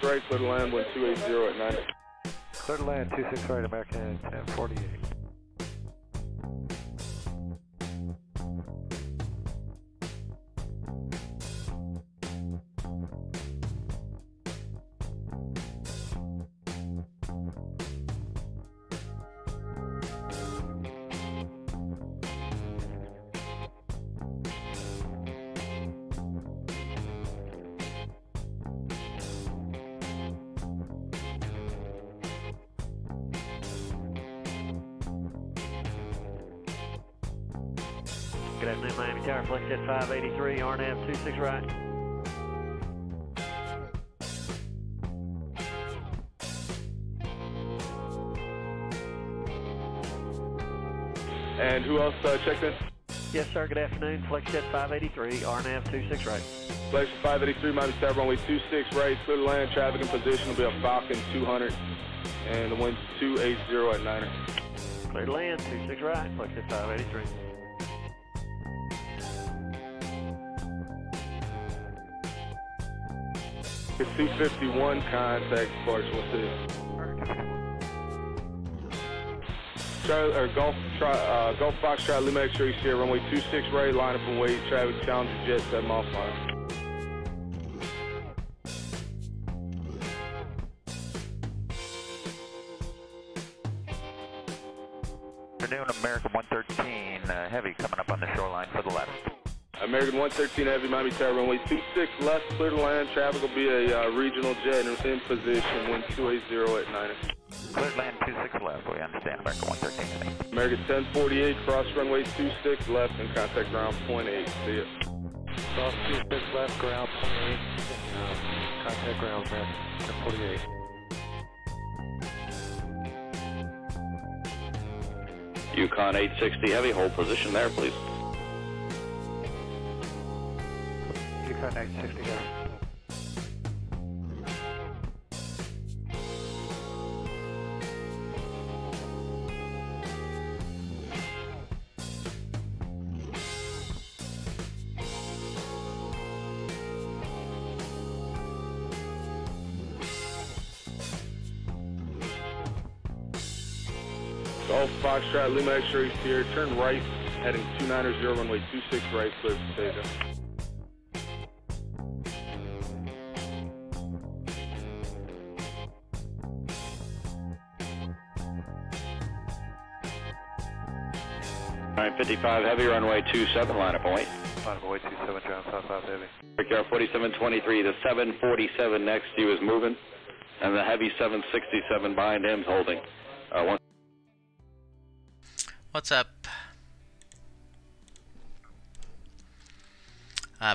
right, clear to land, wind 280 at 90. Clear to land, 26 right, American 1048. Good afternoon, Miami Tower, FlexJet 583, RNAV 26 right. And who else checked in? Yes, sir, good afternoon, FlexJet 583, RNAV 26 right. Flex 583, Miami Tower, runway 26 right, clear to land, traffic in position will be a Falcon 200, and the wind's 280 at 90. Clear to land, 26 right, FlexJet 583. It's 251, contact departure, what's this? Golf Foxtrot, Lima X-ray Sierra, runway 26 right, line up and wait, traffic Challenger Jet 7 mile flying. Afternoon, American 113, heavy coming up on the shoreline for the left. American 113 heavy, Miami Tower, runway 26 left, clear to land, traffic will be a regional jet in position, wind 280 at 90. Clear to land 26 left, we understand, American 113 heavy. American 1048, cross runway 26 left and contact ground 0.8, see ya. Cross 26 left, ground 0.8, contact ground 1048. Yukon 860 heavy, hold position there, please. Yukon 860 heavy. Golf Foxtrot, Lima X-ray Sierra, turn right, heading 290, runway 26 right, clear for takeoff. Alright, 55 heavy, runway 27, line up and wait. Line up and wait, 27, ground 55 heavy. Brickyard 4723, the 747 next to you is moving, and the heavy 767 behind him is holding. What's up?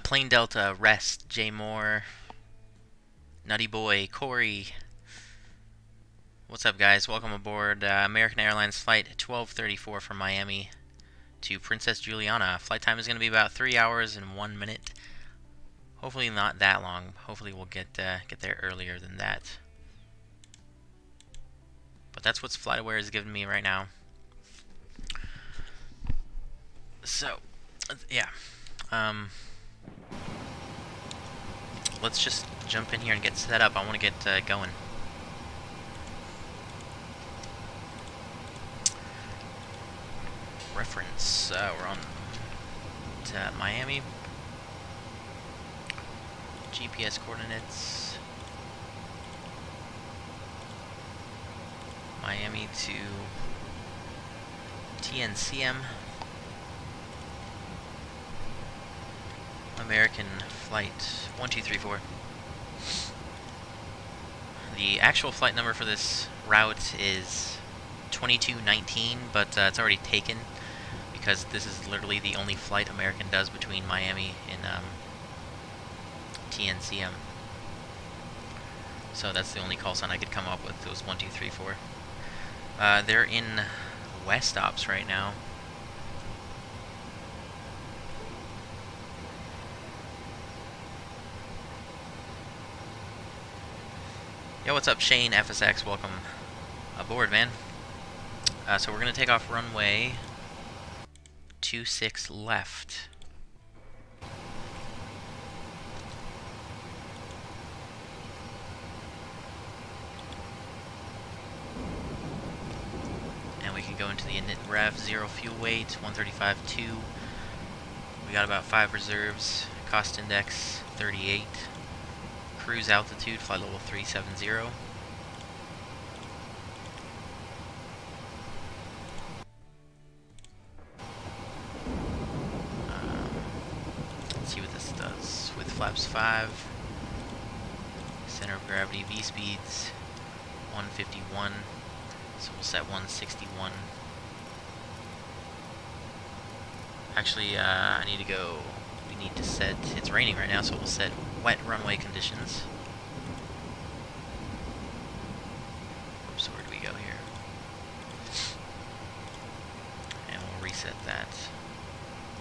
Plane Delta, Rest, J Moore, Nutty Boy, Corey. What's up, guys? Welcome aboard American Airlines Flight 1234 from Miami to Princess Juliana. Flight time is going to be about 3 hours and 1 minute. Hopefully not that long. Hopefully we'll get there earlier than that. But that's what FlightAware is giving me right now. So, yeah. Let's just jump in here and get set up. I want to get going. Reference, we're on to Miami. GPS coordinates. Miami to TNCM. American flight 1234. The actual flight number for this route is 2219, but it's already taken because this is literally the only flight American does between Miami and TNCM. So that's the only call sign I could come up with. It was 1234. They're in West Ops right now. Yo, what's up, ShaneFSX? Welcome aboard, man. So we're going to take off runway 26 left. can go into the init rev, 0 fuel weight, 135.2. We got about 5 reserves. Cost index 38. Cruise altitude, flight level 370. Let's see what this does with flaps 5. Center of gravity, V speeds 151. So we'll set 161. Actually, I need to go. We need to set. It's raining right now, so we'll set wet runway conditions. Oops, where do we go here? And we'll reset that.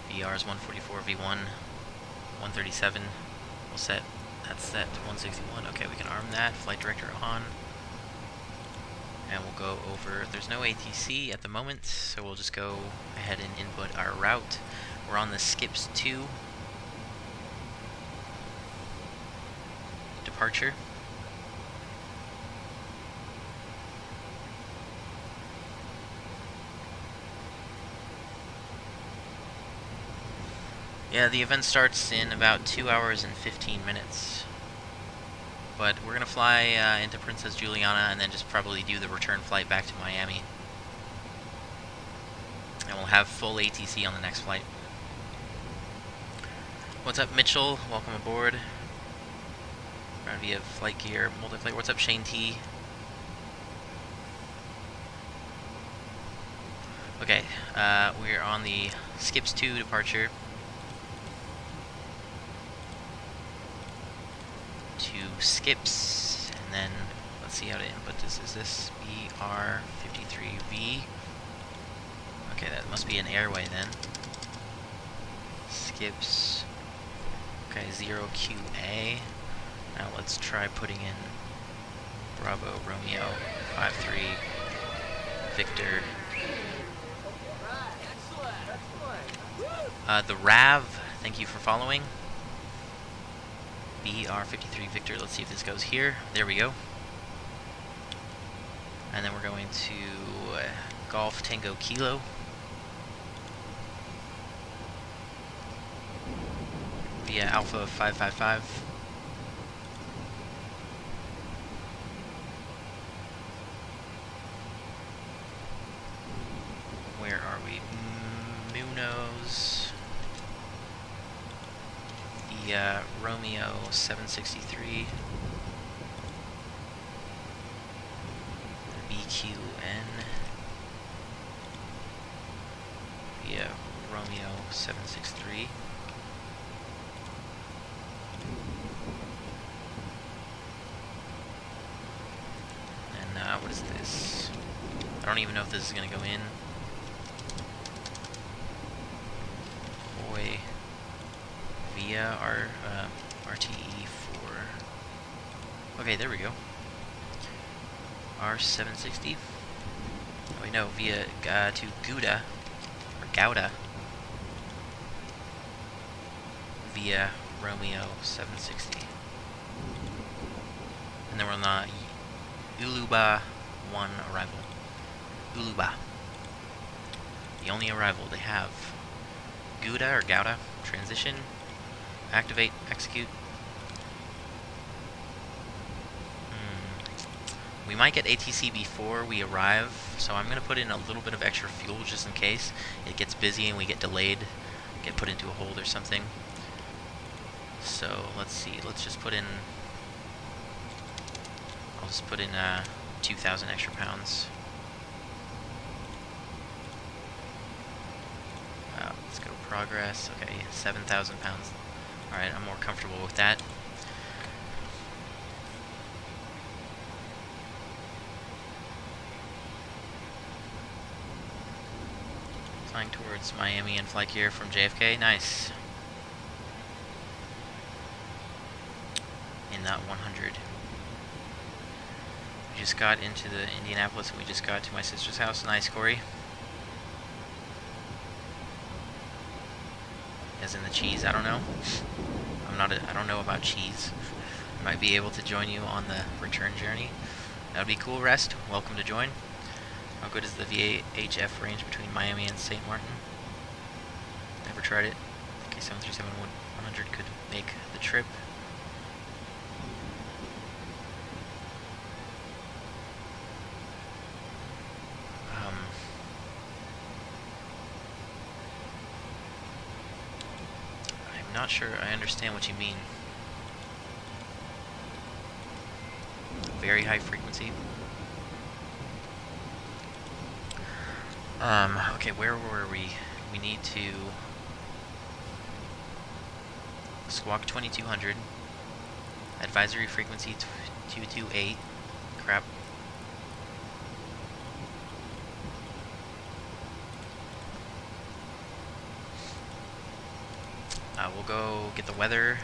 VR is 144, V1 137. We'll set. That's set to 161. Okay, we can arm that. Flight director on. And we'll go over, there's no ATC at the moment, so we'll just go ahead and input our route. We're on the Skips 2 departure. Yeah, the event starts in about 2 hours and 15 minutes. But we're going to fly into Princess Juliana and then just probably do the return flight back to Miami. And we'll have full ATC on the next flight. What's up, Mitchell? Welcome aboard. Ground via flight gear, multi-flight. What's up, Shane T? Okay, we're on the Skips 2 departure. To Skips, and then let's see how to input this. Is this BR53V? Okay, that must be an airway then. Skips. Okay, 0QA. Now let's try putting in Bravo Romeo 53 Victor. The RAV, thank you for following. BR53 Victor, let's see if this goes here. There we go. And then we're going to Golf Tango Kilo. Via Alpha 555. Where are we? MUNOZ. Romeo 763 BQN via Romeo 763 and what is this? I don't even know if this is gonna go in. Boy. Via our RTE for. Okay, there we go. R760. Oh, wait, no, via to GOUDA or GOUDA via Romeo 760, and then we're on the Uluba 1 arrival. Uluba, the only arrival they have. GOUDA or GOUDA transition. Activate, execute. We might get ATC before we arrive, so I'm going to put in a little bit of extra fuel just in case it gets busy and we get delayed, get put into a hold or something. So let's see, let's just put in, I'll just put in 2,000 extra pounds. Let's go progress, okay, 7,000 pounds. Alright, I'm more comfortable with that. Flying towards Miami in flight gear from JFK, nice. In that 100. We just got into the Indianapolis and we just got to my sister's house, nice, Corey. As in the cheese, I don't know. I don't know about cheese. I might be able to join you on the return journey. That would be cool, Rest. Welcome to join. How good is the VHF range between Miami and St. Martin? Never tried it. I think a 737-100 could make the trip. I'm not sure I understand what you mean. Very high frequency. Okay, where were we? We need to squawk 2200. Advisory frequency 228. Crap. We'll go get the weather.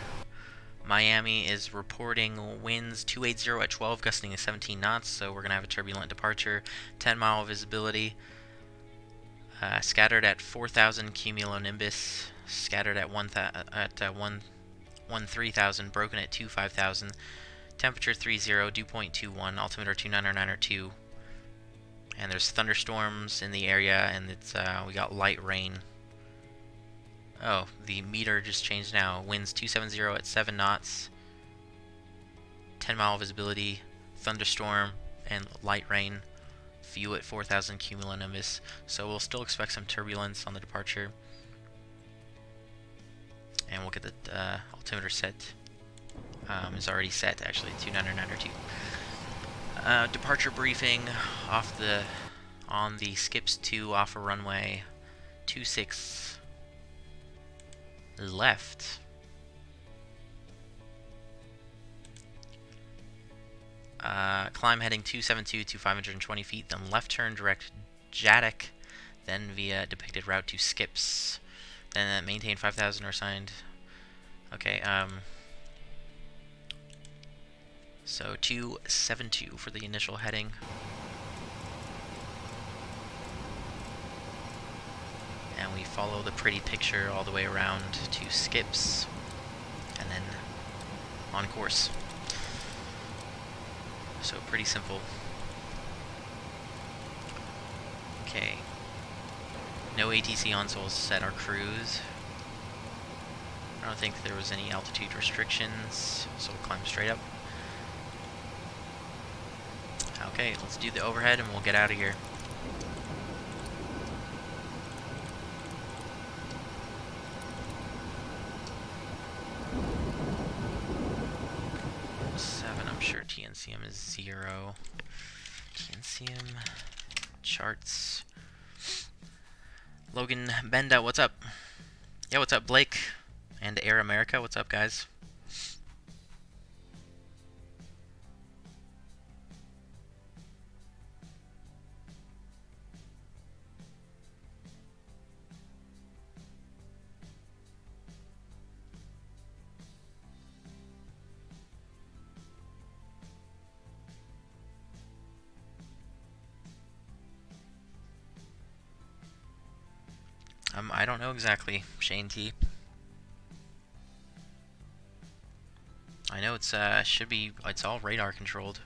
Miami is reporting winds 280 at 12, gusting to 17 knots, so we're going to have a turbulent departure. 10-mile visibility. Scattered at 4,000 cumulonimbus. Scattered at 13,000. Broken at 25,000. Temperature 30, dew point 21. Altimeter 29902. And there's thunderstorms in the area, and it's we got light rain. Oh, the meter just changed now. Winds 270 at 7 knots. 10-mile visibility, thunderstorm, and light rain. View at 4,000 cumulonimbus. So we'll still expect some turbulence on the departure. And we'll get the altimeter set. It's already set, actually, 29902. Departure briefing on the Skips 2 off a runway 26. Left. Climb heading 272 to 520 feet, then left turn direct Jadek, then via depicted route to Skips, then maintain 5,000 or signed. Okay, so 272 for the initial heading. And we follow the pretty picture all the way around to Skips, and then on course. So pretty simple. Okay. No ATC on, so we'll set our cruise. I don't think there was any altitude restrictions, so we'll climb straight up. Okay, let's do the overhead and we'll get out of here. TNCM is 0. TNCM charts. Logan Benda, what's up? Yeah, what's up, Blake? And Air America, what's up, guys? I don't know exactly, Shane T. I know it's it's all radar controlled.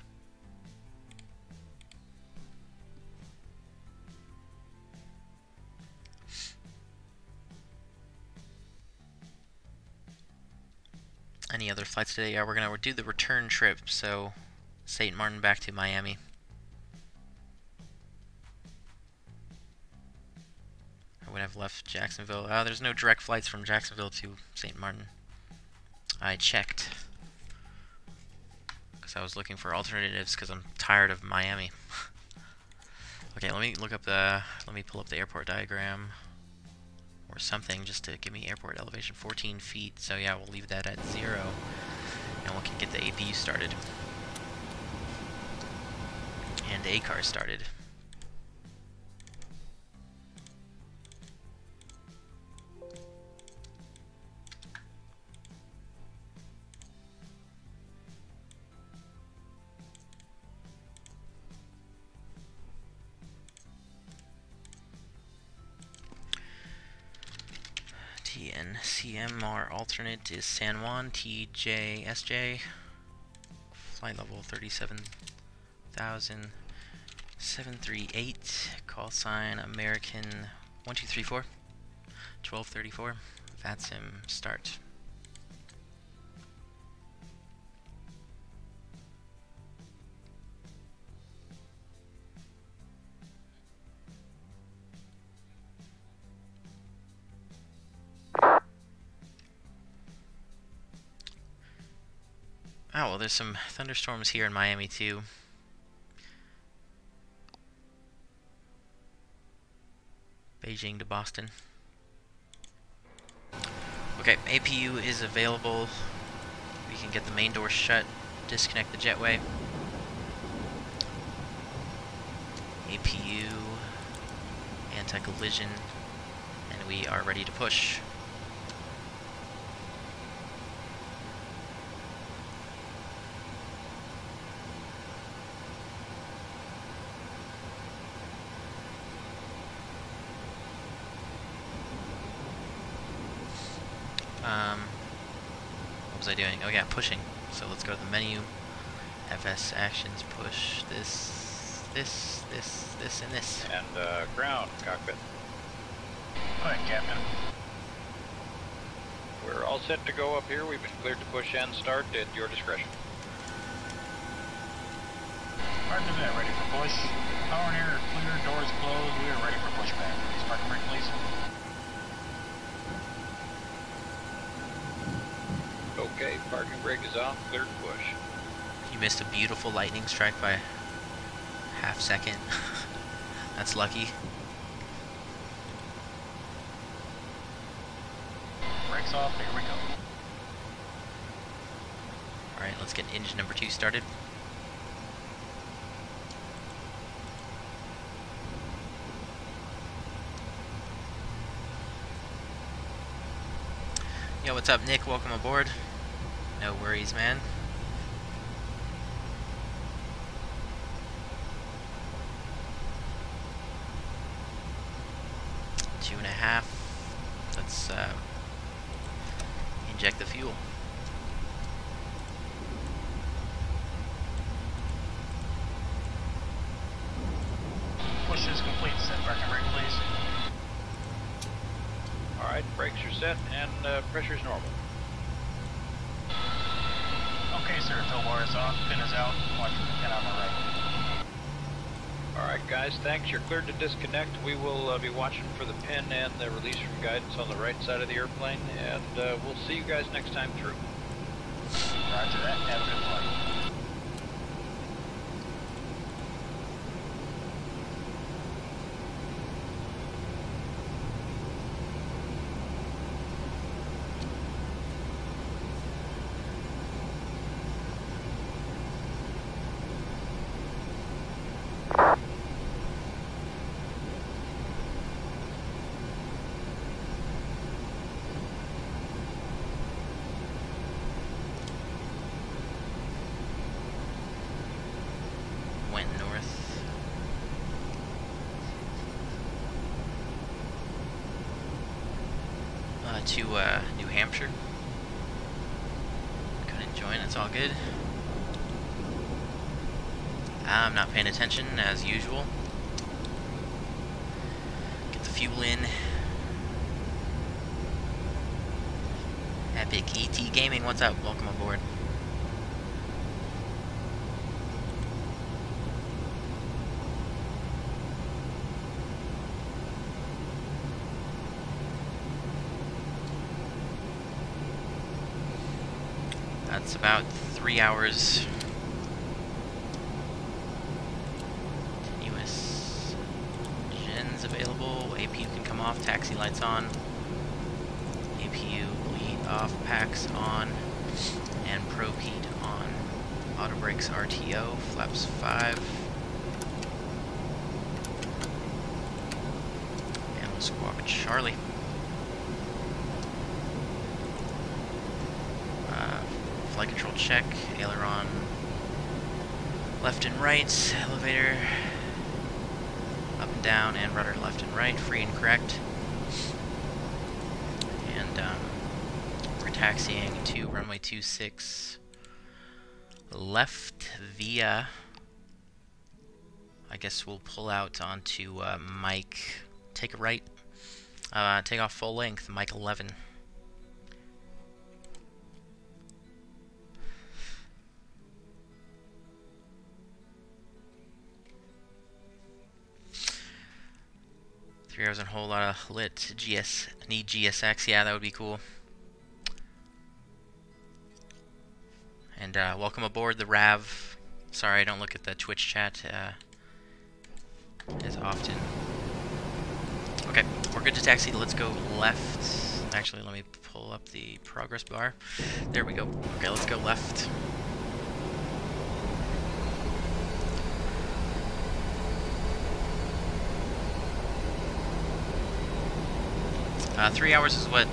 Any other flights today? Yeah, we're gonna do the return trip, so St. Martin back to Miami. Would have left Jacksonville. There's no direct flights from Jacksonville to St. Martin. I checked because I was looking for alternatives because I'm tired of Miami. Okay, let me pull up the airport diagram or something just to give me airport elevation 14 feet. So yeah, we'll leave that at 0 and we can get the APU started and ACAR started. TNCM, our alternate is San Juan, TJSJ, flight level 37,000, 738, call sign American 1234, 1234, VATSIM start. Oh, well, there's some thunderstorms here in Miami, too. Beijing to Boston. Okay, APU is available. We can get the main door shut, disconnect the jetway. APU, anti-collision, and we are ready to push. What was I doing? Oh yeah, pushing. So let's go to the menu. FS actions, push this, and this. And ground, cockpit. Go ahead, Captain. We're all set to go up here. We've been cleared to push and start at your discretion. Martin to that, ready for push. Power and air clear, doors closed. We are ready for pushback. Please park and brake, please. Okay, parking brake is off, cleared to push. You missed a beautiful lightning strike by half second. That's lucky. Brakes off, here we go. Alright, let's get engine number 2 started. Yo, what's up, Nick? Welcome aboard. No worries, man. Two and a half. Let's inject the fuel. Push is complete. Set park and brake, please. Alright, brakes are set and pressure's normal. Okay, sir. Tow bar is off. Pin is out. Watch for the pin on the right. Alright guys, thanks. You're cleared to disconnect. We will be watching for the pin and the release from guidance on the right side of the airplane, and we'll see you guys next time through. Roger that. Have a good flight. Went north. To New Hampshire. Couldn't join, it's all good. I'm not paying attention as usual. Get the fuel in. Epic ET Gaming, what's up? Welcome aboard. That's about 3 hours. Continuous gens available. APU can come off. Taxi lights on. APU lead off. Packs on. And ProPeat on. Auto brakes RTO. Flaps 5. And we'll squawk Charlie. Flight control check, aileron left and right, elevator up and down, and rudder left and right, free and correct. And we're taxiing to runway 26 left via I guess we'll pull out onto Mike. Take a right. Take off full length, Mike 11. Three hours on hold, lot of lit. Need GSX, yeah, that would be cool. And welcome aboard the RAV. Sorry, I don't look at the Twitch chat as often. Okay, we're good to taxi. Let's go left. Actually, let me pull up the progress bar. There we go. Okay, let's go left. Three hours is what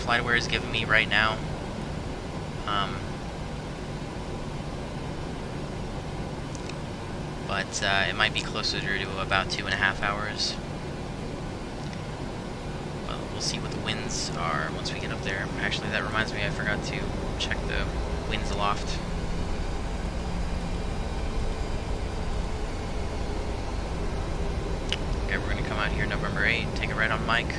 FlightAware is giving me right now. But it might be closer to about 2.5 hours. Well, we'll see what the winds are once we get up there. Actually, that reminds me, I forgot to check the winds aloft. Okay, we're gonna come out here November 8, take a right on Mike.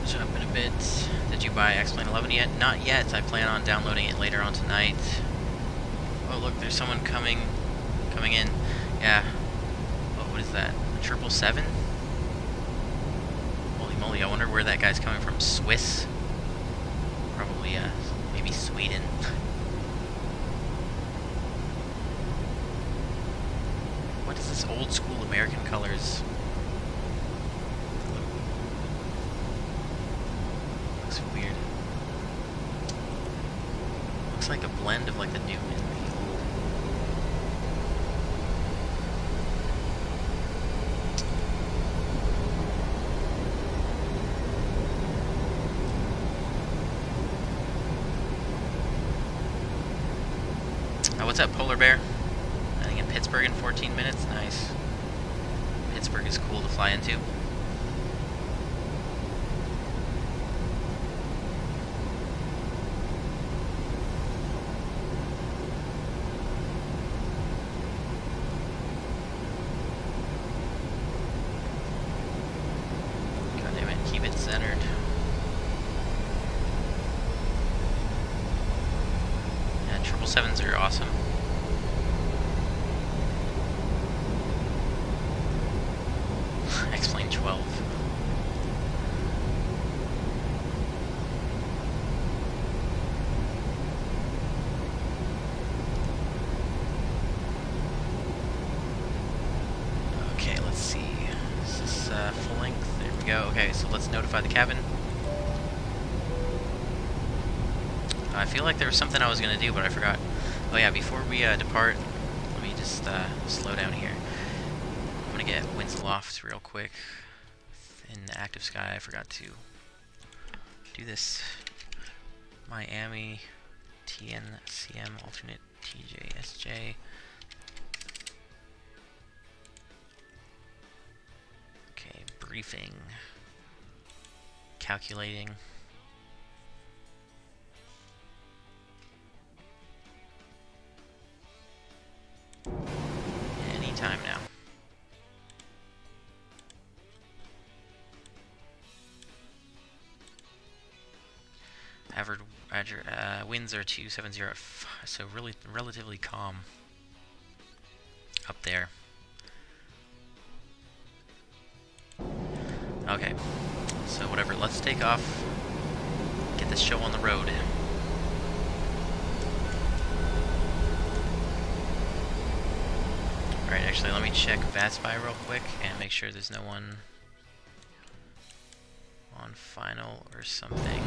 Jump in a bit. Did you buy X-Plane 11 yet? Not yet. I plan on downloading it later on tonight. Oh look, there's someone coming in. Yeah. Oh, what is that? A 777? Holy moly! I wonder where that guy's coming from. Swiss? Probably maybe Sweden. What is this old school American colors? Looks weird. Looks like a blend of like the new and the old. What's up, Polar Bear? I think in Pittsburgh in 14 minutes. Nice. Pittsburgh is cool to fly into. God damn it, keep it centered. Yeah, 777s are awesome. X-Plane 12. Okay, let's see. Is this full length? There we go. Okay, so let's notify the cabin. I feel like there was something I was going to do, but I forgot. Oh yeah, before we depart, let me just slow down here. I'm going to get winds aloft real quick. In the active sky, I forgot to do this. Miami, TNCM, alternate TJSJ. Okay, briefing. Calculating. Anytime now. Average winds are 270, so really relatively calm up there. Okay, so whatever, let's take off, get this show on the road. Alright, actually let me check VATSIM real quick and make sure there's no one on final or something.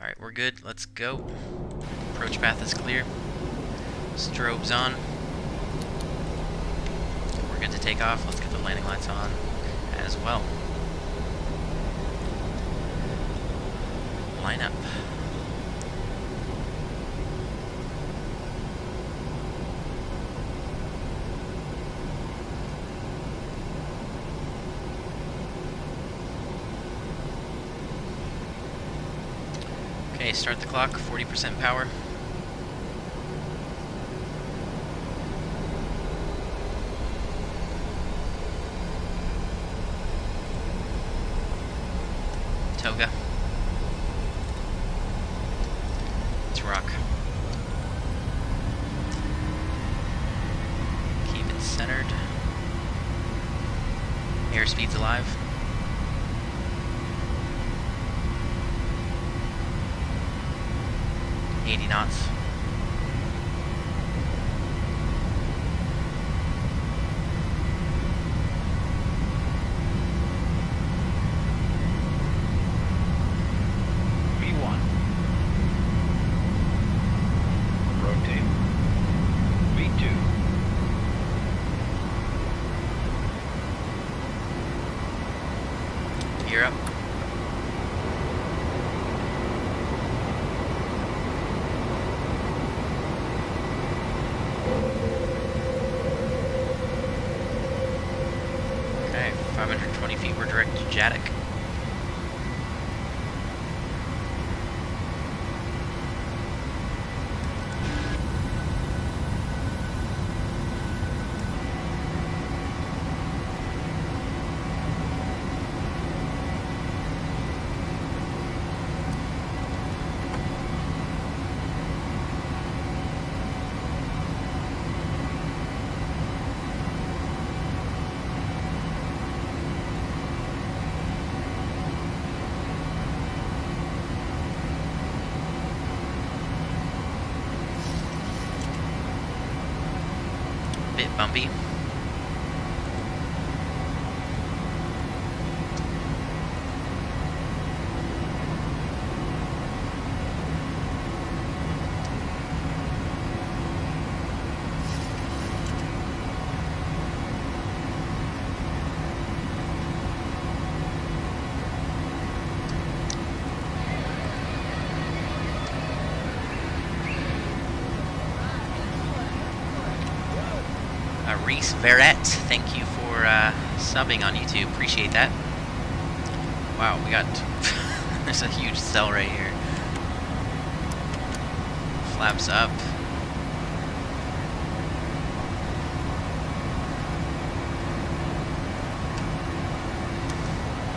Alright, we're good. Let's go. Approach path is clear. Strobes on. We're good to take off. Let's get the landing lights on as well. Line up. Okay, start the clock, 40% power. Toga. Let's rock. Keep it centered. Airspeed's alive. Knots. V1. Rotate. V2. Gear up. Okay, 520 feet, we're direct to Jaddock. Bit bumpy. Reese Verrett, thank you for subbing on YouTube. Appreciate that. Wow, we got there's a huge cell right here. Flaps up.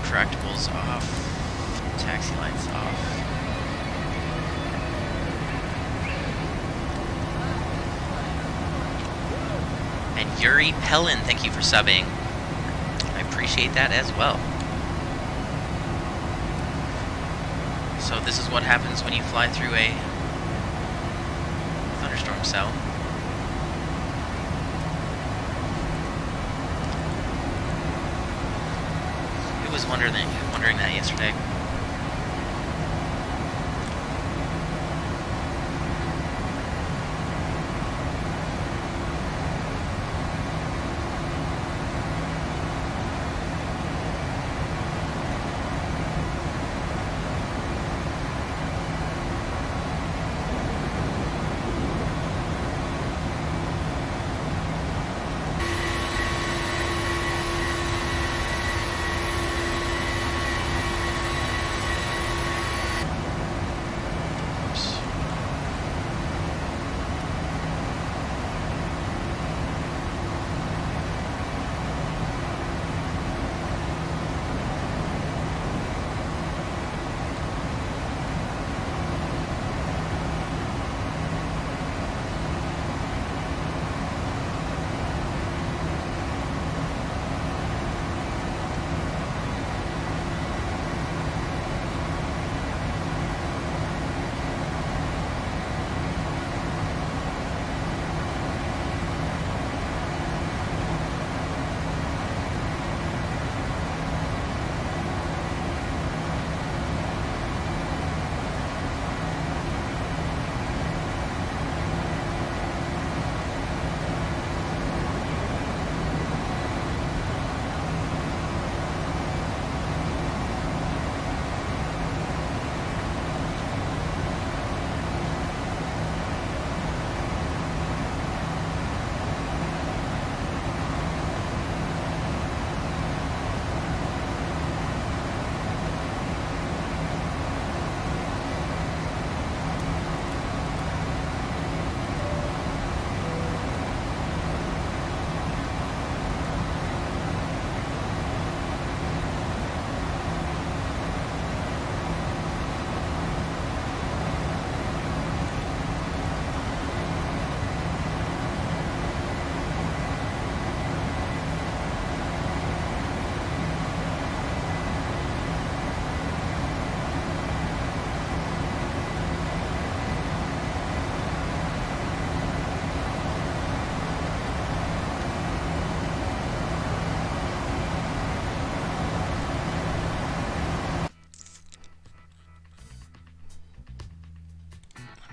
Retractables off. Taxi lights off. And Yuri Pellin, thank you for subbing. I appreciate that as well. So this is what happens when you fly through a thunderstorm cell. I was wondering that yesterday.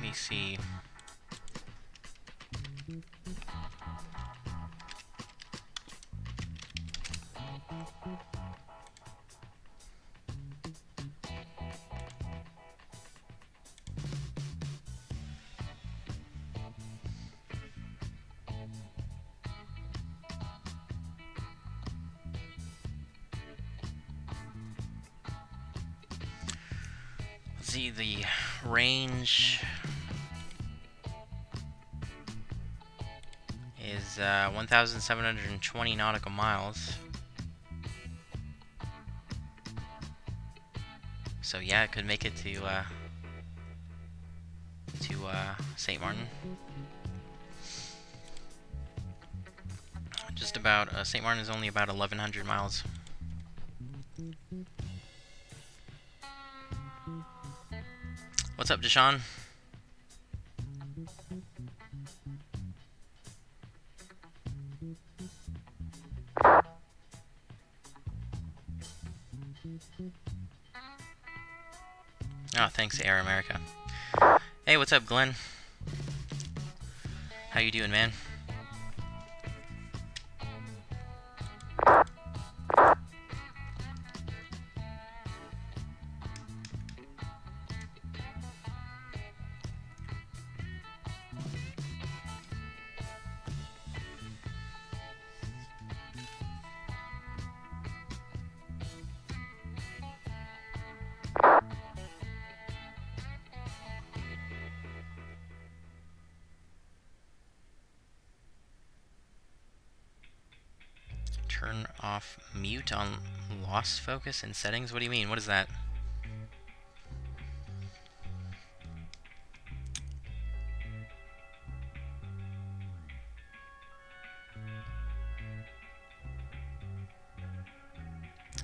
Let me see. See, the range is 1,720 nautical miles. So yeah, it could make it to St. Maarten. Just about. St. Maarten is only about 1,100 miles. What's up, Deshaun? Oh, thanks, Air America. Hey, what's up, Glenn? How you doing, man? Turn off mute on lost focus in settings? What do you mean? What is that?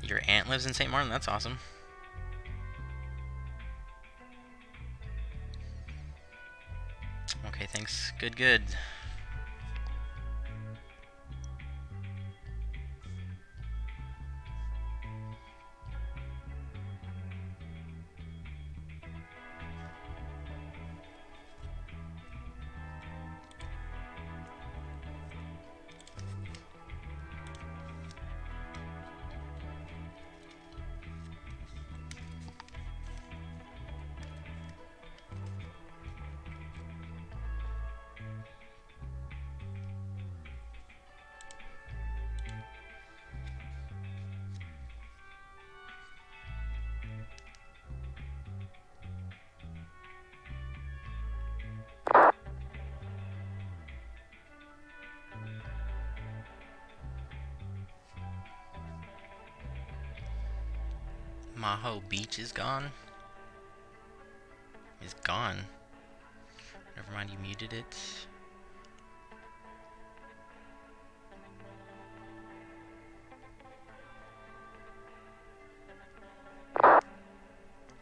Your aunt lives in St. Maarten? That's awesome. Okay, thanks. Good, good. Maho Beach is gone. It's gone. Never mind, you muted it.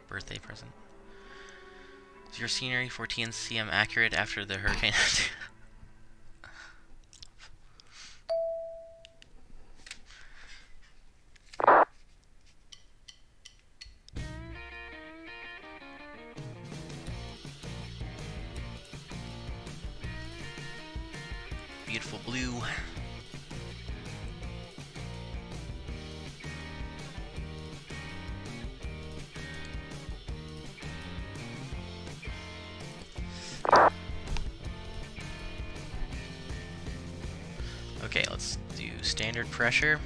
Birthday present. Is your scenery for TNCM accurate after the hurricane? Beautiful blue. Okay, let's do standard pressure.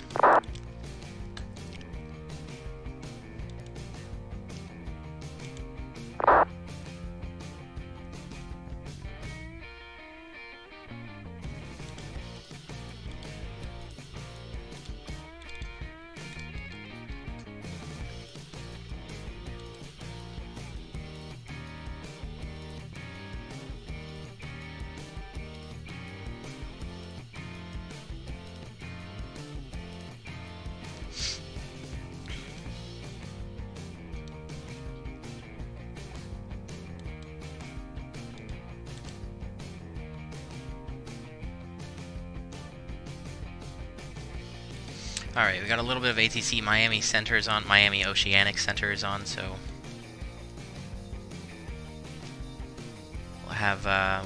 Alright, we got a little bit of ATC Miami centers on, Miami Oceanic centers on, so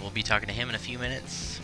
we'll be talking to him in a few minutes.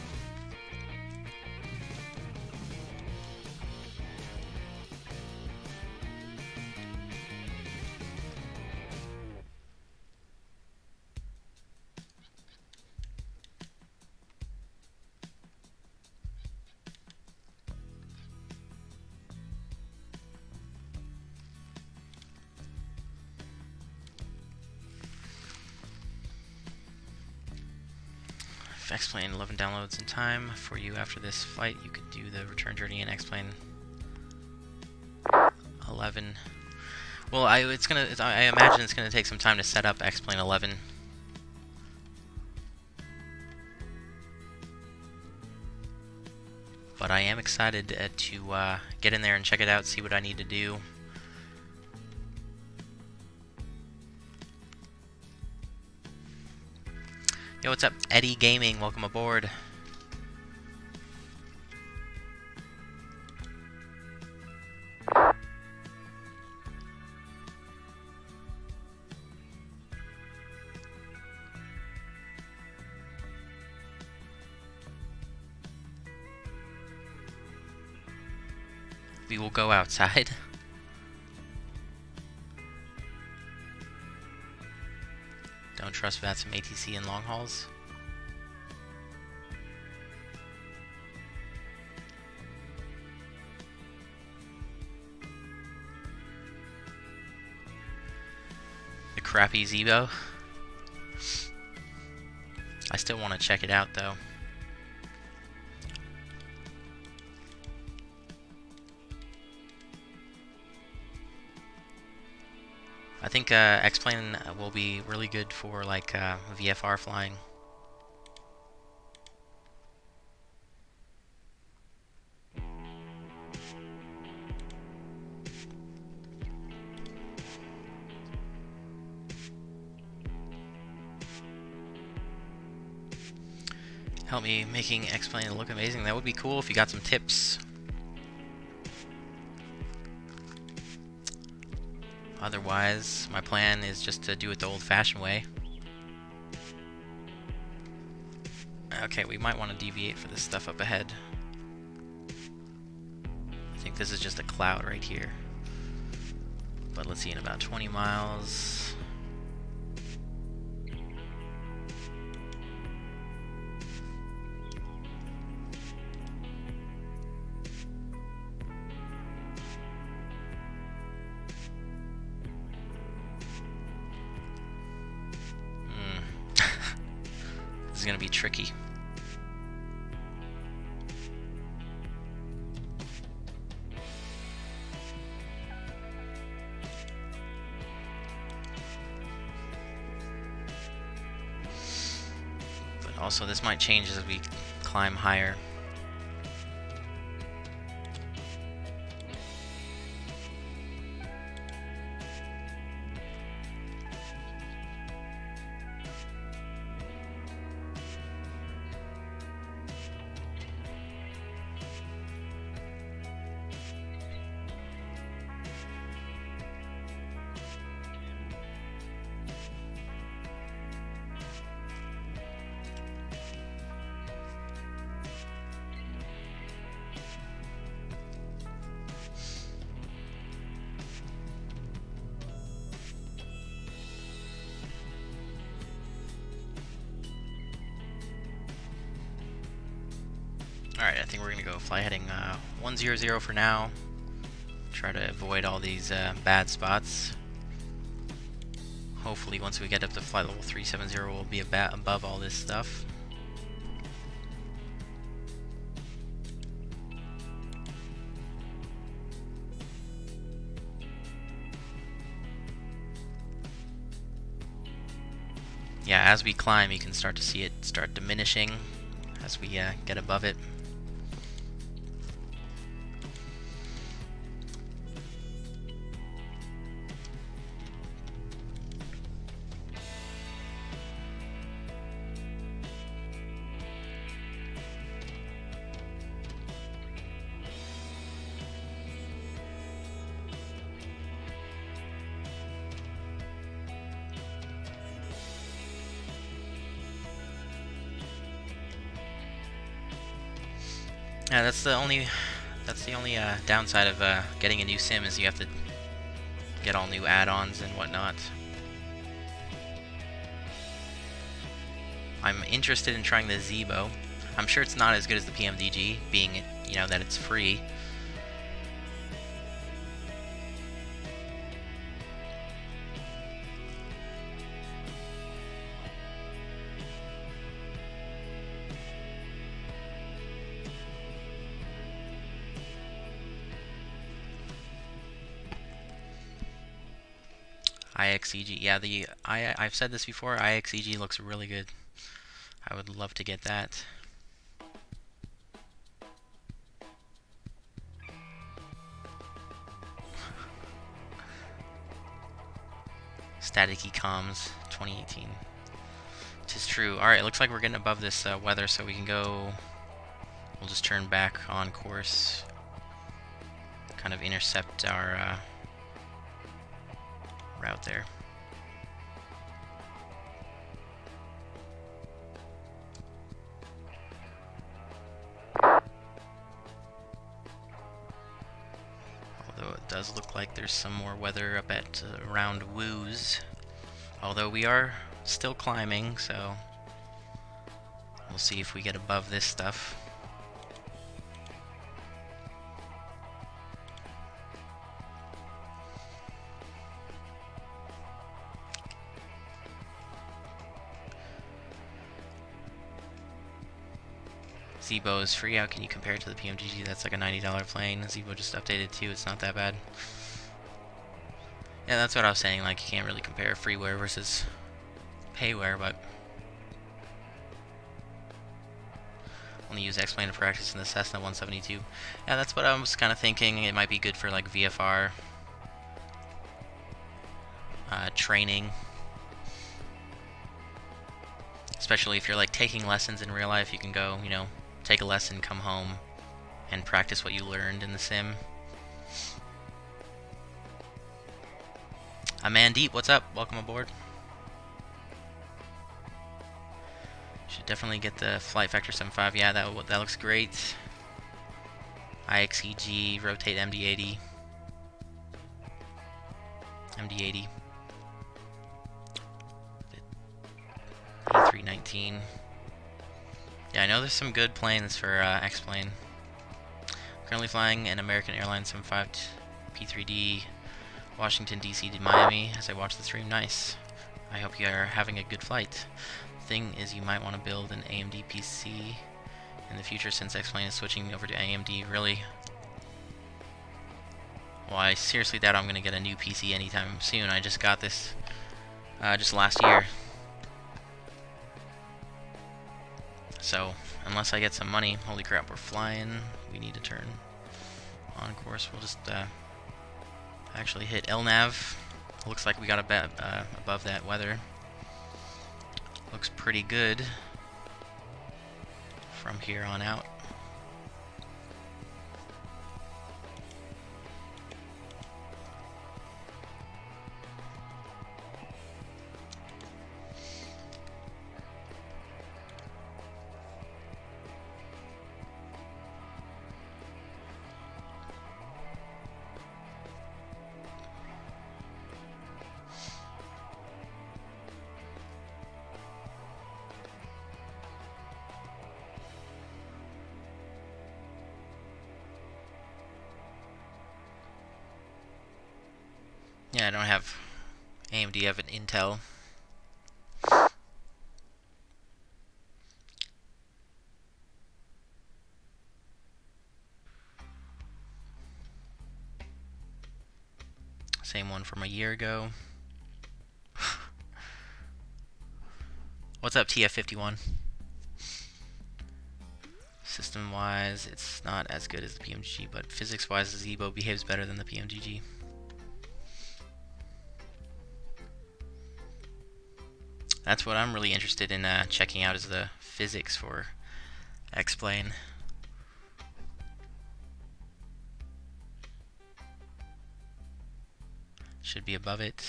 X-Plane 11 downloads in time for you after this flight. You could do the return journey in X-Plane 11. Well, I imagine it's gonna take some time to set up X-Plane 11. But I am excited to get in there and check it out, see what I need to do. Yo, what's up, Eddie Gaming? Welcome aboard. We will go outside. Don't trust VATSIM ATC in long hauls. The crappy Zebo. I still want to check it out though. I think X-Plane will be really good for like VFR flying. Help me making X-Plane look amazing. That would be cool if you got some tips. Otherwise, my plan is just to do it the old-fashioned way. Okay, we might want to deviate for this stuff up ahead. I think this is just a cloud right here. But let's see, in about 20 miles... This is going to be tricky. But also this might change as we climb higher. Alright, I think we're going to go fly heading 100 for now. Try to avoid all these bad spots. Hopefully once we get up to flight level 370 we'll be above all this stuff. Yeah, as we climb you can start to see it start diminishing as we get above it. Yeah, that's the only downside of getting a new sim is you have to get all new add-ons and whatnot. I'm interested in trying the Zibo. I'm sure it's not as good as the PMDG, being that it's free. iXCG, yeah, I've said this before, iXCG looks really good. I would love to get that. Staticky comms 2018. Tis true. Alright, looks like we're getting above this weather, so we can go. We'll just turn back on course. Kind of intercept our route there. Although it does look like there's some more weather up at around Woos. Although we are still climbing, so we'll see if we get above this stuff. Zibo is free. How can you compare it to the PMDG? That's like a $90 plane. Zibo just updated too. It's not that bad. Yeah, that's what I was saying. Like, you can't really compare freeware versus payware, but only use X-Plane to practice in the Cessna 172. Yeah, that's what I was kind of thinking. It might be good for like VFR training, especially if you're like taking lessons in real life. You can go, take a lesson, come home, and practice what you learned in the sim. Mandeep, what's up? Welcome aboard. Should definitely get the Flight Factor 7.5. Yeah, that looks great. iXCG, rotate MD80. MD80. A319. Yeah, I know there's some good planes for X-Plane. Currently flying an American Airlines 75 P3D, Washington DC to Miami as I watch the stream. Nice. I hope you are having a good flight. Thing is, you might want to build an AMD PC in the future since X-Plane is switching over to AMD. Really? Well, I seriously doubt I'm going to get a new PC anytime soon. I just got this just last year. So, unless I get some money, holy crap, we're flying. We need to turn on course. We'll just actually hit LNAV. Looks like we got above that weather. Looks pretty good from here on out. Yeah, I don't have AMD, I have an Intel. Same one from a year ago. What's up, TF51? System-wise, it's not as good as the PMDG, but physics-wise, the Zibo behaves better than the PMDG. That's what I'm really interested in checking out, is the physics for X-Plane. Should be above it.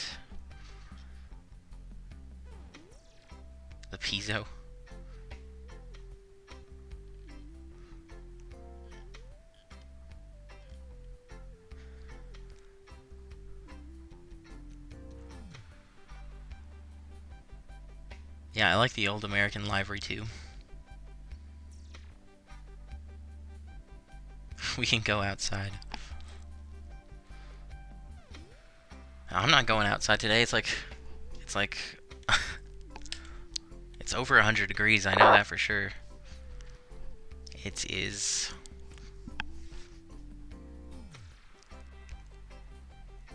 The piezo. Yeah, I like the old American livery too. We can go outside. I'm not going outside today. It's like it's over 100 degrees. I know that for sure. It is.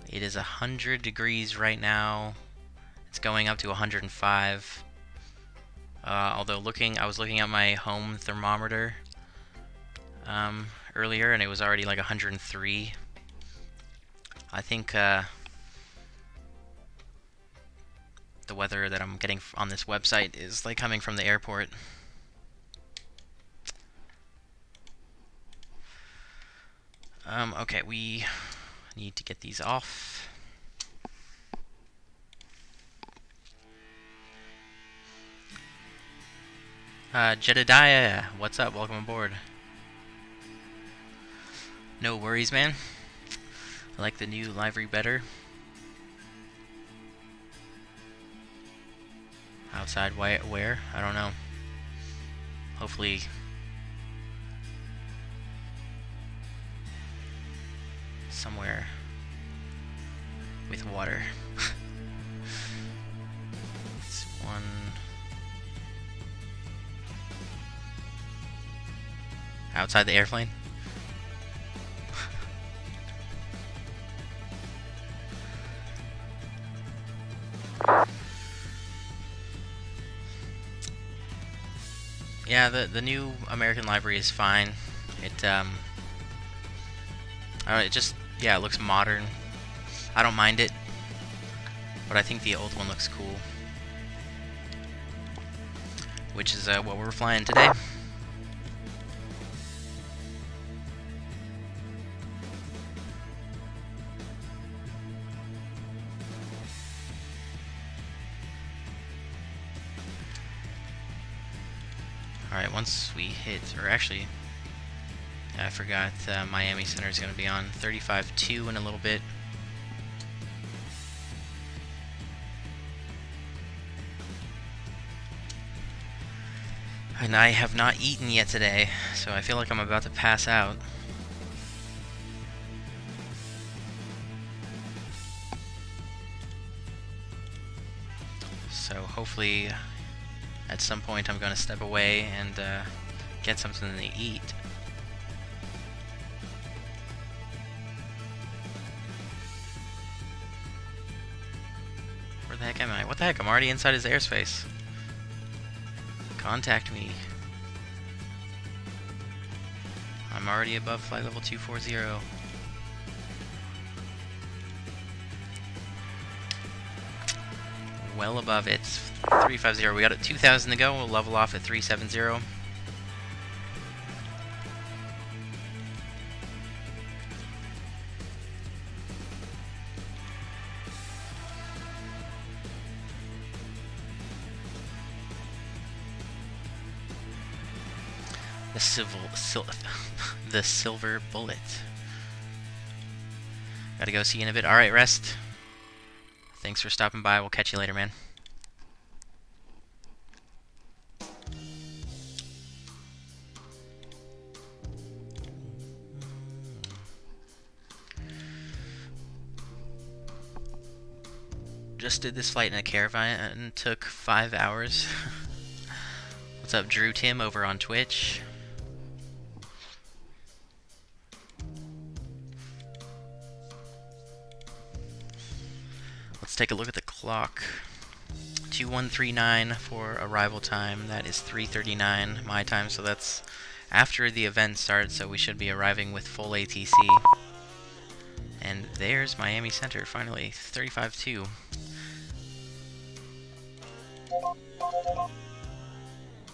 It is 100 degrees right now. It's going up to 105. Although I was looking at my home thermometer earlier, and it was already like 103. I think the weather that I'm getting on this website is like coming from the airport. Okay, we need to get these off. Jedediah, what's up? Welcome aboard. No worries, man. I like the new livery better. Outside where? I don't know. Hopefully somewhere with water. It's one. Outside the airplane? Yeah, the new American livery is fine. It just, yeah, it looks modern. I don't mind it, but I think the old one looks cool. Which is what we're flying today. Alright, once we hit, or actually, I forgot Miami Center is going to be on 35.2 in a little bit. And I have not eaten yet today, so I feel like I'm about to pass out. So hopefully at some point I'm going to step away and get something to eat. Where the heck am I? What the heck? I'm already inside his airspace. Contact me. I'm already above flight level 240. Well above it. 350. We got 2,000 to go. We'll level off at 370. The silver bullet. Gotta go see you in a bit. Alright, rest. Thanks for stopping by. We'll catch you later, man. Just did this flight in a caravan and took 5 hours. What's up, Drew Tim over on Twitch? Let's take a look at the clock. 2139 for arrival time. That is 3:39 my time, so that's after the event starts, so we should be arriving with full ATC. And there's Miami Center, finally. 35.2.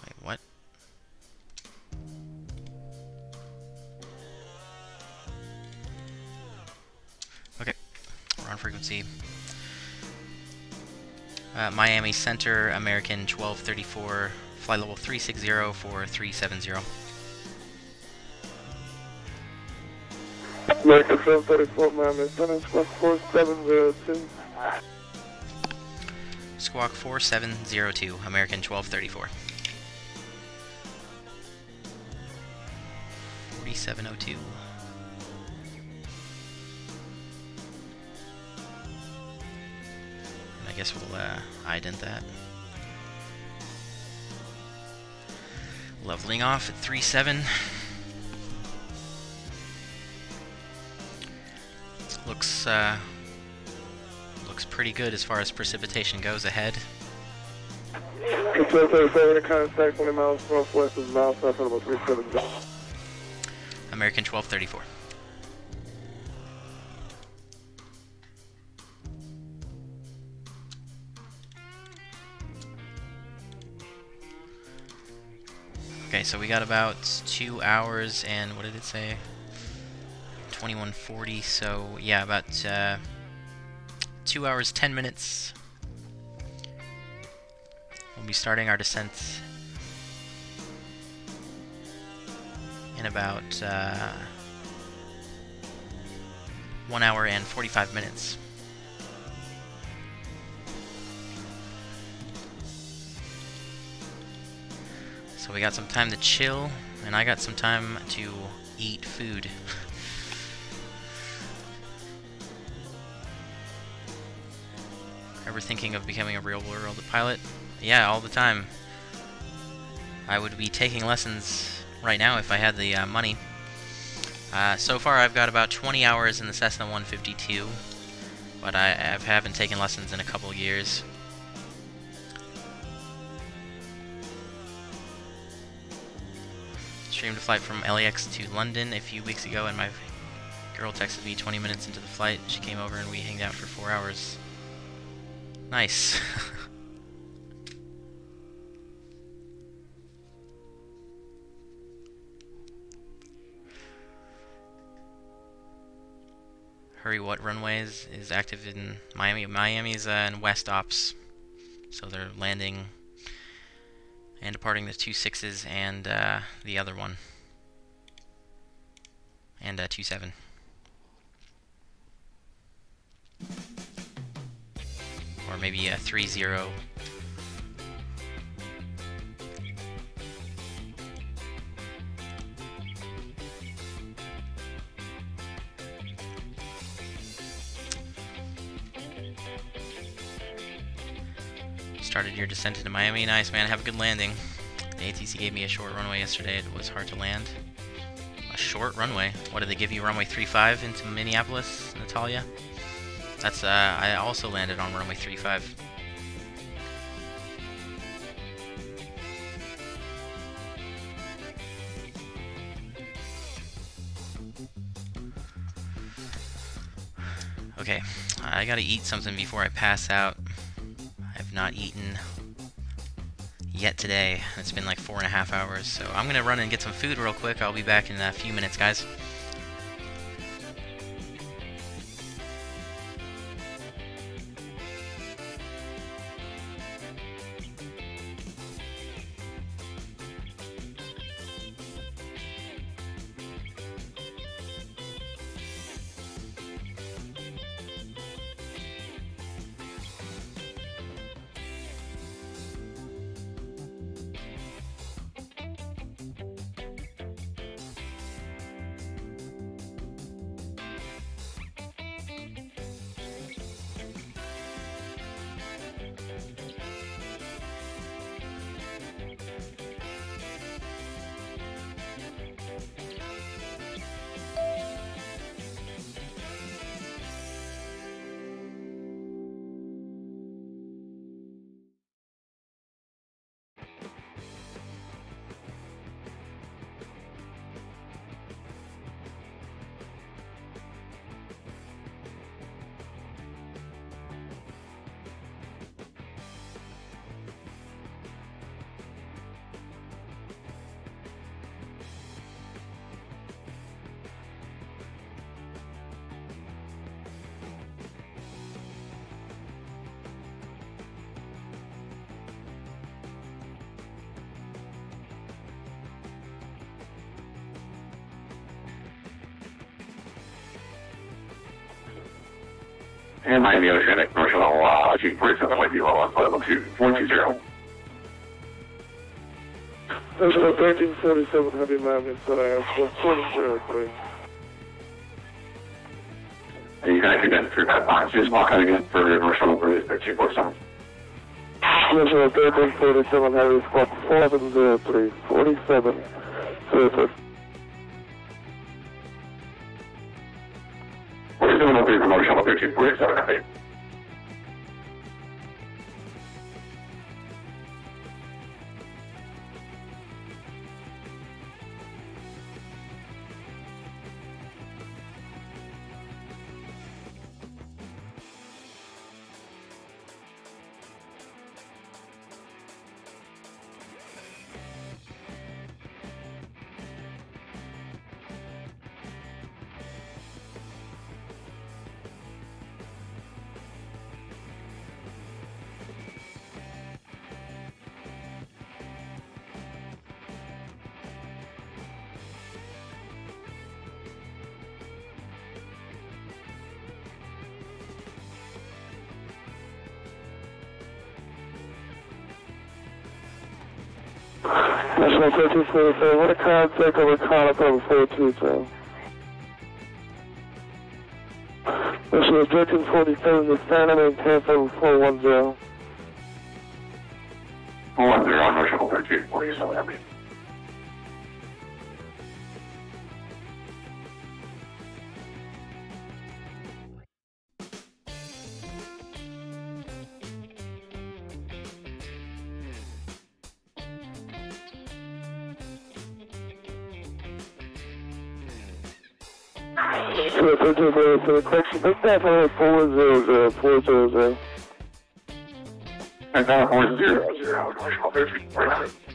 Wait, what? Okay, we're on frequency. Miami Center, American 1234, flight level 360 for 370. American 1234, Miami Center, squawk 4702. Squawk 4702, American 1234. 4702. I guess we'll ident that. Leveling off at 37. Looks pretty good as far as precipitation goes ahead. Contact 20 miles northwest of Mile South at about 37. American 1234. Okay, so we got about 2 hours and what did it say? 2140, so yeah, about 2 hours, 10 minutes. We'll be starting our descent in about 1 hour and 45 minutes. So we got some time to chill, and I got some time to eat food. Ever thinking of becoming a real-world pilot? Yeah, all the time. I would be taking lessons right now if I had the money. So far I've got about 20 hours in the Cessna 152, but I haven't taken lessons in a couple years. Streamed a flight from LAX to London a few weeks ago, and my girl texted me 20 minutes into the flight. She came over and we hanged out for 4 hours. Nice. Hurry, what runways is active in Miami? Miami's in West Ops, so they're landing and departing the 26s and the other one, and 27. Or maybe a 30. Started your descent into Miami. Nice, man. Have a good landing. The ATC gave me a short runway yesterday. It was hard to land. A short runway? What did they give you? Runway 35 into Minneapolis, Natalia? That's, I also landed on runway 35. Okay, I gotta eat something before I pass out. I've not eaten yet today. It's been like 4.5 hours, so I'm gonna run and get some food real quick. I'll be back in a few minutes, guys. And Miami Ocean at commercial G47 might be low on flight level 120. National 1347 Heavy Miami Star, 403. And you can actually get through that box. Just walk out again for commercial over 1347. National 1347 Heavy Squawk 4703, 47. Surface. 4703 commercial 1347 Heavy. National 1347, what a contact over contact over 422. National 1347, the Phantom and Tampa over 410. 410, National 1347 Heavy. For the correction, this definitely 400, And now 400, National 1347.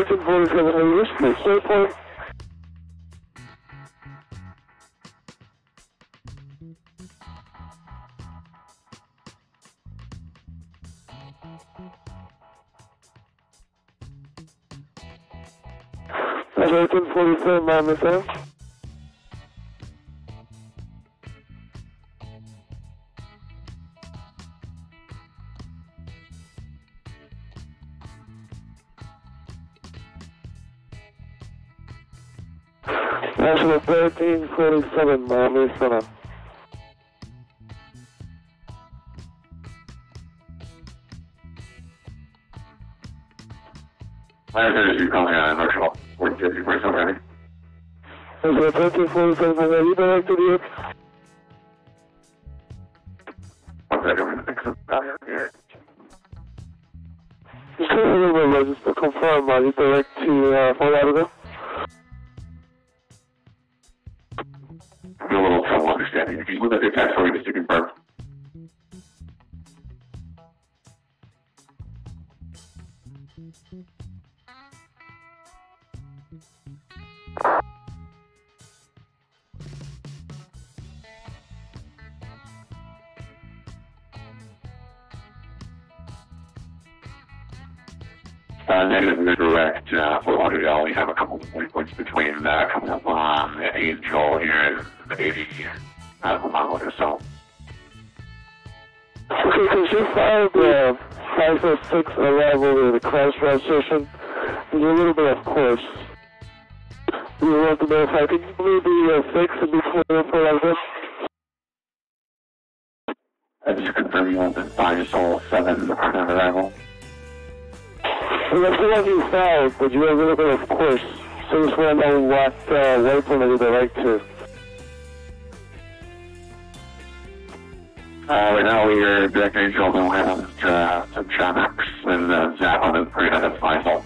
1347, stay point. That's 1347, Maarten. National 1347, Miami Center. I heard you calling on Marshall. We're busy for somebody. National 1347, are you direct to the What's that doing? Here. Just to confirm, are you direct to Fort Lauderdale? I'm a little trouble understanding. Can you look at the text for me just to confirm? Negative and direct, Fort Lauderdale. We have a couple of points between coming up on Angel here and 80 miles or so. Okay, because you filed the FSX arrival in the crash registration, there's a little bit of course. You want to verify, can you believe the fix before Fort Lauderdale? Just confirming on the Dinosaur 7 on arrival. Well, that's the one you filed, but you have a little bit of course. So just want to know what waypoint are you direct to. Right now we are direct Angel, and we'll have some traffic and Zap on it for you to find out.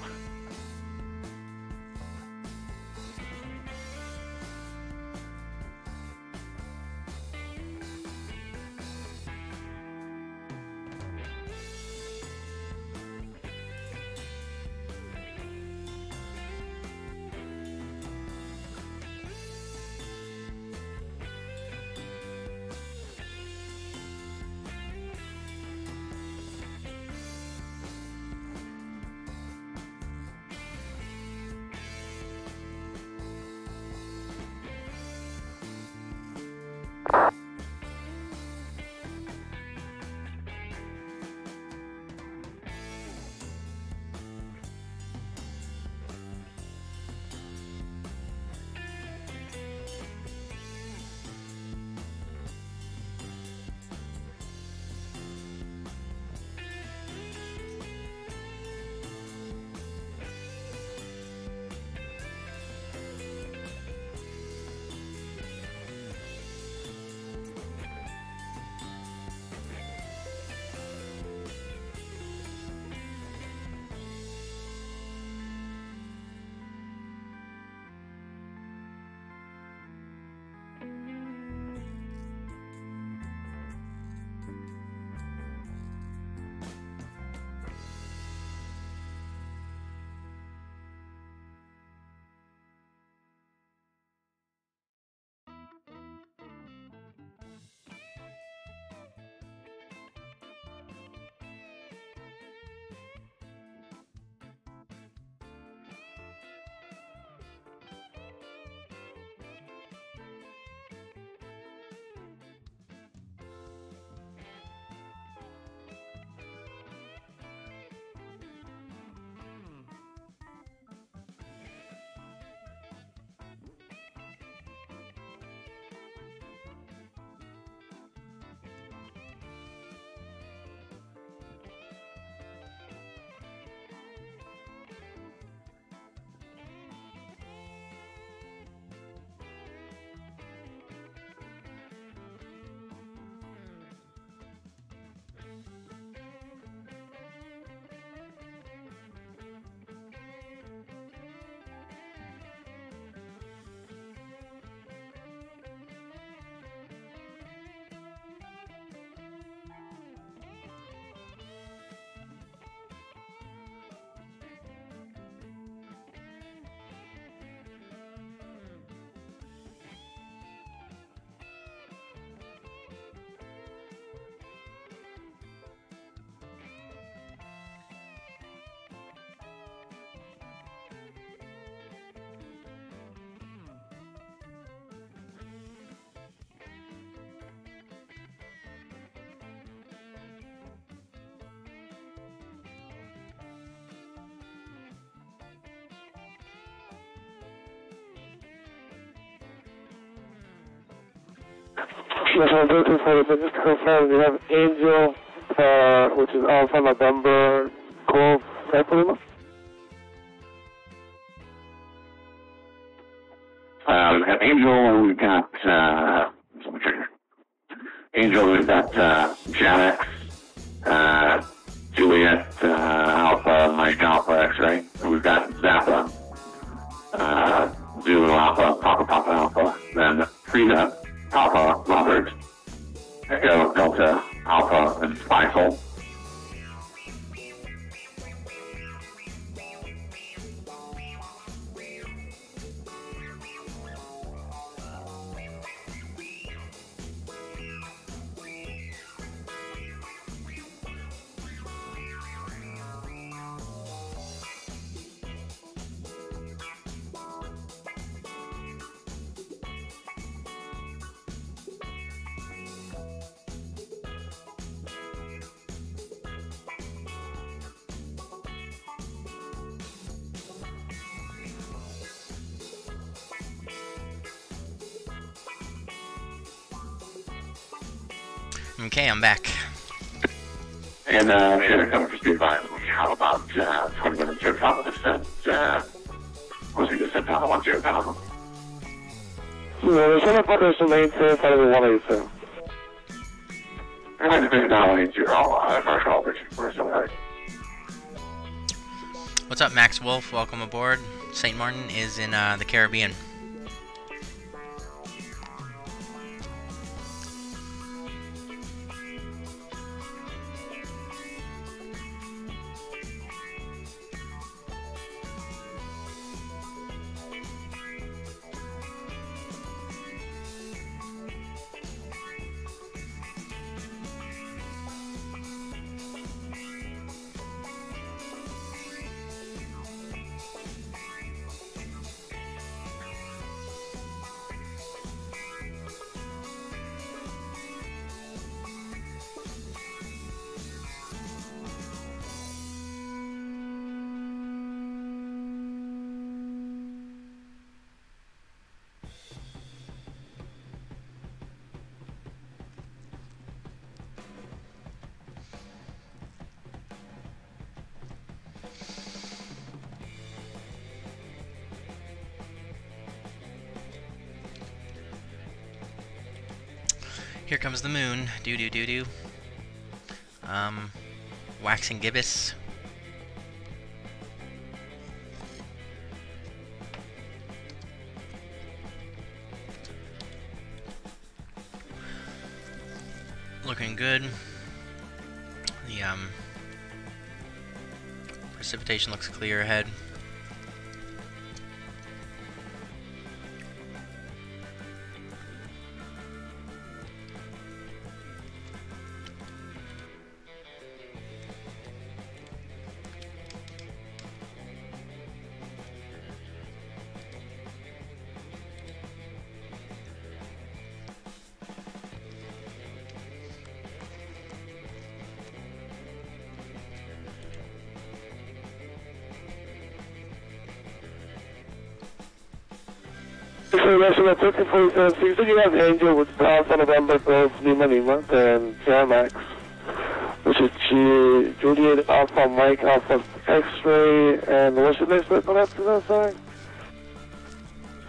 National 1340, just to confirm, we have Angel, which is Alpha November Golf Equilima. We've got Angel, we've got, Angel, we've got Janex, Juliet, Alpha, Mike Alpha, X-Ray. We've got Zappa, Zulu Alpha, Papa Alpha, then Frida, Alpha, Robert, Echo, Delta, Alpha, and Spyful. Okay, I'm back. And coming for speed by, we have about 20 minutes to top of descent. Was he descent on 10,000? There's one population lane 2, following 182. And I think now 80, first operation for somebody. What's up, Max Wolf? Welcome aboard. St. Martin is in the Caribbean. Here comes the moon. Do. Waxing gibbous. Looking good. The precipitation looks clear ahead. National 1347, so you said you have Angel, which is Alpha November Golf Lima, and Jamax, which is Juliet Alpha Mike Alpha X-Ray, and what's the next one after that, sorry?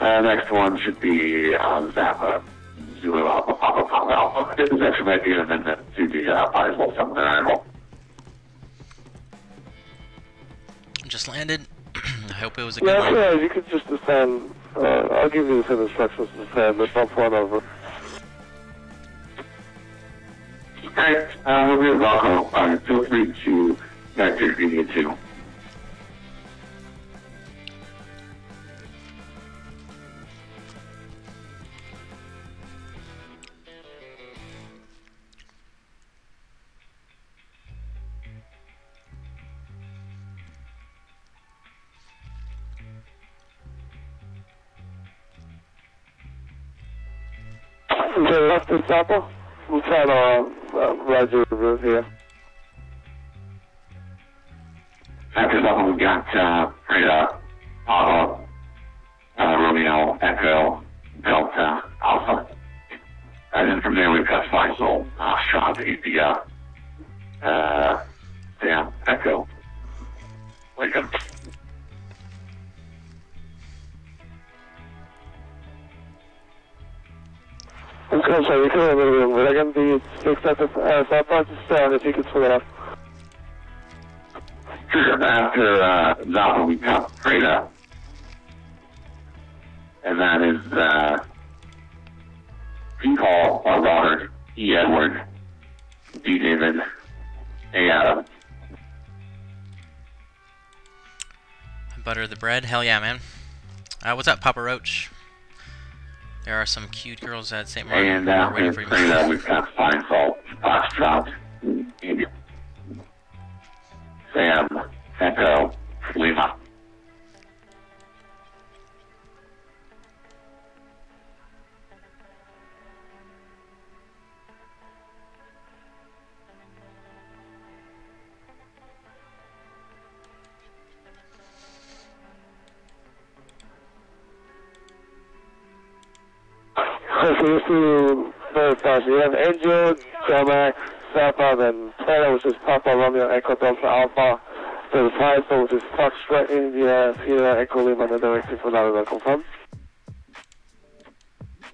Next one should be Zappa, Zulu Alpha, Papa Alpha. This actually might be an amendment to the Pizewell Summon Animal. Just landed. I hope it was a good one. Yeah, you could just descend. I'll give you the same instructions to descend, but don't run over. Okay, we're welcome. Feel free to back to if you need to. Okay, left is Zappa. We'll try to ride your route here. After Zappa, we've got Frida, Alpha, Romeo, Echo, Delta, Alpha. And then from there, we've I'm sorry, we couldn't really room, but I can be 6 at the southbound to stand if you could swing it off. After Zapa, we got Freda. And that is P. Paul, R. Robert, E. Edward, D. David, A. Adam. Butter the bread? Hell yeah, man. What's up, Papa Roach? There are some cute girls at St. Martin. And after Freda, we've got Feinfeld, Foxtrot, Sam, Echo, Lima. Okay, you see very fast. You have Angel, Jamax, Southbound, and Taylor, which is Papa Romeo Echo Delta Alpha. There's Python, which is Foxtrot India, Sierra Echo Lima, the direction for Navigator. Confirm?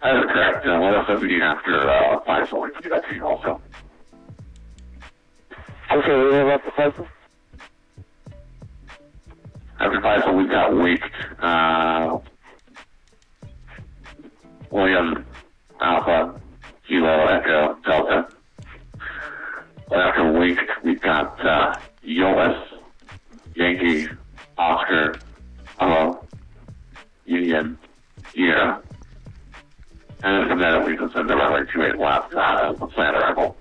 That is correct. What else have we need after Python? We can do that to you also. Okay, we have after Python? After Python, we've got Waked, William, Alpha, Kilo, Echo, Delta. After Waked, we've got Yolis, Yankee, Oscar, Hello, Union, Sierra. And then from that, we can send the runway 28 left, plan arrival.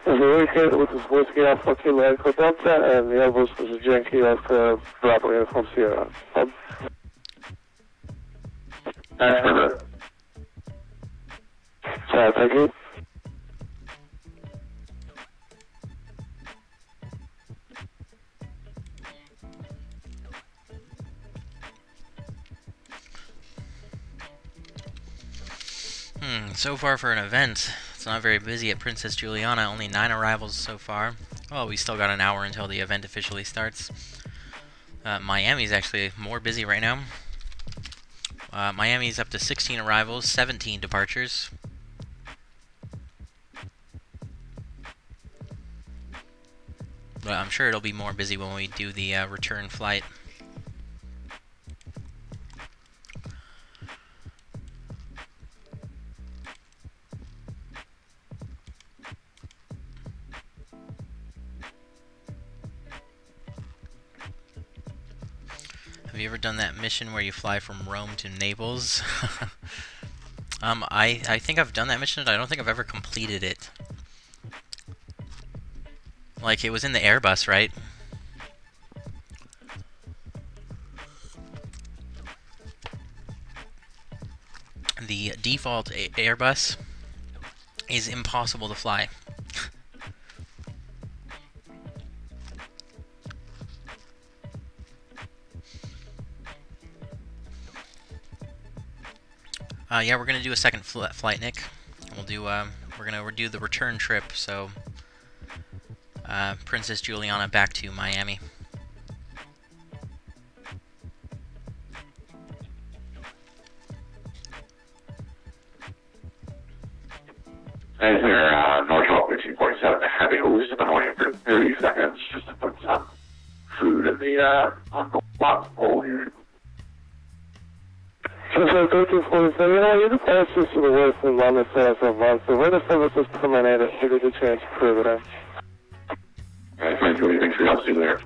There's a Wicked, which is Whiskey Alpha, Kilo, Echo Delta, and the other which is Yankee Alpha, Bravo, from Sierra. That's perfect. Thank you. So far for an event, it's not very busy at Princess Juliana, only 9 arrivals so far. Well, we still got an hour until the event officially starts. Miami's actually more busy right now. Miami's up to 16 arrivals, 17 departures. But I'm sure it'll be more busy when we do the return flight. Have you ever done that mission where you fly from Rome to Naples? I think I've done that mission, but I don't think I've ever completed it. Like, it was in the Airbus, right? The default Airbus is impossible to fly. Yeah, we're gonna do a second flight, Nick. We'll do we're gonna do the return trip. So, Princess Juliana back to Miami. And here, Norfolk 1547, Heavy, who's been waiting for 30 seconds just to put some food in the on the box bowl here. So 1347, you're the fastest to the west in London, so when the service is terminated, you get a chance to prove it out. Alright, thank you. Thanks for your help. See you later.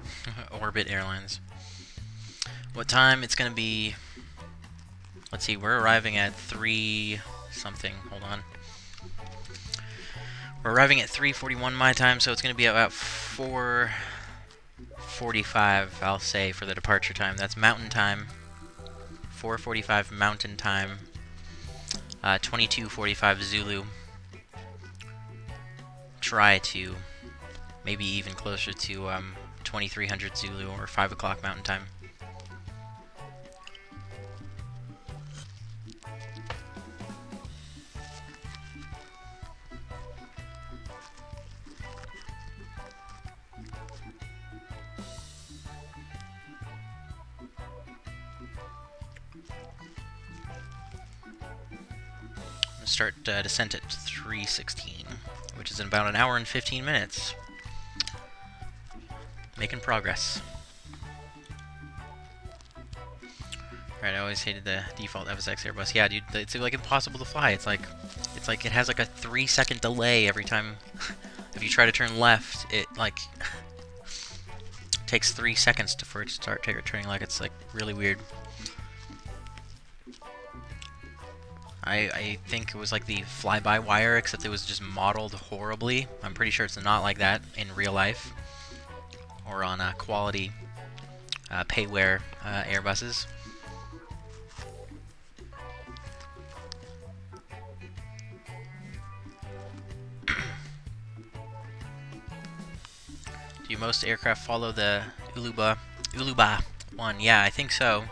Orbit Airlines. What time? It's gonna be... Let's see, we're arriving at 3 something. Hold on. We're arriving at 3:41 my time, so it's gonna be about 4:45, I'll say, for the departure time. That's Mountain Time. 4:45 Mountain Time, 22:45 Zulu. Try to maybe even closer to 2300 Zulu or 5 o'clock Mountain Time. start descent at 3:16, which is in about an hour and 15 minutes. Making progress. Right, I always hated the default FSX Airbus. Yeah, dude, it's like impossible to fly. It's like it has like a 3-second delay every time. If you try to turn left, it like takes 3 seconds for it to start turning. Like it's like really weird. I think it was like the fly-by-wire, except it was just modeled horribly. I'm pretty sure it's not like that in real life or on quality payware Airbuses. Do most aircraft follow the Uluba 1? Yeah, I think so.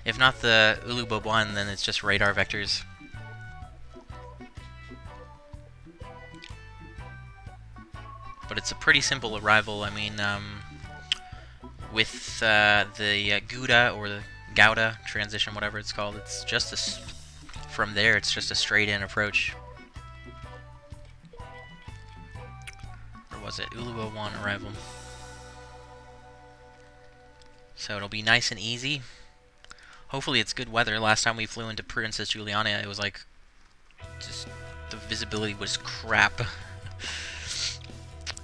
If not the Uluba 1, then it's just radar vectors. But it's a pretty simple arrival. I mean, with the GOUDA or the GOUDA transition, whatever it's called, it's just from there, it's just a straight-in approach. Or was it Uluba 1 arrival? So it'll be nice and easy. Hopefully it's good weather. Last time we flew into Princess Juliana, it was like, just the visibility was crap.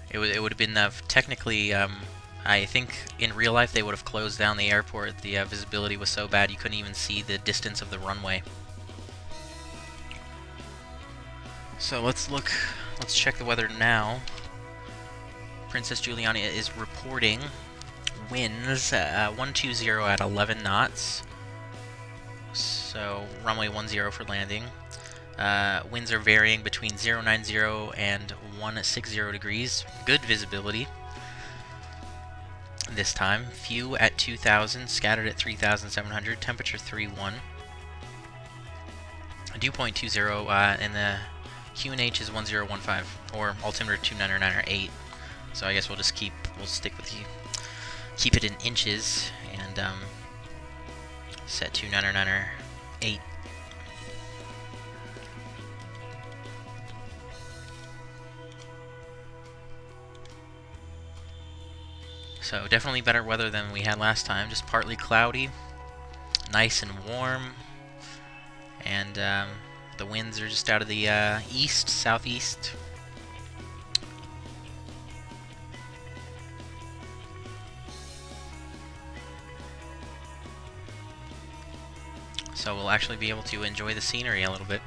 It would have been technically, I think in real life they would have closed down the airport. The visibility was so bad you couldn't even see the distance of the runway. So let's check the weather now. Princess Juliana is reporting winds 120 at 11 knots. So runway 10 for landing. Winds are varying between 090 and 160 degrees. Good visibility this time. Few at 2,000, scattered at 3,700. Temperature 31. Dew point 20, and the QNH is 1015, or altimeter 2998. So I guess we'll stick with keep it in inches and set 2998. So definitely better weather than we had last time. Just partly cloudy, nice and warm, and the winds are just out of the east, southeast. So we'll actually be able to enjoy the scenery a little bit.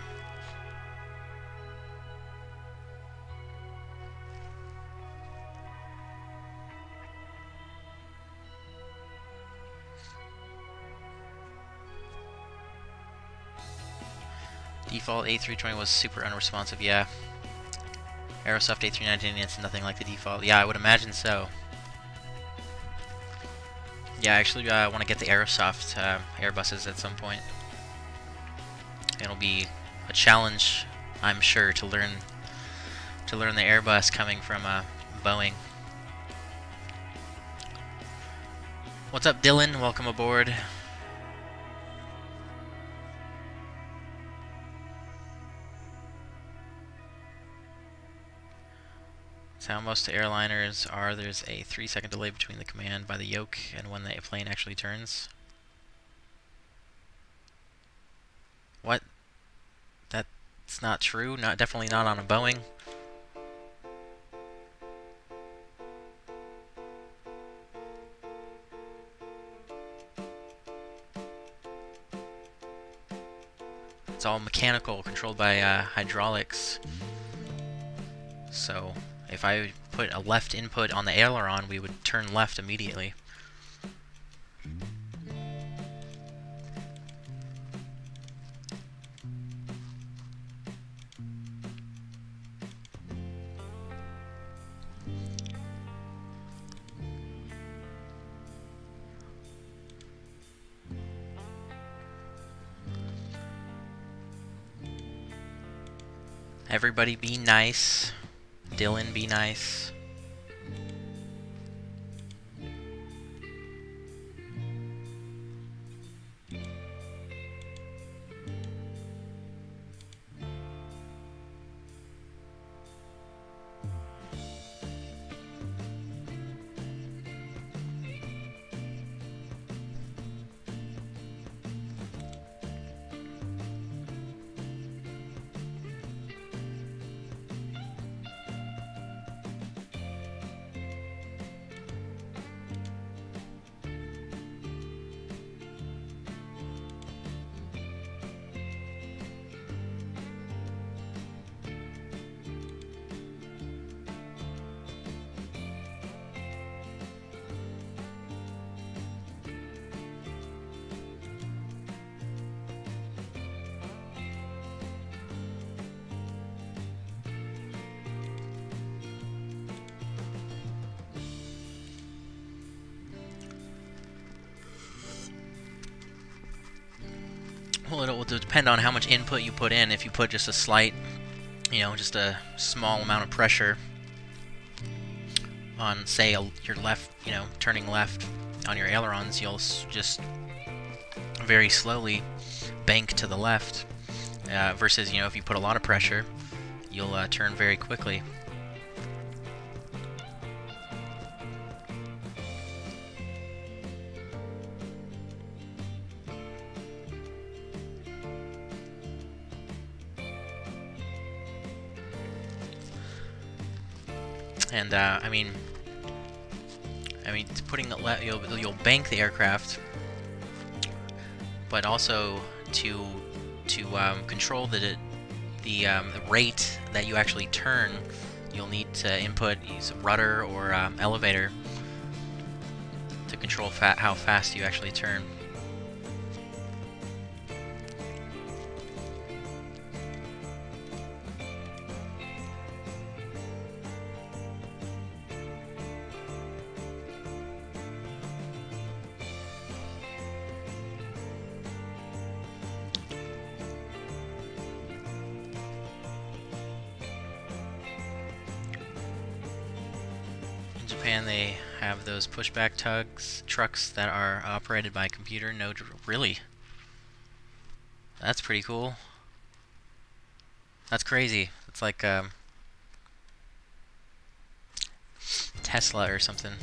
Default A320 was super unresponsive, yeah. Aerosoft A319, it's nothing like the default. Yeah, I would imagine so. Yeah, I actually want to get the Aerosoft Airbuses at some point. It'll be a challenge, I'm sure, to learn the Airbus coming from Boeing. What's up, Dylan? Welcome aboard. That's how most airliners are. There's a 3-second delay between the command by the yoke and when the plane actually turns. What? That's not true. Definitely not on a Boeing. It's all mechanical, controlled by hydraulics. So if I put a left input on the aileron, we would turn left immediately. Everybody be nice. Dylan, be nice. Well, it will depend on how much input you put in. If you put just a slight, just a small amount of pressure on, say, your left, turning left on your ailerons, you'll just very slowly bank to the left. Versus, if you put a lot of pressure, you'll turn very quickly. And I mean, you'll bank the aircraft, but also to control the rate that you actually turn, you'll need to use a rudder or elevator to control how fast you actually turn. Japan, they have those pushback trucks that are operated by computer. No, really? That's pretty cool. That's crazy. It's like Tesla or something.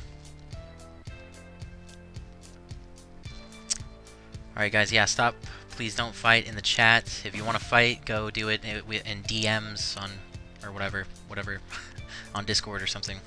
Alright guys, yeah, stop. Please don't fight in the chat. If you want to fight, go do it in DMs on, or whatever, on Discord or something.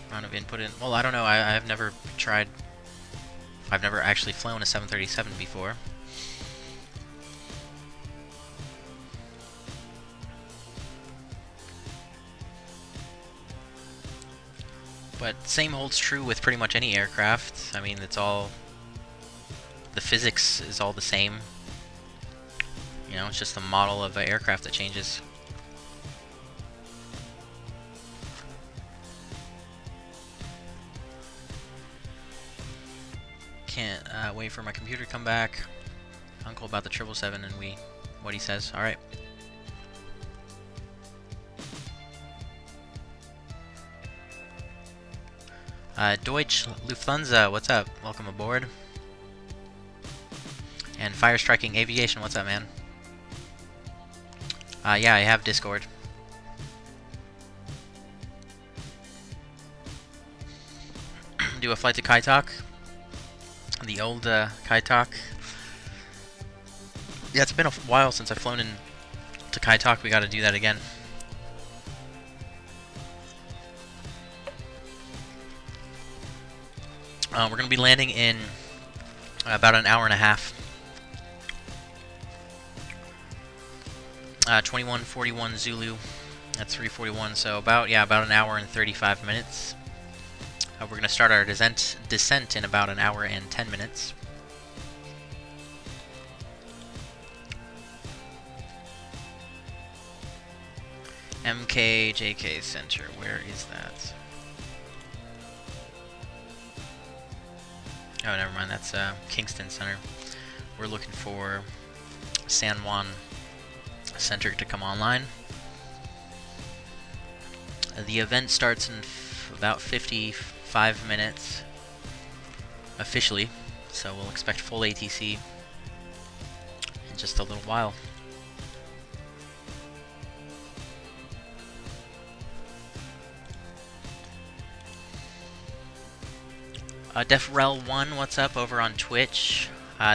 Amount of input in. Well, I don't know. I've never tried. I've never actually flown a 737 before. But same holds true with pretty much any aircraft. I mean, it's all, the physics is all the same. It's just the model of an aircraft that changes. Can't wait for my computer to come back. Uncle about the 777 and what he says. All right. Deutsch Lufthansa, what's up? Welcome aboard. And Fire Striking Aviation, what's up, man? Yeah, I have Discord. Do a flight to Kaitok. The old Kaitok. Yeah, it's been a while since I've flown in to Kaitok. We got to do that again. We're going to be landing in about an hour and a half. 2141 Zulu. That's 341. So about an hour and 35 minutes. We're going to start our descent in about an hour and 10 minutes. MKJK Center, where is that? Oh, never mind, that's Kingston Center. We're looking for San Juan Center to come online. The event starts in about 55 minutes officially, so we'll expect full ATC in just a little while. DefRel1, what's up over on Twitch?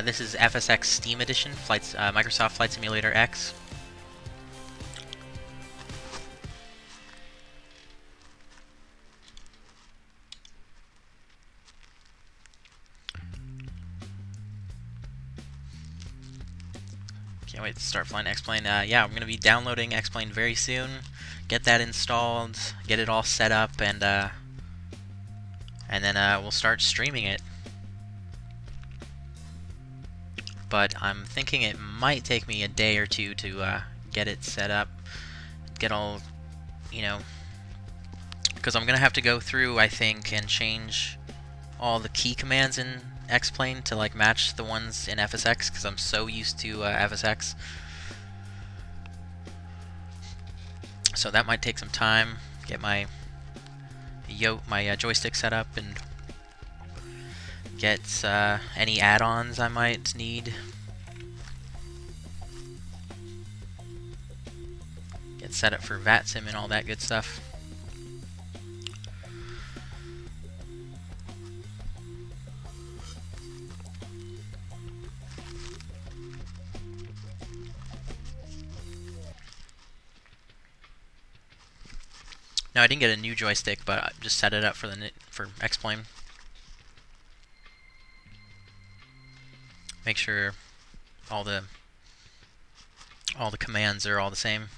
This is FSX Steam Edition, Microsoft Flight Simulator X. Can't wait to start flying X-Plane. Yeah, I'm going to be downloading X-Plane very soon. Get that installed, get it all set up, and and then we'll start streaming it. But I'm thinking it might take me a day or two to get it set up, get all, you know, because I'm gonna have to go through, I think, and change all the key commands in X-Plane to like match the ones in FSX, because I'm so used to FSX. So that might take some time. Get my joystick set up and get any add-ons I might need. Get set up for VATSIM and all that good stuff. No, I didn't get a new joystick, but I just set it up for X-Plane. Make sure all the commands are all the same.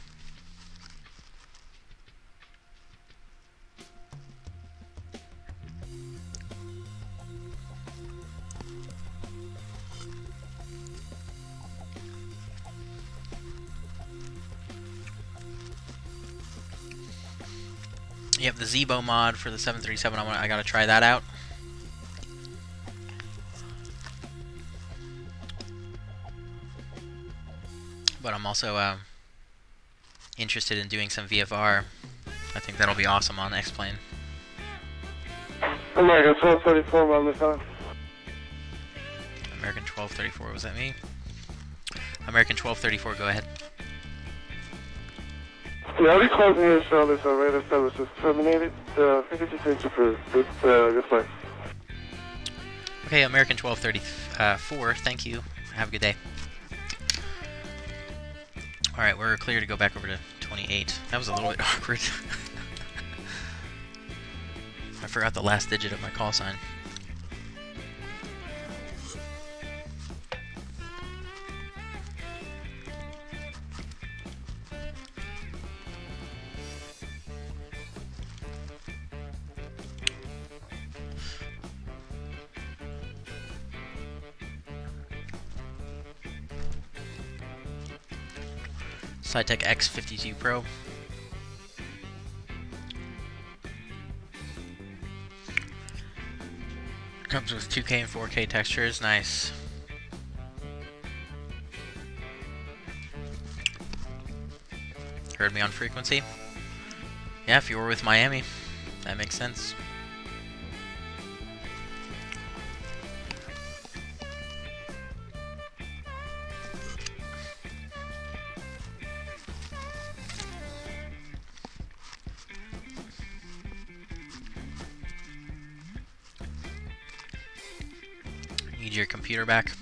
Yep, the Zebo mod for the 737, I gotta try that out. But I'm also interested in doing some VFR. I think that'll be awesome on X-Plane. American 1234, on the phone. American 1234, was that me? American 1234, go ahead. Yeah, I'll be closing your show. This radar service is terminated. Frequency change for this flight. Okay, American 1234, thank you. Have a good day. Alright, we're clear to go back over to 28. That was a little bit awkward. I forgot the last digit of my call sign. SciTech X52 Pro. Comes with 2K and 4K textures, nice. Heard me on frequency? Yeah, if you were with Miami, that makes sense. Need your computer back.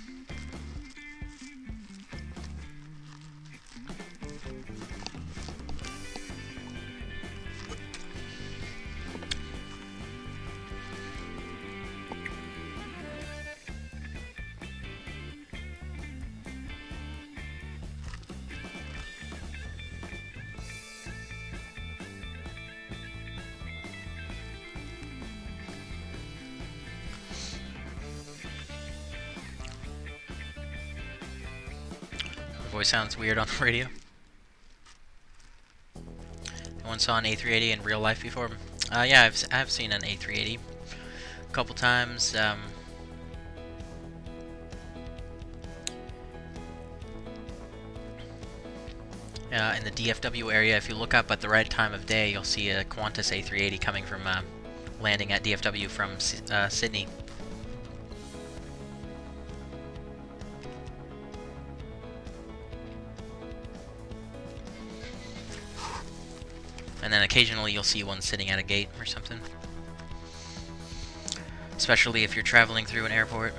Voice sounds weird on the radio. Anyone saw an A380 in real life before? Yeah, I've seen an A380 a couple times. In the DFW area, if you look up at the right time of day, you'll see a Qantas A380 coming from landing at DFW from Sydney. And then occasionally you'll see one sitting at a gate or something. Especially if you're traveling through an airport.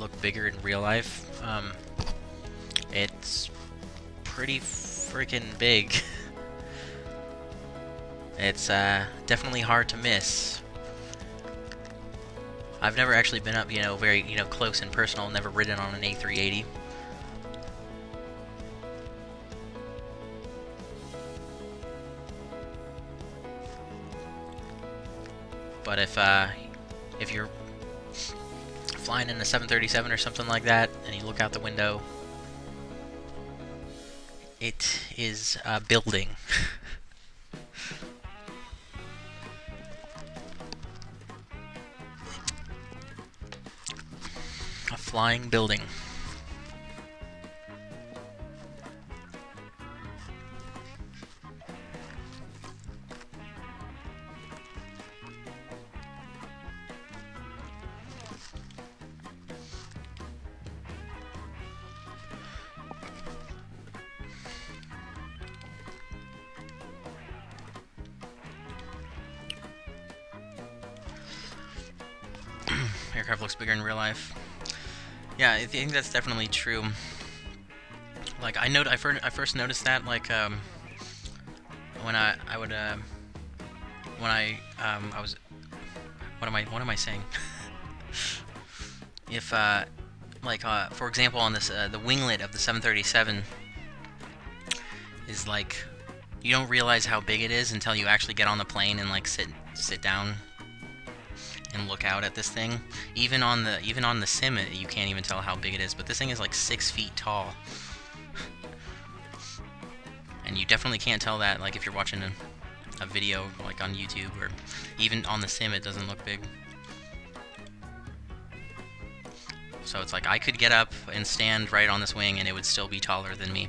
look bigger in real life. It's pretty freaking big. It's definitely hard to miss. I've never actually been up, you know, very, you know, close and personal. Never ridden on an A380. But if you're flying in a 737 or something like that, and you look out the window, it is a building. A flying building. Aircraft looks bigger in real life. Yeah, I think that's definitely true. Like I first noticed that like when I was what am I saying? If for example on this the winglet of the 737 is like you don't realize how big it is until you actually get on the plane and like sit down and look out at this thing. Even on the sim, you can't even tell how big it is. But this thing is like 6 feet tall, and you definitely can't tell that like if you're watching a video like on YouTube, or even on the sim, it doesn't look big. So it's like I could get up and stand right on this wing, and it would still be taller than me.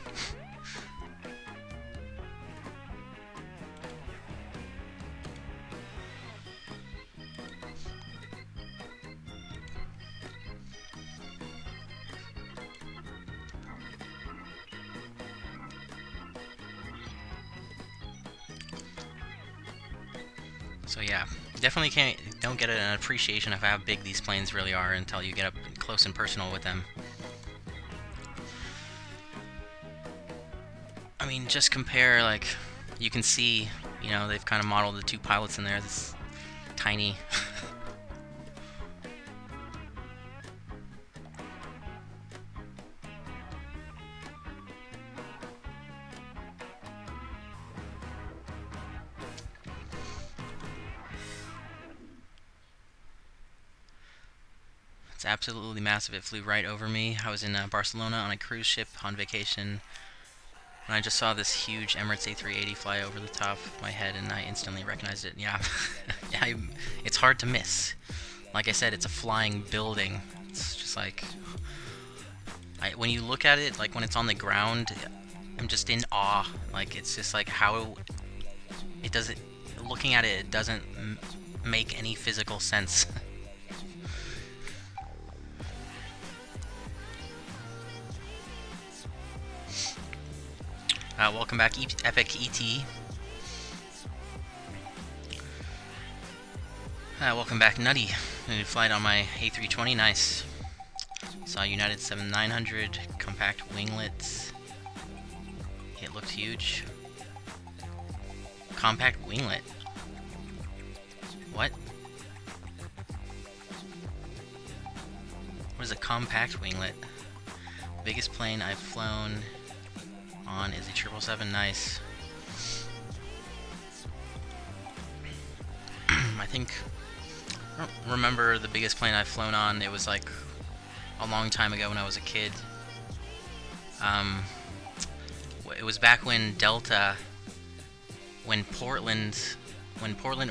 So yeah, definitely don't get an appreciation of how big these planes really are until you get up close and personal with them. I mean, just compare, like, you can see, you know, they've kind of modeled the two pilots in there, this tiny. It's absolutely massive. It flew right over me. I was in Barcelona on a cruise ship on vacation, and I just saw this huge Emirates A380 fly over the top of my head, and I instantly recognized it. Yeah, yeah, it's hard to miss. Like I said, it's a flying building. It's just like, when you look at it, like when it's on the ground, I'm just in awe. Like, it's just like how it doesn't, looking at it, it doesn't make any physical sense. Welcome back, Epic ET. Welcome back, Nutty. New flight on my A320, nice. Saw United 900 compact winglets. It looked huge. Compact winglet. What? What is a compact winglet? Biggest plane I've flown on is a 777, nice. I don't remember the biggest plane I've flown on. It was like a long time ago when I was a kid. It was back when Delta, when Portland,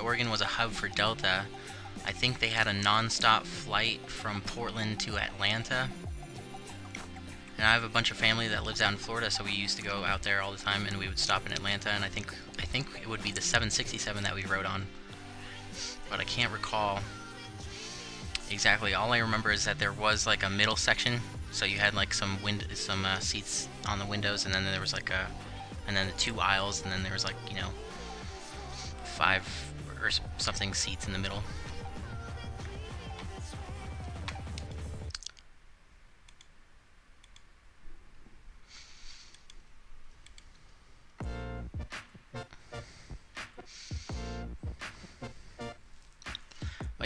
Oregon was a hub for Delta. I think they had a non-stop flight from Portland to Atlanta. And I have a bunch of family that lives out in Florida, so we used to go out there all the time, and we would stop in Atlanta, and I think it would be the 767 that we rode on. But I can't recall exactly. All I remember is that there was like a middle section, so you had like some seats on the windows, and then there was like and then the 2 aisles, and then there was like, you know, 5 or something seats in the middle.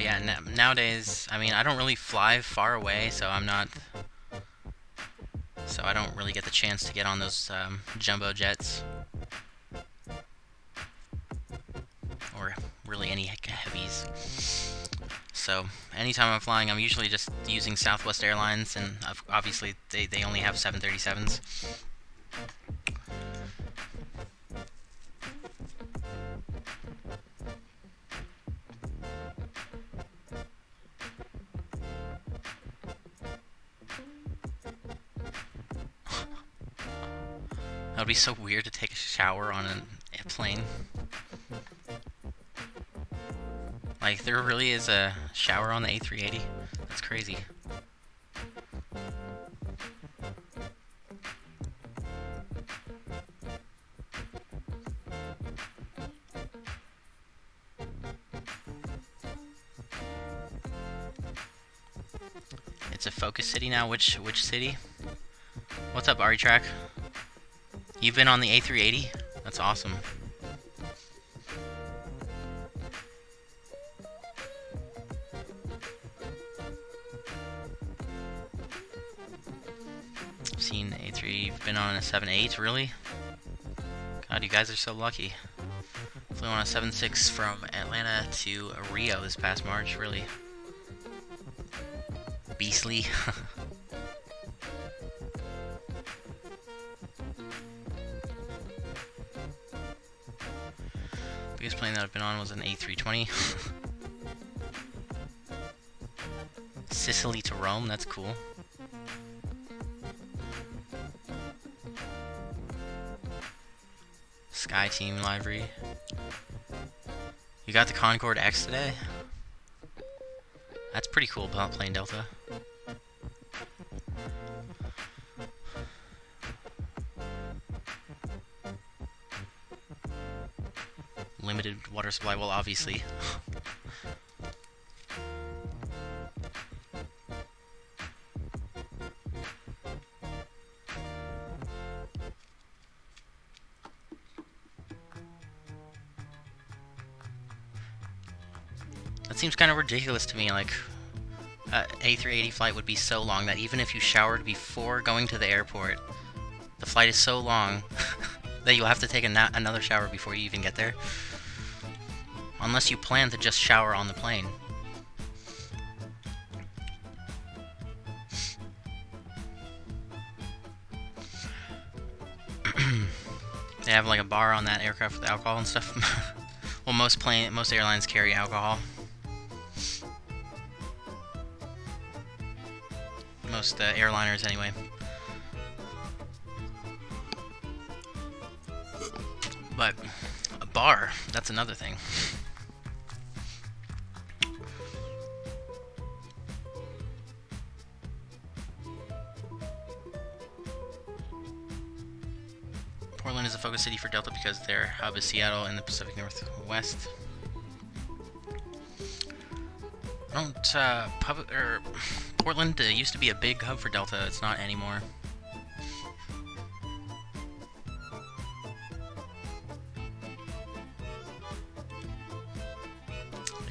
yeah, nowadays, I mean, I don't really fly far away, so I don't really get the chance to get on those jumbo jets. Or really any heavies. So anytime I'm flying, I'm usually just using Southwest Airlines, and obviously they only have 737s. That would be so weird to take a shower on a plane. Like, there really is a shower on the A380? That's crazy. It's a focus city now? Which city? What's up, Aritrack? You've been on the A380? That's awesome. I've seen A3, you've been on a 7.8, really? God, you guys are so lucky. Flew on a 7.6 from Atlanta to Rio this past March, really. Beastly. Biggest plane that I've been on was an A320. Sicily to Rome, that's cool. Sky Team livery. You got the Concorde X today? That's pretty cool about plane Delta. Limited water supply, well, obviously. That seems kind of ridiculous to me, like, A380 flight would be so long that even if you showered before going to the airport, the flight is so long that you'll have to take another shower before you even get there. Unless you plan to just shower on the plane. They have like a bar on that aircraft with alcohol and stuff. Well, most airlines carry alcohol. Most airliners, anyway. But a bar, that's another thing. Portland is a focus city for Delta because their hub is Seattle in the Pacific Northwest. Portland used to be a big hub for Delta. It's not anymore.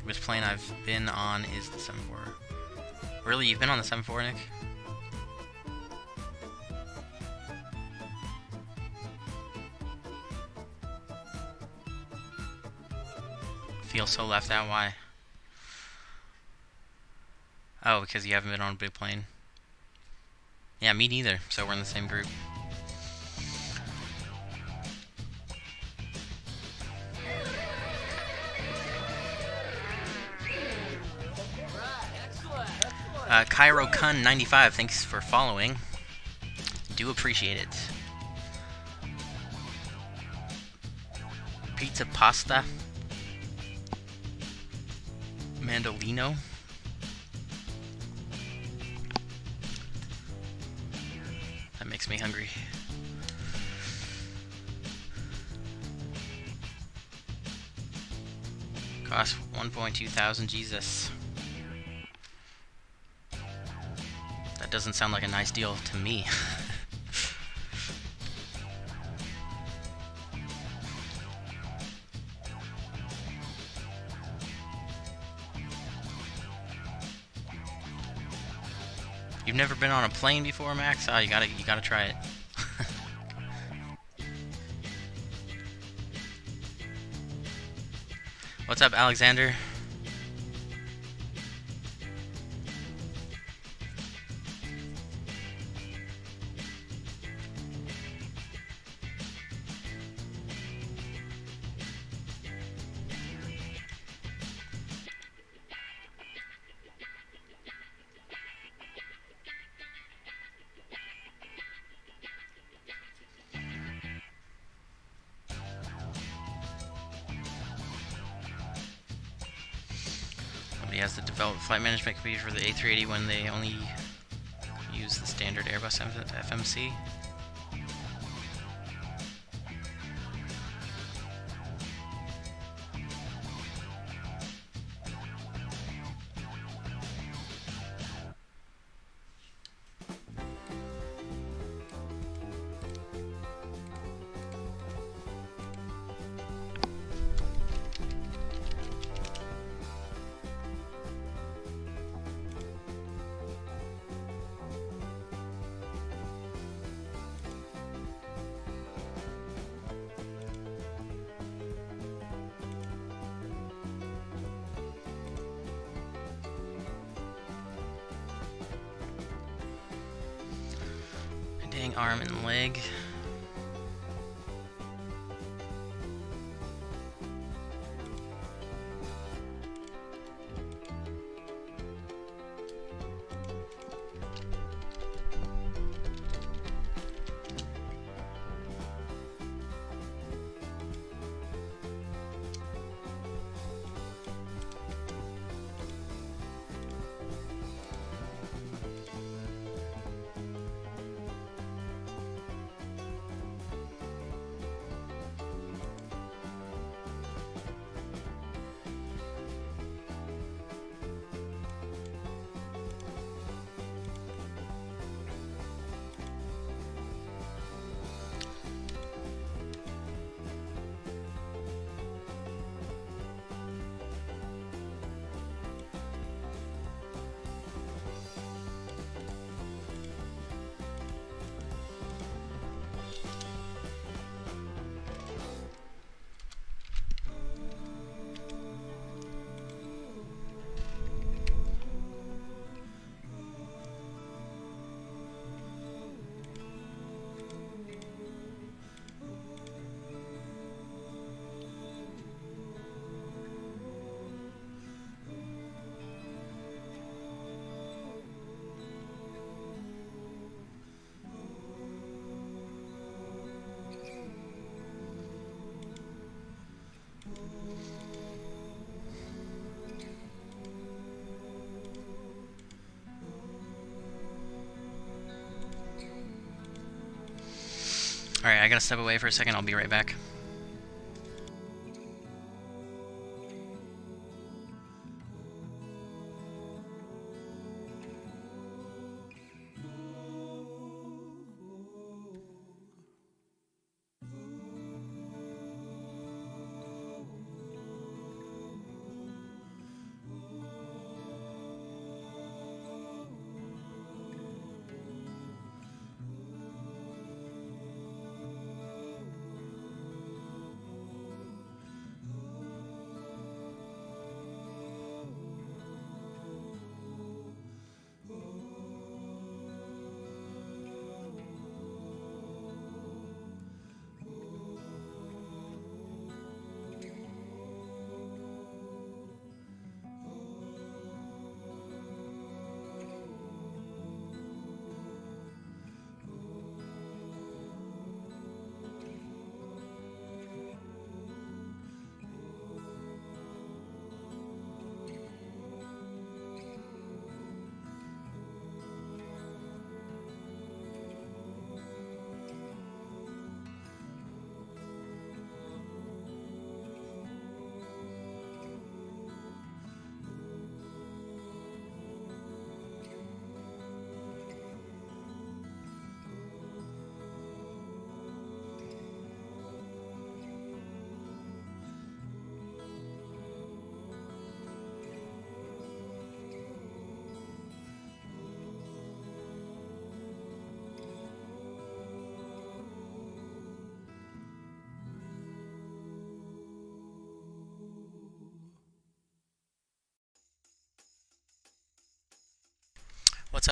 Which plane I've been on is the 7.4. Really, you've been on the 7.4, Nick? Feel so left out, why? Oh, because you haven't been on a big plane. Yeah, me neither, so we're in the same group. Cairo Kun 95, thanks for following. Do appreciate it. Pizza Pasta Mandolino. That makes me hungry. Cost 1.2 thousand, Jesus. That doesn't sound like a nice deal to me. You've never been on a plane before, Max? Oh, you gotta try it. What's up, Alexander? Has the developed flight management computer for the A380 when they only use the standard Airbus FMC. Arm and leg. Alright, I gotta step away for a second, I'll be right back.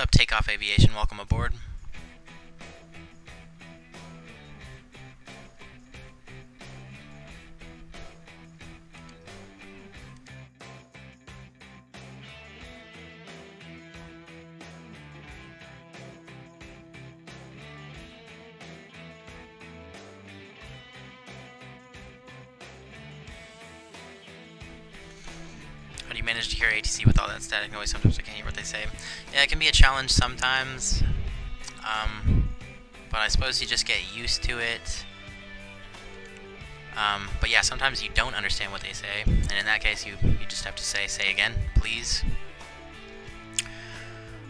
up, Takeoff Aviation? Welcome aboard. How do you manage to hear ATC with all that static noise? Sometimes I can't hear what they say. Yeah, it can be a challenge sometimes, but I suppose you just get used to it. But yeah, sometimes you don't understand what they say, and in that case you just have to say again, please.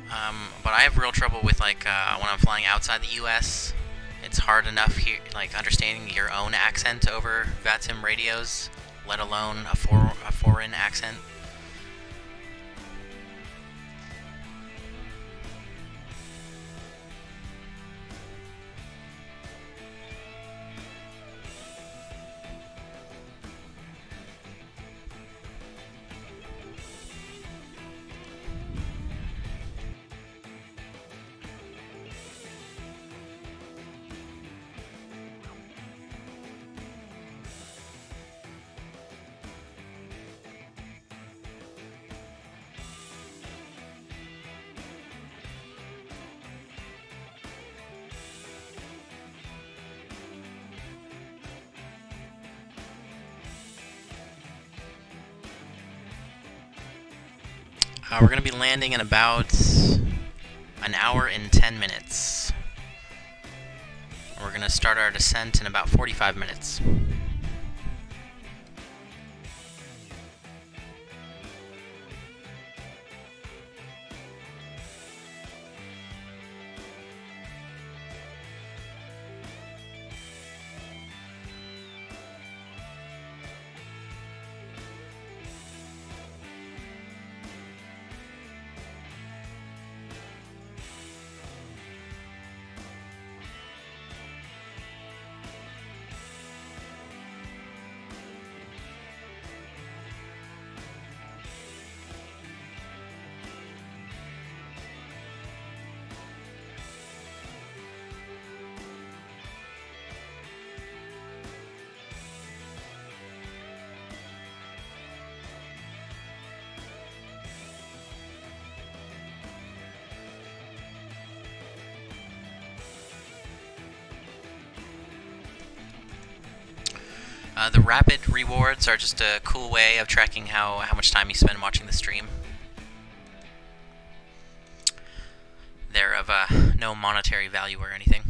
But I have real trouble with, like, when I'm flying outside the US, it's hard enough here, like, understanding your own accent over VATSIM radios, let alone a foreign accent. We're going to be landing in about an hour and 10 minutes. We're going to start our descent in about 45 minutes. The rapid rewards are just a cool way of tracking how much time you spend watching the stream. They're of no monetary value or anything.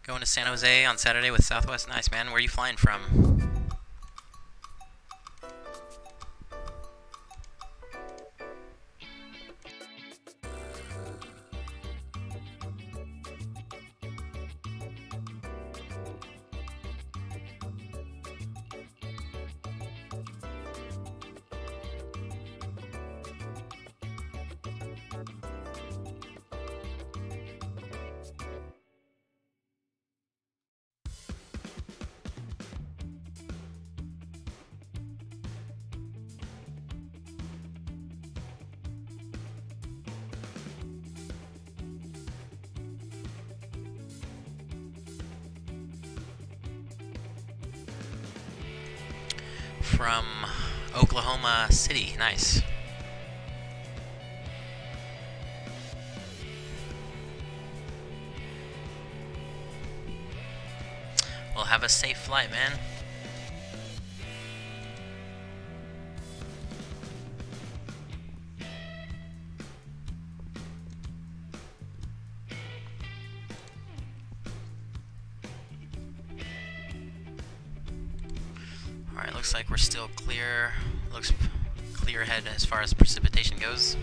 Going to San Jose on Saturday with Southwest. Nice, man. Where are you flying from? From Oklahoma City. Nice. Well, have a safe flight, man. Alright, looks like we're still clear. Looks clear ahead as far as precipitation goes.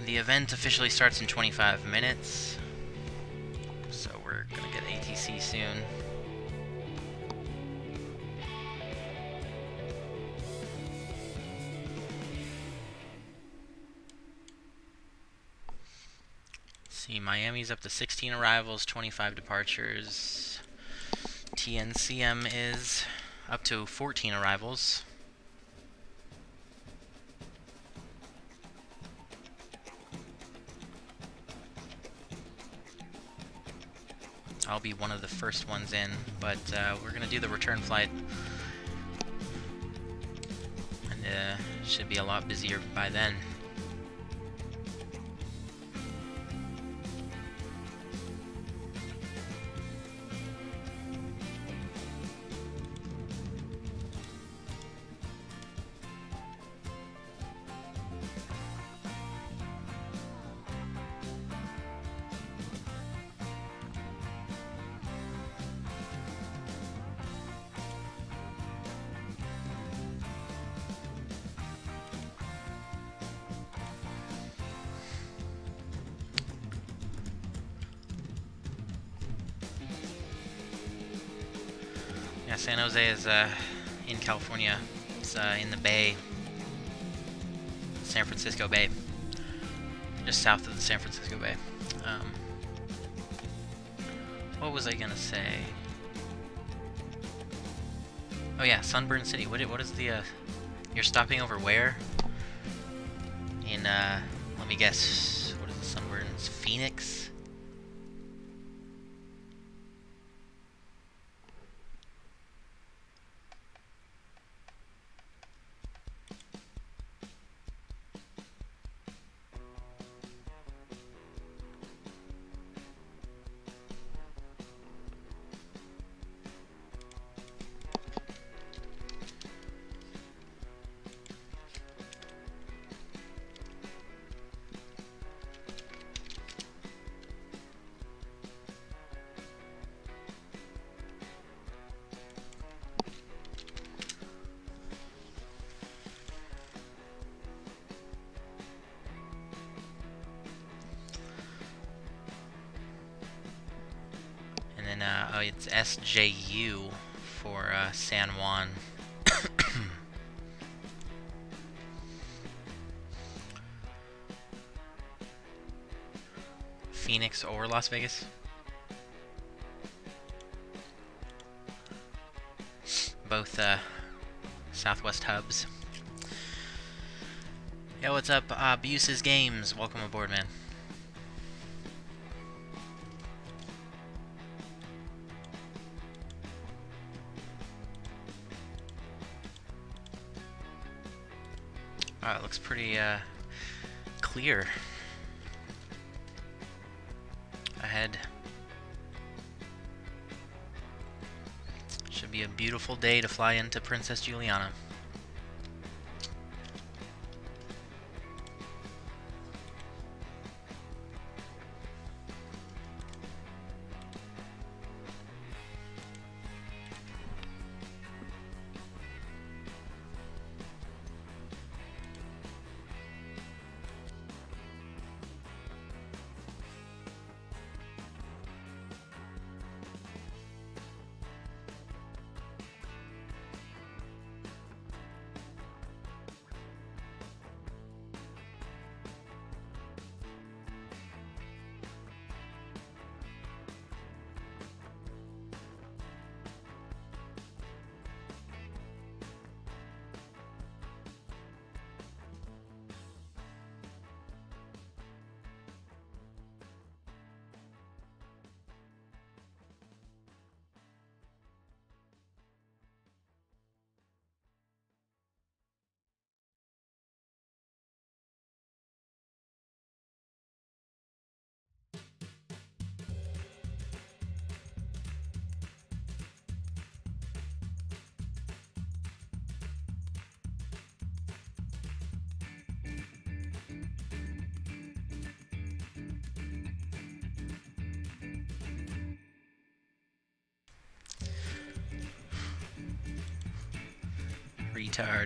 The event officially starts in 25 minutes, so we're gonna get ATC soon. See, Miami's up to 16 arrivals, 25 departures. TNCM is up to 14 arrivals. I'll be one of the first ones in, but we're gonna do the return flight, and should be a lot busier by then. Yeah, San Jose is in California. It's in the Bay, San Francisco Bay, just south of the San Francisco Bay. What was I gonna say? Oh yeah, Sunburn City. What is the? You're stopping over where? In let me guess. What is the Sunburn's? Phoenix. Oh, it's SJU for San Juan. Phoenix or Las Vegas? Both Southwest hubs. Yo, what's up? Buse's Games. Welcome aboard, man. Wow, it looks pretty clear ahead. Should be a beautiful day to fly into Princess Juliana.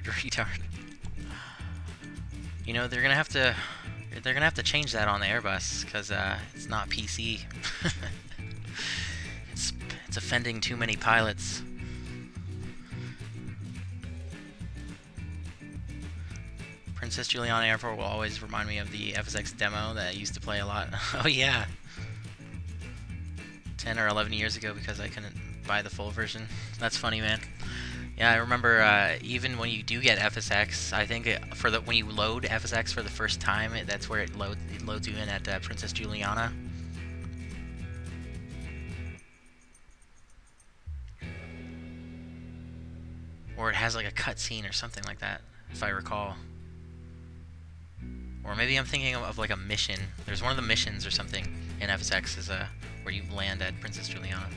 Retard. You know, they're gonna have to change that on the Airbus, because it's not PC. it's offending too many pilots. Princess Juliana Airport will always remind me of the FSX demo that I used to play a lot. Oh yeah, 10 or 11 years ago, because I couldn't buy the full version. That's funny, man. Yeah, I remember even when you do get FSX, I think when you load FSX for the first time, that's where it loads you in at Princess Juliana. Or it has like a cutscene or something like that, if I recall. Or maybe I'm thinking of like a mission. There's one of the missions or something in FSX is where you land at Princess Juliana.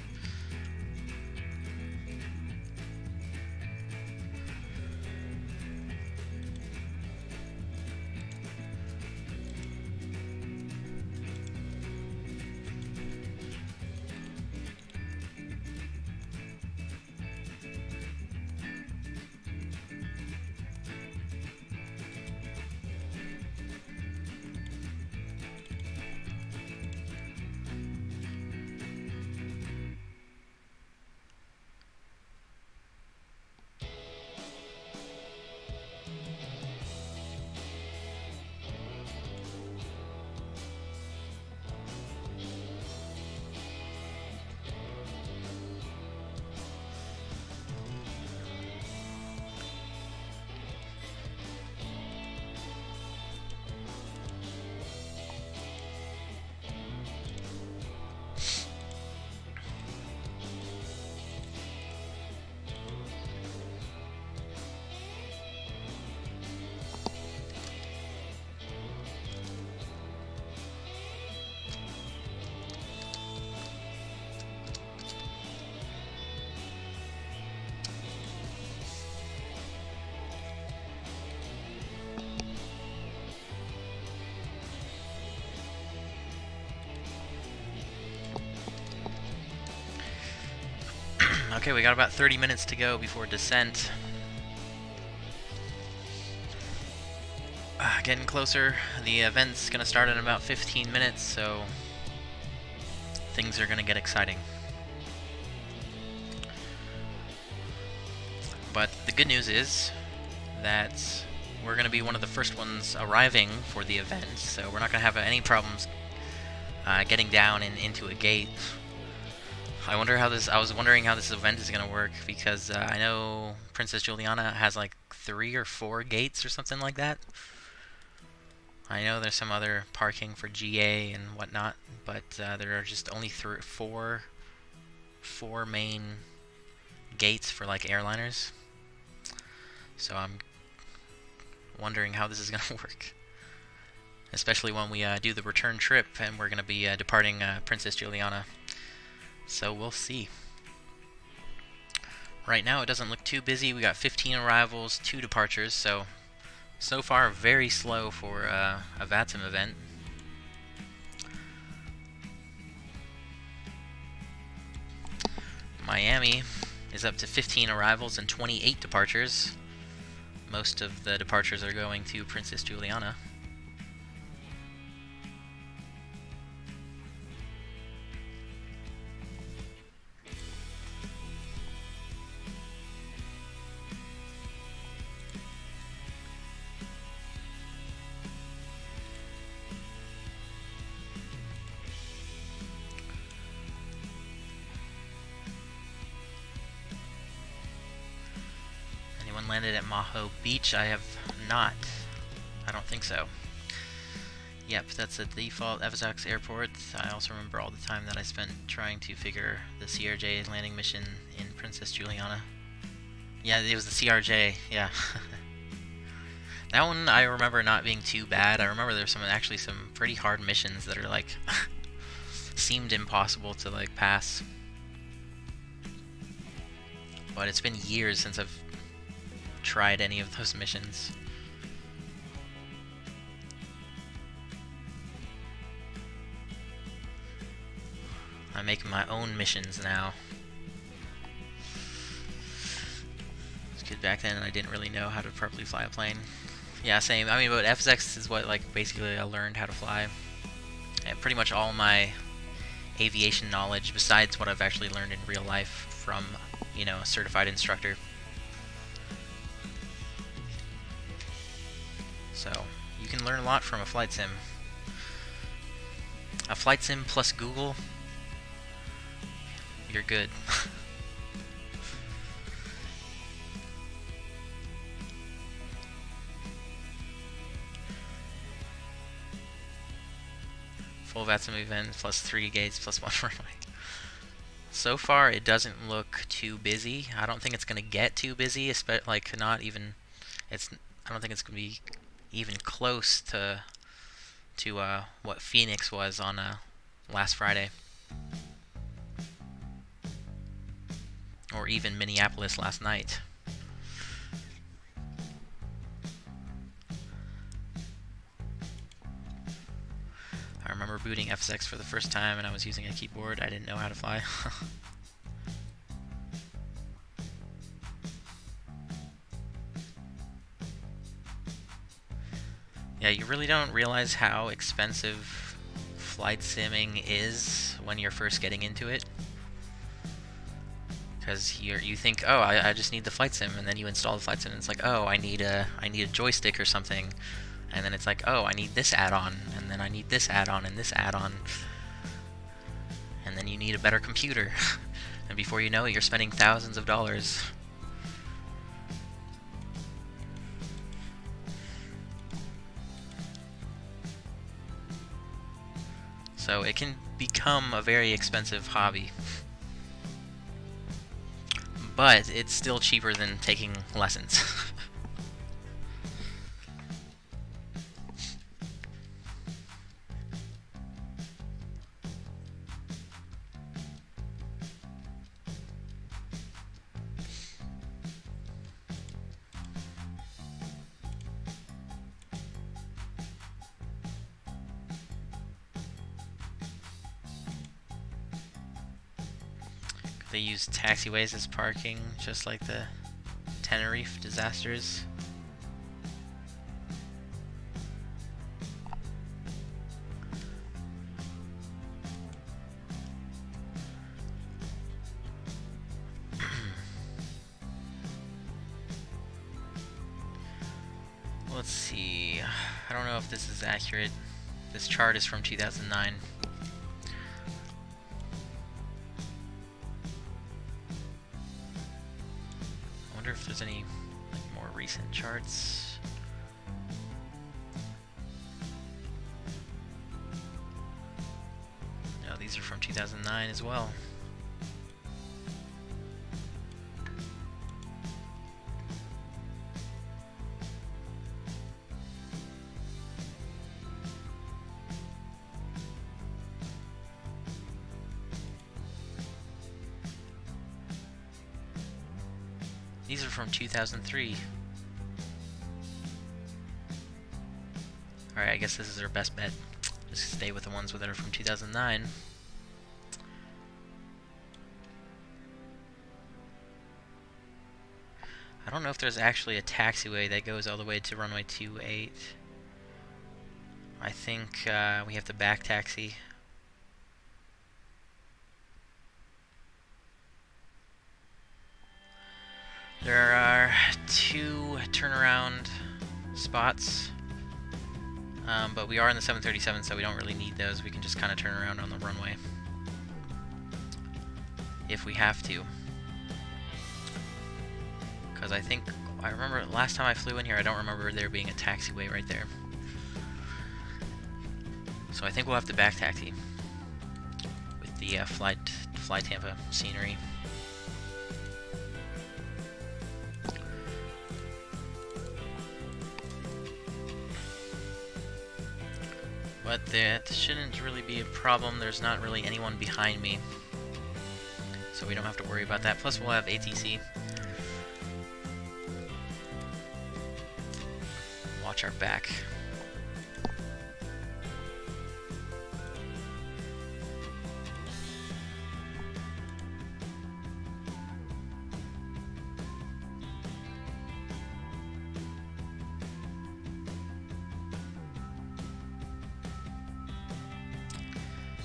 Okay, we got about 30 minutes to go before descent. Getting closer. The event's gonna start in about 15 minutes, so things are gonna get exciting. But the good news is that we're gonna be one of the first ones arriving for the event, so we're not gonna have any problems getting down and into a gate. I was wondering how this event is gonna work, because I know Princess Juliana has like 3 or 4 gates or something like that. I know there's some other parking for GA and whatnot, but there are just only 4 main gates for like airliners. So I'm wondering how this is going to work. Especially when we do the return trip and we're going to be departing Princess Juliana. So we'll see. Right now it doesn't look too busy. We got 15 arrivals, 2 departures, so far very slow for a VATSIM event. Miami is up to 15 arrivals and 28 departures. Most of the departures are going to Princess Juliana. Landed at Maho Beach? I have not. I don't think so. Yep, that's the default FSX airport. I also remember all the time that I spent trying to figure the CRJ landing mission in Princess Juliana. Yeah, it was the CRJ, yeah. That one I remember not being too bad. I remember there's actually some pretty hard missions that are like seemed impossible to like pass. But it's been years since I've tried any of those missions. I'm making my own missions now. Because back then I didn't really know how to properly fly a plane. Yeah, same. I mean, but FSX is what like basically I learned how to fly. And pretty much all my aviation knowledge, besides what I've actually learned in real life from, you know, a certified instructor. So, you can learn a lot from a flight sim. A flight sim plus Google, you're good. Full VATSIM event plus 3 gates plus 1 runway. So far, it doesn't look too busy. I don't think it's gonna get too busy, like not even. I don't think it's gonna be even close to what Phoenix was on last Friday, or even Minneapolis last night. I remember booting FSX for the first time and I was using a keyboard. I didn't know how to fly. Yeah, you really don't realize how expensive flight simming is when you're first getting into it. Because you think, oh, I just need the flight sim, and then you install the flight sim, and it's like, oh, I need a joystick or something, and then it's like, oh, I need this add-on, and then I need this add-on and this add-on, and then you need a better computer, and before you know it, you're spending thousands of dollars. So it can become a very expensive hobby. But it's still cheaper than taking lessons. They use taxiways as parking, just like the Tenerife disasters. Let's see. I don't know if this is accurate. This chart is from 2009. I wonder if there's any like more recent charts. No, these are from 2009 as well. These are from 2003. Alright, I guess this is our best bet. Just stay with the ones that are from 2009. I don't know if there's actually a taxiway that goes all the way to runway 28. I think we have to back taxi. There are 2 turnaround spots, but we are in the 737, so we don't really need those. We can just kind of turn around on the runway if we have to. Because I remember last time I flew in here, I don't remember there being a taxiway right there. So I think we'll have to back taxi with the Fly Tampa scenery. But that shouldn't really be a problem. There's not really anyone behind me, so we don't have to worry about that. Plus we'll have ATC. Watch our back.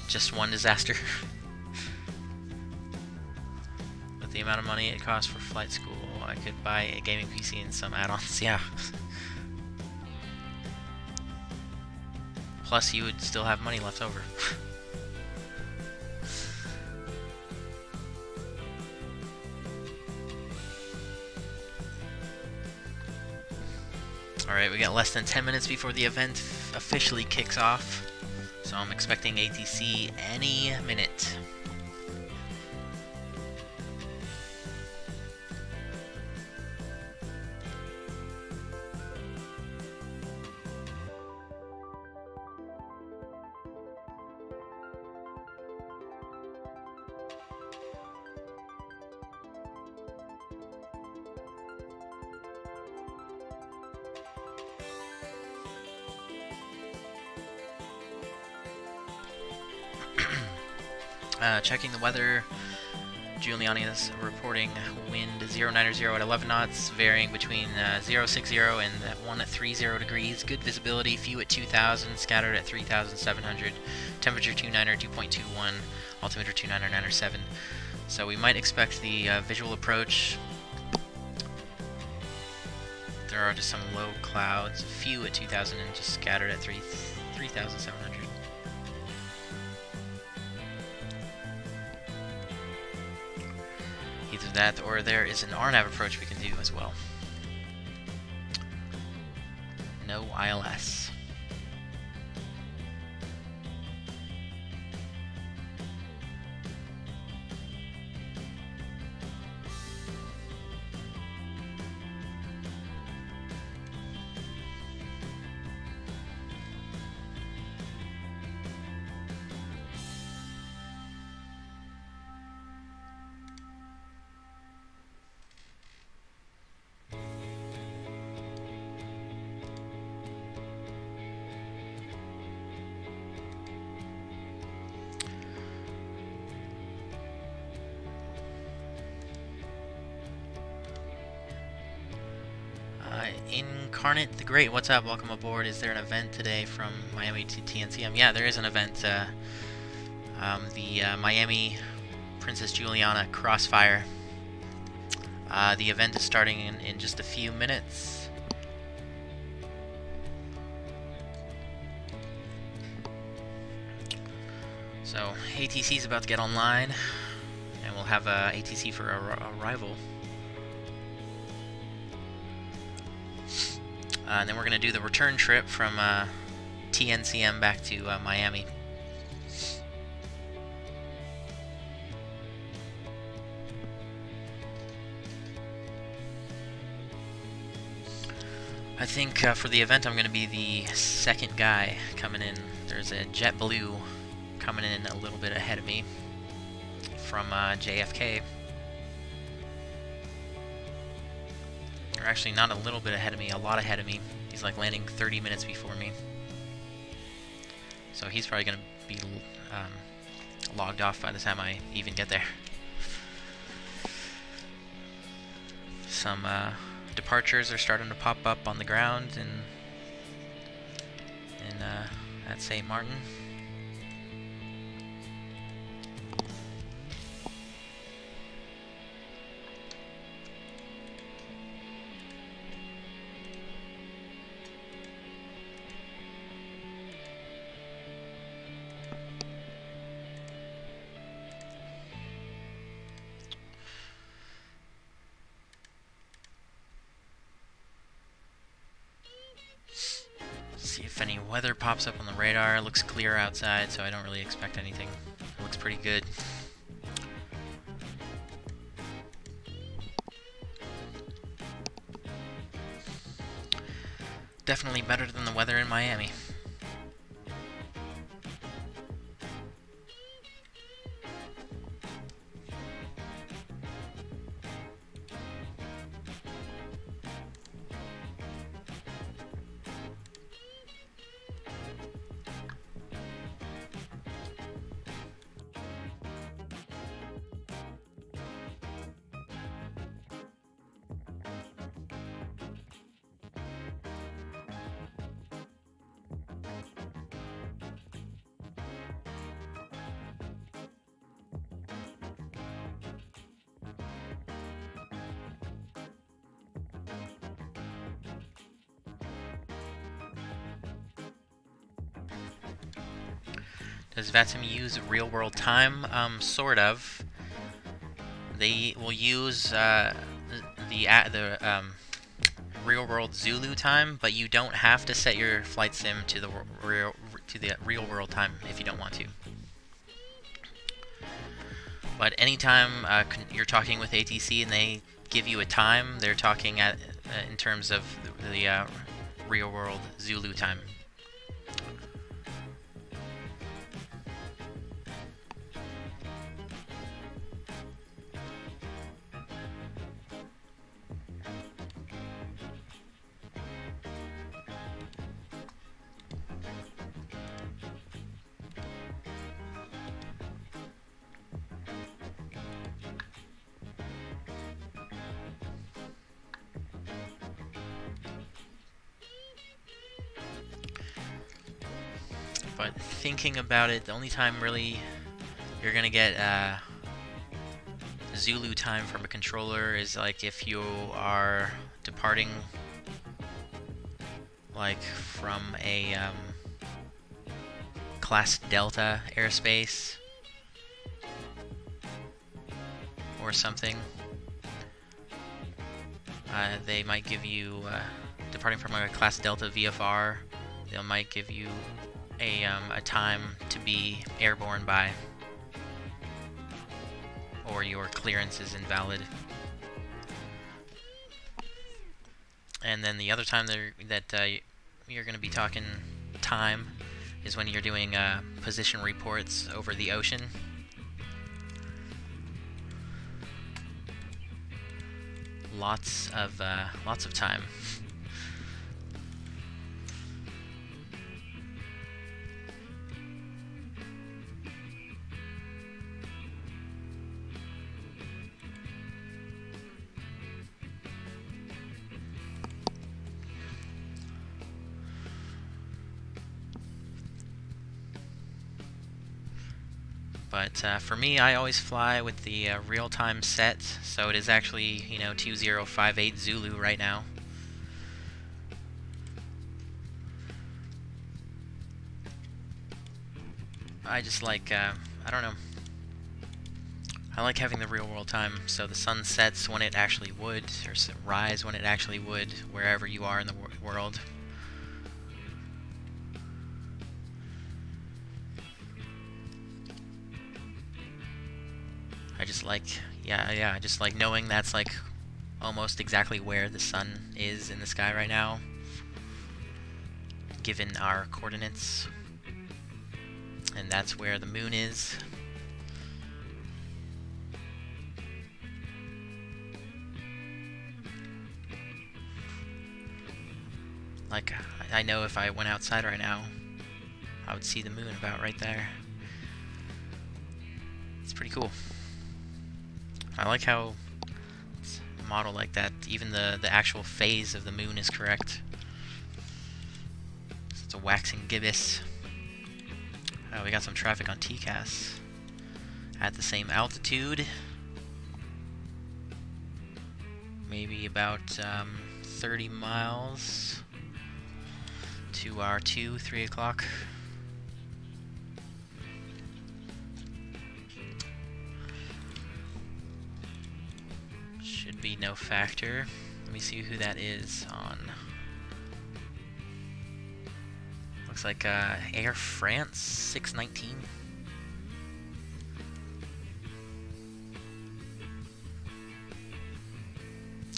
Just one disaster. With the amount of money it costs for flight school, I could buy a gaming PC and some add-ons, yeah. Plus, you would still have money left over. Alright, we got less than 10 minutes before the event officially kicks off. So I'm expecting ATC any minute. Checking the weather, Giuliani is reporting wind 090 at 11 knots, varying between 060 and 130 degrees. Good visibility, few at 2,000, scattered at 3,700. Temperature 2.21, altimeter 2.997. So we might expect the visual approach. There are just some low clouds, few at 2,000 and just scattered at 3,700. Either that or there is an RNAV approach we can do as well. No ILS. Incarnate the Great, what's up? Welcome aboard. Is there an event today from Miami to TNCM? Yeah, there is an event. The Miami Princess Juliana Crossfire. The event is starting in just a few minutes. So ATC is about to get online, and we'll have ATC for arrival. And then we're going to do the return trip from TNCM back to Miami. I think for the event I'm going to be the second guy coming in. There's a JetBlue coming in a little bit ahead of me from JFK. Or actually, not a little bit ahead of me, a lot ahead of me. He's like landing 30 minutes before me. So he's probably going to be logged off by the time I even get there. Some departures are starting to pop up on the ground at St. Maarten. See if any weather pops up on the radar. It looks clear outside, so I don't really expect anything. It looks pretty good. Definitely better than the weather in Miami. Does VATSIM use real-world time? Sort of. They will use the real-world Zulu time, but you don't have to set your flight sim to the real-world time if you don't want to. But anytime you're talking with ATC and they give you a time, they're talking in terms of the real-world Zulu time. But thinking about it, the only time really you're gonna get Zulu time from a controller is like if you are departing like from a Class Delta airspace or something. They might give you, departing from a Class Delta VFR, they might give you a time to be airborne by, or your clearance is invalid. And then the other time that you're going to be talking time is when you're doing position reports over the ocean. Lots of time. But for me, I always fly with the real-time set, so it is actually, you know, 2058 Zulu right now. I just like, I don't know. I like having the real-world time, so the sun sets when it actually would, or rise when it actually would, wherever you are in the world. I just like, yeah, I just like knowing that's like almost exactly where the sun is in the sky right now, given our coordinates, and that's where the moon is. Like, I know if I went outside right now, I would see the moon about right there. It's pretty cool. I like how it's a model like that. Even the actual phase of the moon is correct. It's a waxing gibbous. Oh, we got some traffic on TCAS at the same altitude. Maybe about 30 miles to our 3 o'clock. Should be no factor. Let me see who that is on. Looks like Air France 619.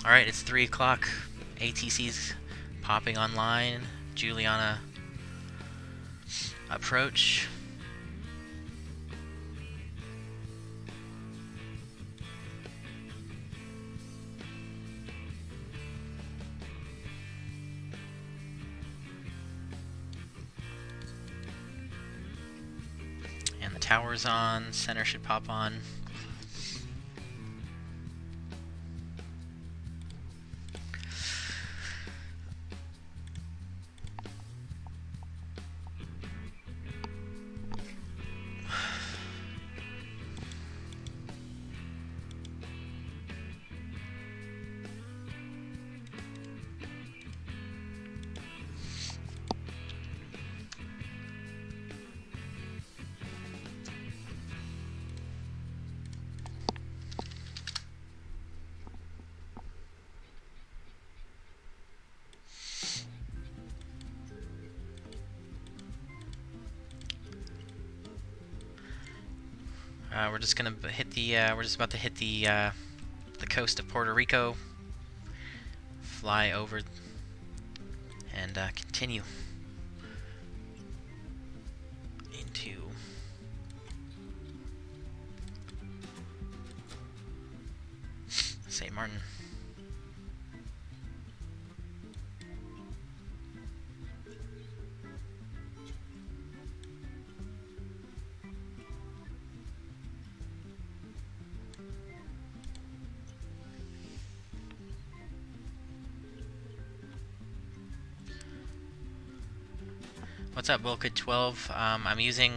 Alright, it's 3 o'clock. ATC's popping online. Juliana approach. And the tower's on. Center should pop on. We're just gonna hit the. We're just about to hit the coast of Puerto Rico. Fly over and continue into St. Maarten. What's up, Wilkid12? I'm using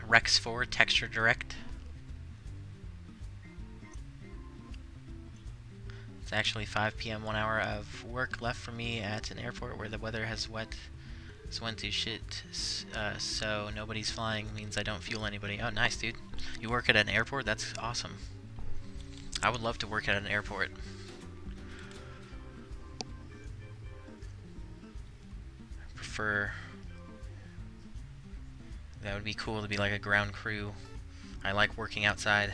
Rex 4 Texture Direct. It's actually 5 p.m., 1 hour of work left for me at an airport where the weather has went to shit, so nobody's flying, means I don't fuel anybody. Oh, nice, dude. You work at an airport? That's awesome. I would love to work at an airport. I prefer... That would be cool to be like a ground crew. I like working outside.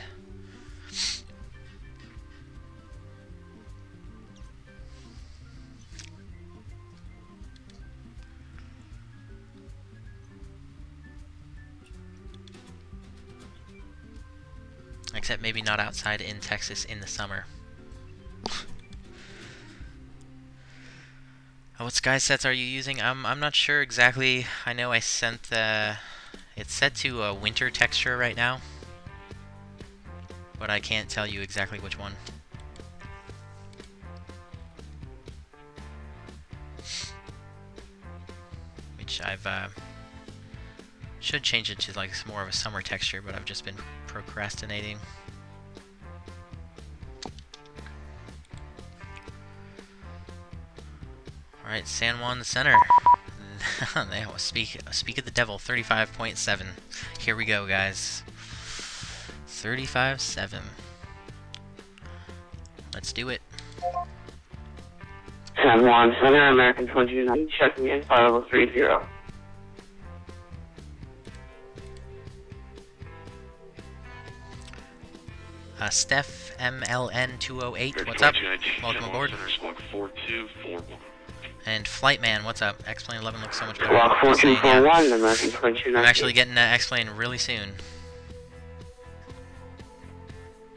Except maybe not outside in Texas in the summer. What sky sets are you using? I'm not sure exactly. I know I sent the... It's set to a winter texture right now, but I can't tell you exactly which one. Which I've should change it to like more of a summer texture, but I've just been procrastinating. All right, San Juan the center. They speak of the devil. 35.7. Here we go, guys. 35.7. Let's do it. San Juan Center, American 29, checking in, flight level 30. Steph MLN208, what's up? Welcome aboard. And Flightman, what's up? X-Plane 11 looks so much better. Block 4241, American 29. I'm actually getting X-Plane really soon.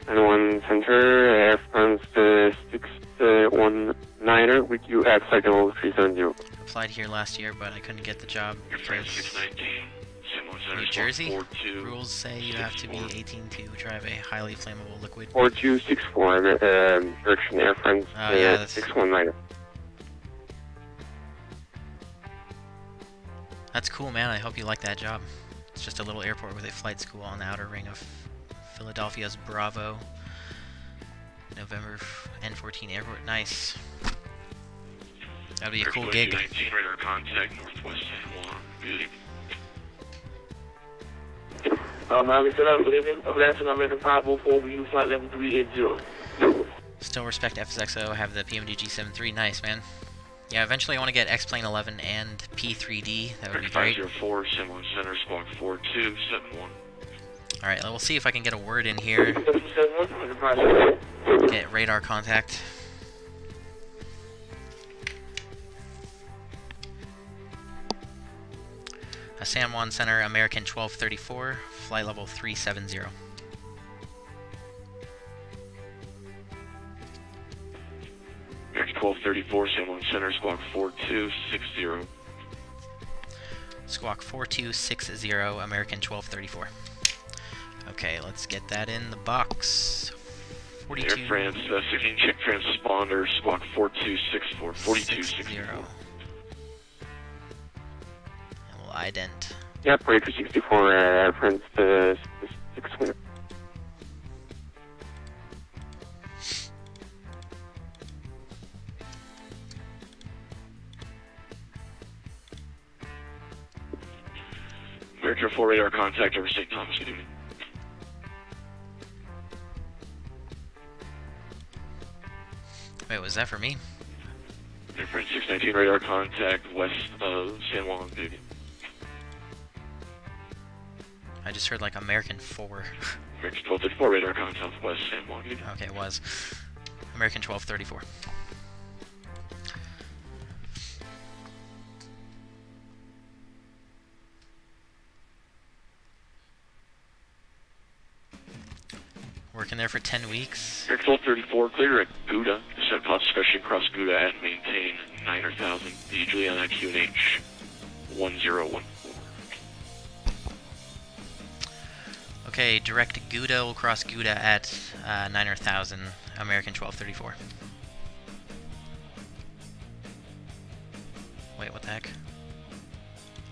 And 1 Center, Air France 619er with you at cycle 370. applied here last year, but I couldn't get the job because New Jersey rules say you have to be 18 to drive a highly flammable liquid. 4264, direction Air France, yeah, that's 619. That's cool, man. I hope you like that job. It's just a little airport with a flight school on the outer ring of Philadelphia's Bravo. November N14 Airport. Nice. That'd be a cool gig. Radar contact northwest San Juan. Still respect FSXO. Have the PMDG 73. Nice, man. Yeah, eventually I want to get X-Plane 11 and P3D. That would be great. 504, San Juan Center, squawk 4271. Alright, we'll see if I can get a word in here. Get radar contact. San Juan Center, American 1234, flight level 370. American 1234, San Juan Center, squawk 4260. Squawk 4260, American 1234. Okay, let's get that in the box. 42. Air France, 16 check transponder, squawk 4264, 4260. And we'll ident. Yep, Breaker 64, Air France, 620. American 4 radar contact over St. Thomas, good evening. Wait, was that for me? Air France 619 radar contact west of San Juan, good evening. I just heard like American 4. American 1234 radar contact west San Juan, good evening. Okay, it was. American 1234. Working there for 10 weeks. Air 1234, clear at GOUDA. Descent cost discussion across GOUDA and maintain 9,000. The Juliana QNH 1014. Okay, direct GOUDA will cross GOUDA at 9,000, American 1234. Wait, what the heck?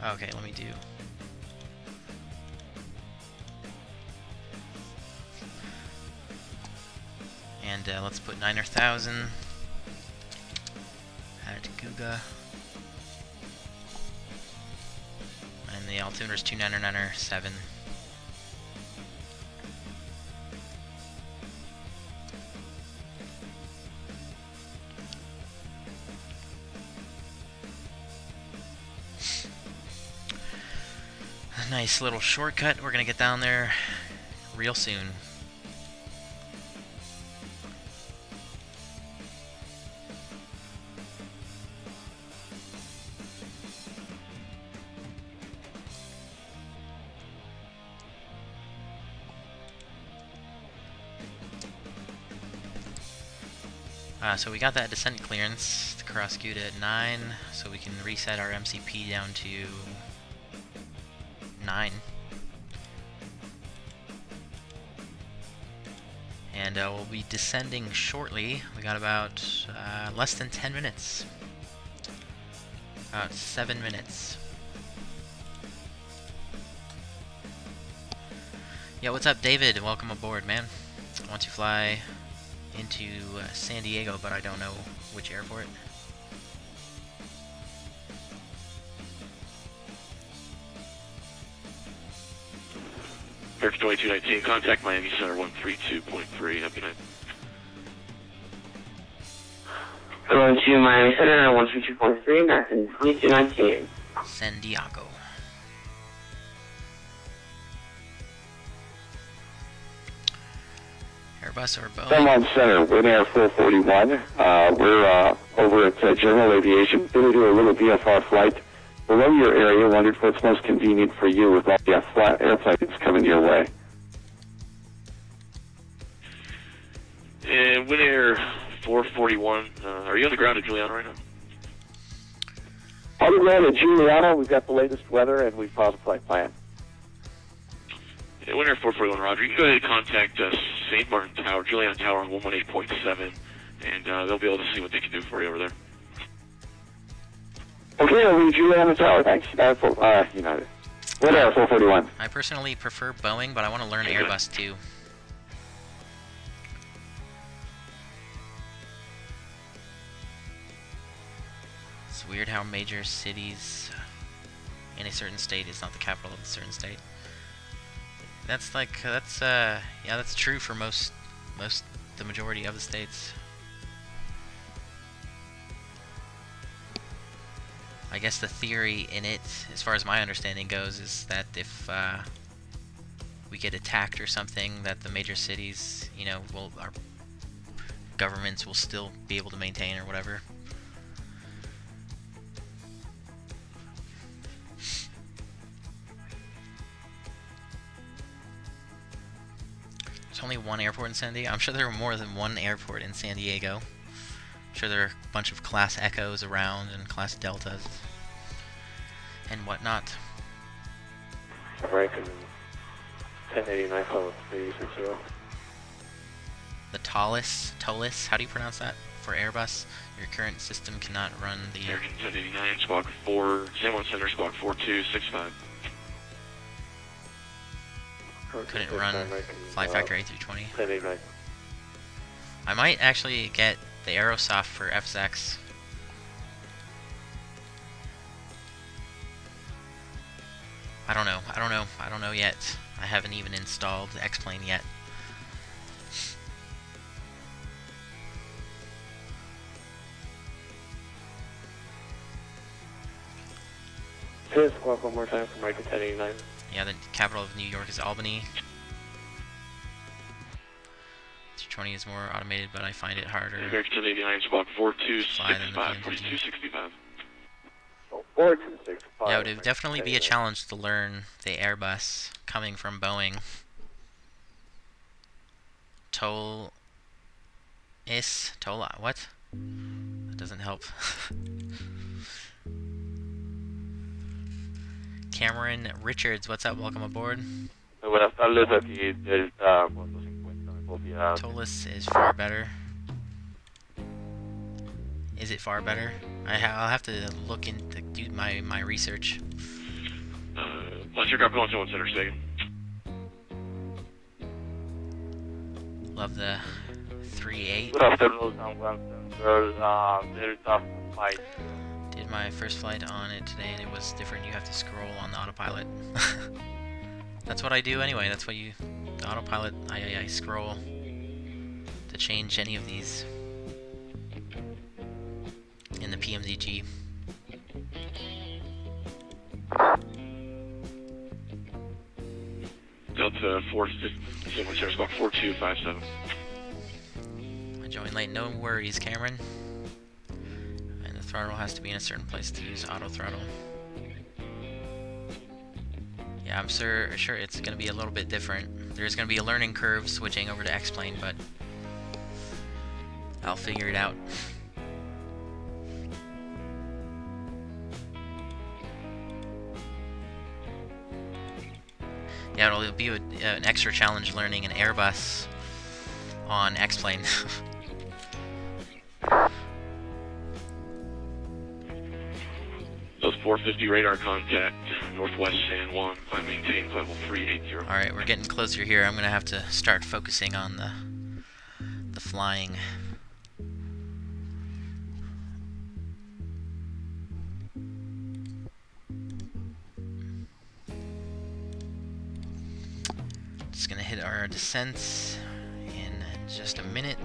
Okay, let me do... And let's put 9,000 at GOUDA. And the altimeter is 2997. A nice little shortcut. We're gonna get down there real soon. So we got that descent clearance to cross GOUDA at 9, so we can reset our MCP down to 9. And we'll be descending shortly. We got about less than 10 minutes. About 7 minutes. Yeah, what's up, David? Welcome aboard, man. I want to fly into San Diego, but I don't know which airport. American 2219, contact Miami Center 132.3. Happy night. 2 Miami Center 132.3, Nathan 2219. San Diego. Airbus or Boeing? San Juan Center, Win Air 441. We're over at General Aviation. Going to do a little VFR flight below your area. Wondered what's most convenient for you with all the flat airplanes coming your way. And Win Air 441. Are you on the ground at Juliana right now? Underground at Juliana, we've got the latest weather, and we've paused the flight plan. Yeah, Winter 441, Roger. You can go ahead and contact St. Martin Tower, Juliana Tower on 118.7, and they'll be able to see what they can do for you over there. Okay, over to Juliana Tower, thanks. United. What else, 441? I personally prefer Boeing, but I want to learn Airbus too. It's weird how major cities in a certain state is not the capital of a certain state. That's true for the majority of the states. I guess the theory in it, as far as my understanding goes, is that if we get attacked or something, that the major cities, you know, our governments will still be able to maintain or whatever. There's only one airport in San Diego. I'm sure there are more than one airport in San Diego. I'm sure there are a bunch of Class Echoes around and Class Deltas and whatnot. Franklin 1089 360. The TOLIS, how do you pronounce that for Airbus? Your current system cannot run the... American 1089, Squawk 4, San Juan Center, Squawk 4265. Couldn't run Fly Factor A320. 1089. I might actually get the Aerosoft for FSX. I don't know yet. I haven't even installed the X-Plane yet. Say squawk one more time for Mike 1089. Yeah, the capital of New York is Albany. 320 is more automated, but I find it harder. American 1089, Squawk 4265, 4265. Yeah, it would definitely be a challenge to learn the Airbus coming from Boeing. What? That doesn't help. Cameron Richards, what's up? Welcome aboard. Buenas tardes, aquí Delta 450. Tolis is far better. Is it far better? I'll have to look into do my research. Let's your copy on San Juan Center, Stagan. Love the 3.8. Good afternoon, San Juan Center, Delta 5. Did my first flight on it today and it was different. You have to scroll on the autopilot. That's what I do anyway. That's what the autopilot, I scroll to change any of these in the PMDG. Delta 450, San Juan Center, Squawk 4257. I joined late, no worries, Cameron. And the throttle has to be in a certain place to use auto throttle. Yeah, I'm sure it's going to be a little bit different. There's going to be a learning curve switching over to X-Plane, but I'll figure it out. Yeah, it'll be an extra challenge learning an Airbus on X-Plane. Those 450 radar contact, northwest San Juan, I maintain level 380. Alright, we're getting closer here. I'm going to have to start focusing on the flying. Just going to hit our descents in just a minute.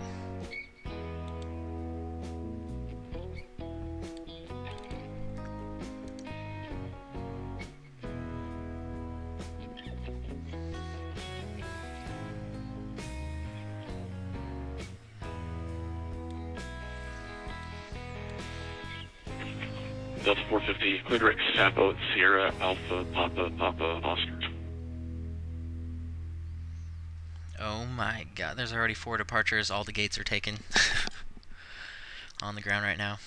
Delta 450, Quidric, Sapo, Sierra, Alpha, Papa, Oscar. Oh my god, there's already 4 departures, all the gates are taken. On the ground right now.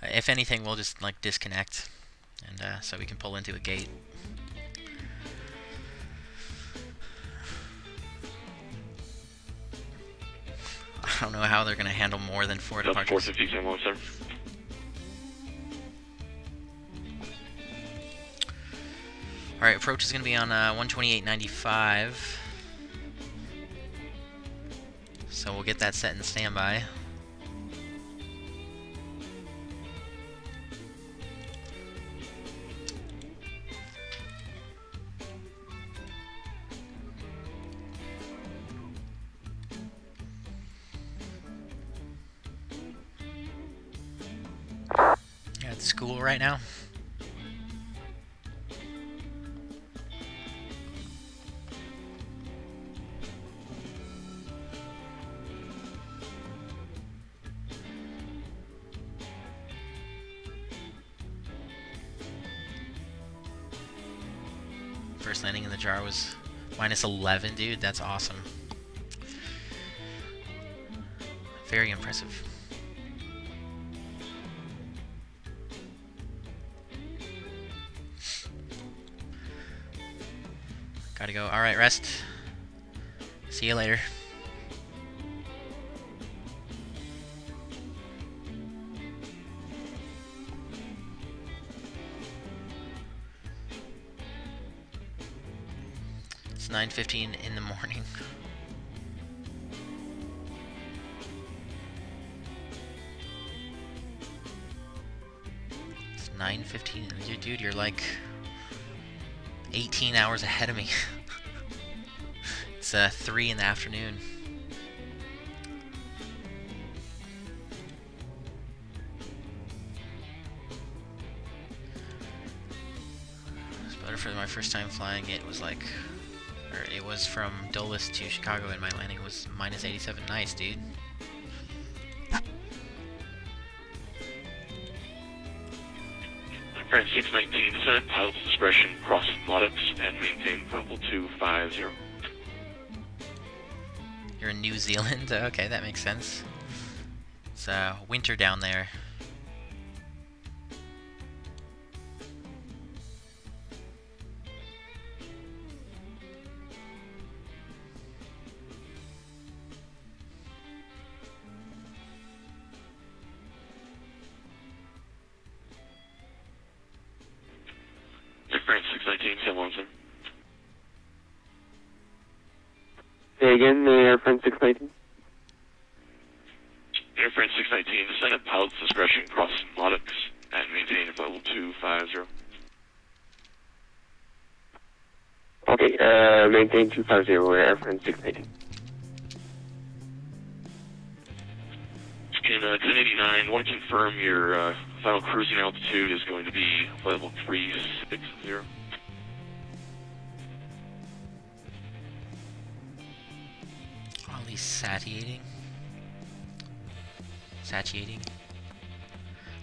If anything, we'll just like disconnect, and so we can pull into a gate. I don't know how they're gonna handle more than 4 departures. 450, San Juan, sir. Alright, approach is gonna be on 128.95. So we'll get that set in standby. You're at school right now? First landing in the jar was minus 11, dude. That's awesome. Very impressive. Gotta go. Alright, rest. See you later. It's 9:15 in the morning. It's 9:15. Dude, you're like 18 hours ahead of me. It's 3 in the afternoon. It's better for my first time flying. It was like, or it was from Dulles to Chicago, and my landing was minus 87. Nice, dude. France 619, descent, pilot's discretion, cross Modex, and maintain level 250. You're in New Zealand? Okay, that makes sense. It's winter down there. France 619, San Juan, sir. Say again, Air France 619. Air France 619, descend at pilot's discretion, cross Modex, and maintain level 250. Okay, maintain 250, Air France 619. In 1089, want to confirm your final cruising altitude is going to be level 360. At least satiating.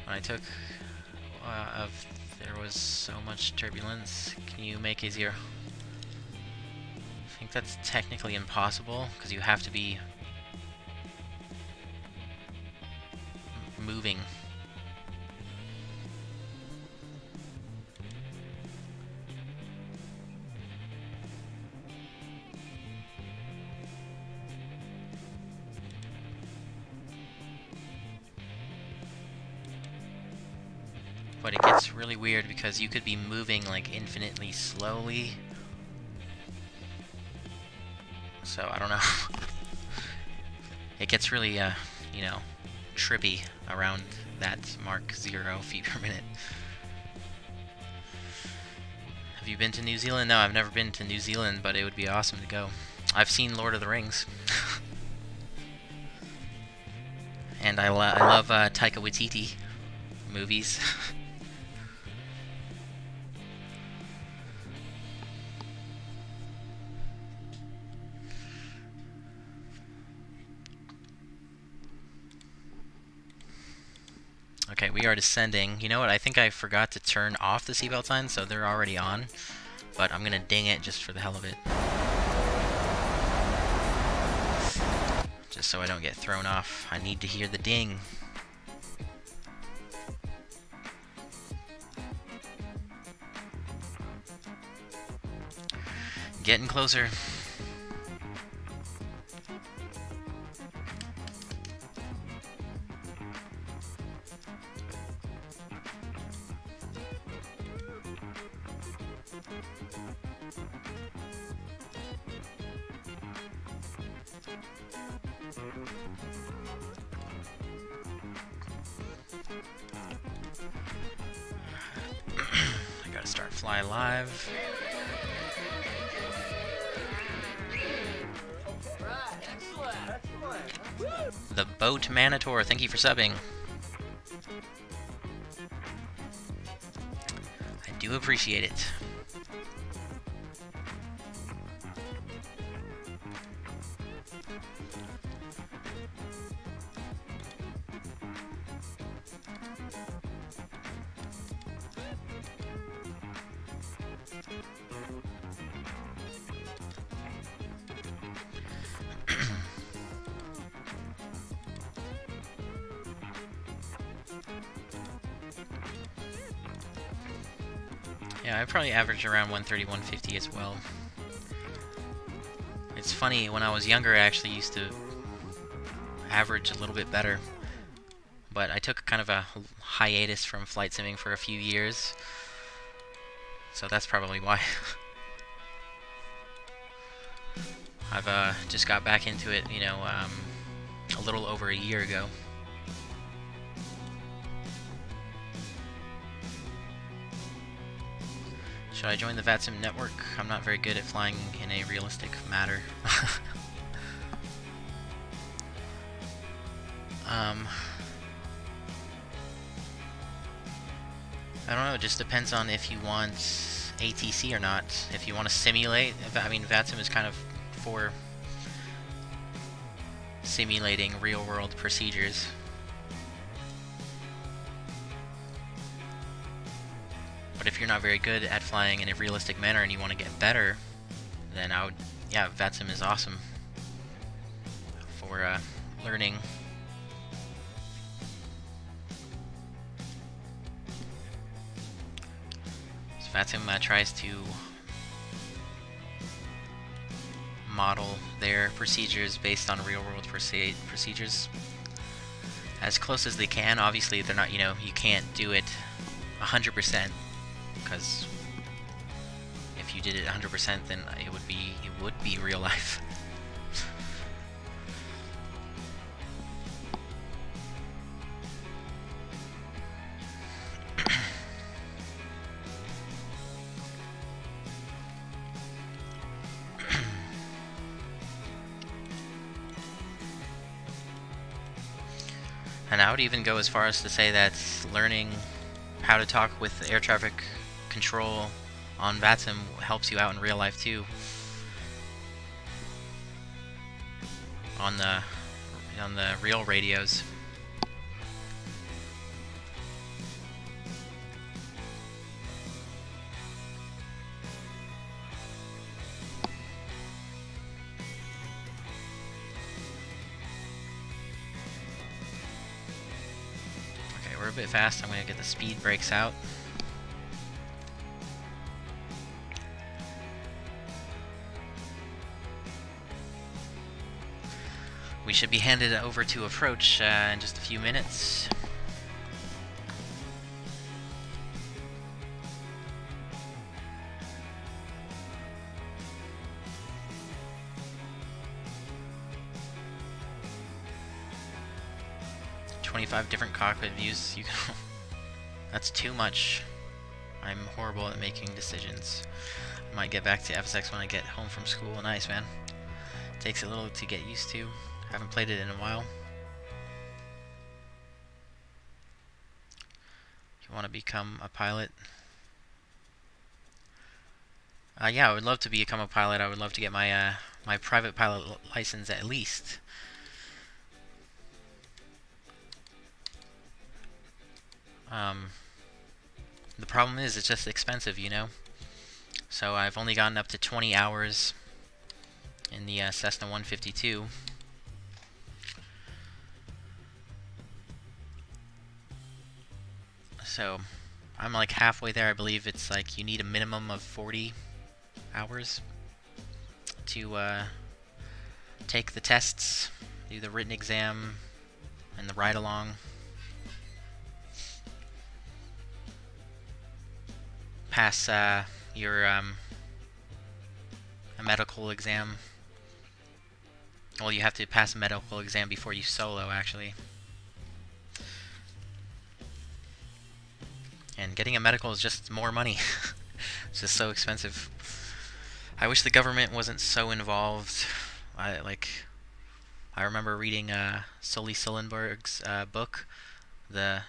When I took there was so much turbulence. Can you make a 0? I think that's technically impossible because you have to be moving. But it gets really weird because you could be moving like infinitely slowly. So I don't know. It gets really you know, trippy around that mark 0 feet per minute. Have you been to New Zealand? No, I've never been to New Zealand, but it would be awesome to go. I've seen Lord of the Rings. And I love Taika Waititi movies. Okay, we are descending. You know what? I think I forgot to turn off the seatbelt signs, so they're already on. But I'm gonna ding it just for the hell of it. Just so I don't get thrown off. I need to hear the ding. Getting closer. I gotta start fly live. The Boat Manitor, thank you for subbing. I do appreciate it. Yeah, I probably average around 130, 150 as well. It's funny, when I was younger I actually used to average a little bit better. But I took kind of a hiatus from flight simming for a few years. So that's probably why. I've just got back into it, you know, a little over a year ago. Should I join the VATSIM network? I'm not very good at flying in a realistic manner. I don't know, it just depends on if you want ATC or not. If you want to simulate, I mean, VATSIM is kind of for simulating real-world procedures. But if you're not very good at flying in a realistic manner and you want to get better, then I would, yeah, VATSIM is awesome for learning. So VATSIM tries to model their procedures based on real-world procedures as close as they can. Obviously, they're not, you know, you can't do it 100%. Because if you did it 100%, then it would be real life. And I would even go as far as to say that learning how to talk with air traffic control on VATSIM helps you out in real life too. On the real radios. Okay, we're a bit fast. I'm going to get the speed brakes out. We should be handed over to approach in just a few minutes. Different cockpit views. That's too much. I'm horrible at making decisions. I might get back to FSX when I get home from school. Nice, man. Takes a little to get used to. Haven't played it in a while. You want to become a pilot? Yeah, I would love to become a pilot. I would love to get my my private pilot license at least. The problem is it's just expensive, you know? So I've only gotten up to 20 hours in the Cessna 152. So I'm like halfway there. I believe it's like you need a minimum of 40 hours. to take the tests, do the written exam, and the ride-along. Pass your a medical exam. Well, you have to pass a medical exam before you solo, actually. And getting a medical is just more money. It's just so expensive. I wish the government wasn't so involved. I remember reading Sully Sullenberg's book, the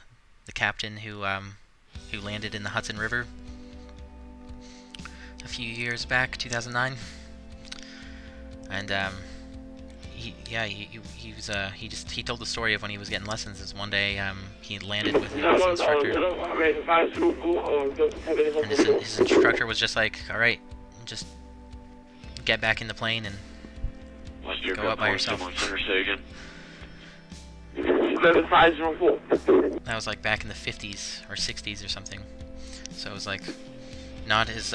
captain who landed in the Hudson River a few years back, 2009, and he told the story of when he was getting lessons. Is one day he landed with his instructor, and his instructor was just like, "All right, just get back in the plane and go up by yourself." That was like back in the 50s or 60s or something. So it was like not as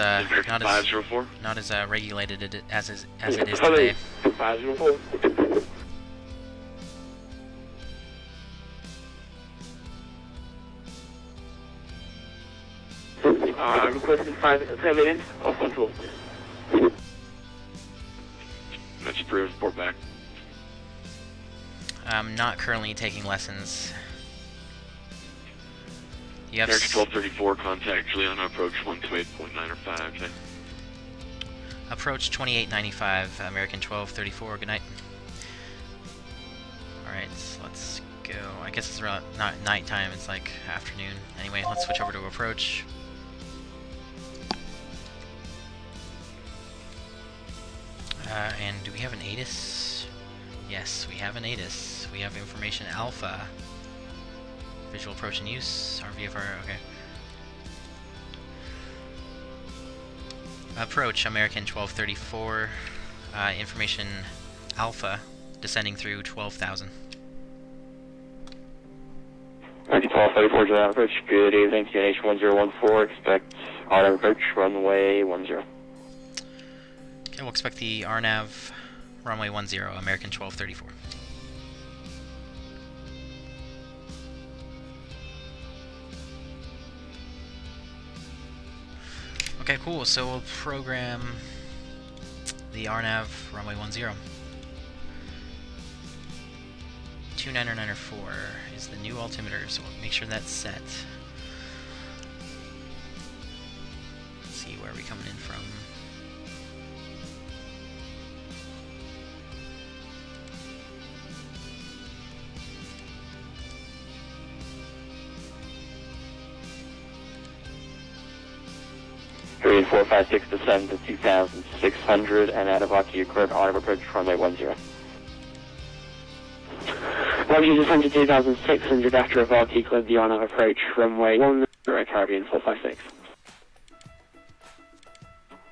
regulated as it is today. Requesting 10 minutes of control. That's approved. Report back. I'm not currently taking lessons. You have American 1234, contact Juliana, approach 128.905, okay? Approach 2895, American 1234, good night. Alright, so let's go. I guess it's around, not nighttime, it's like afternoon. Anyway, let's switch over to approach. And do we have an ATIS? Yes, we have an ATIS. We have information alpha. Visual approach in use. RVFR, okay. Approach American 1234. Information alpha descending through 12,000. American 1234, Juliana approach. Good evening, TNH 1014. Expect RNAV approach, runway 10. Okay, we'll expect the RNAV runway 10, American 1234. Okay, cool, so we'll program the RNAV runway 10. 29904 is the new altimeter, so we'll make sure that's set. Let's see where are we coming in from. Three 456 descend to 2,600 and at Avaki, your correct RNAV approach, runway 10. Once you descend to 2,600 after Avaki, clear the RNAV approach, runway 10, Caribbean 456.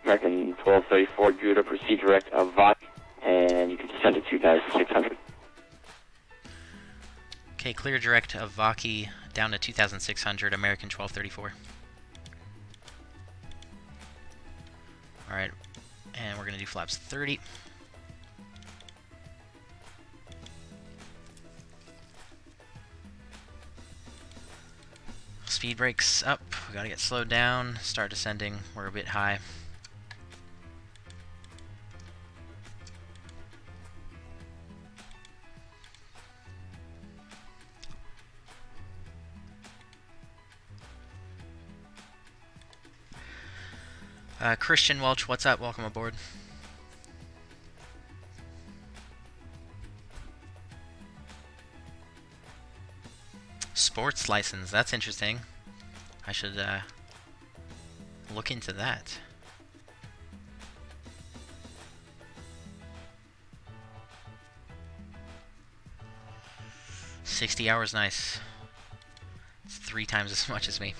American 1234, GOUDA, proceed direct Avaki, and you can descend to 2,600. Okay, clear direct Avaki down to 2,600, American 1234. Alright, and we're going to do flaps 30. Speed brakes up, we got to get slowed down, start descending, we're a bit high. Christian Welch, what's up? Welcome aboard. Sports license, that's interesting. I should look into that. $60 hours, nice. It's 3 times as much as me.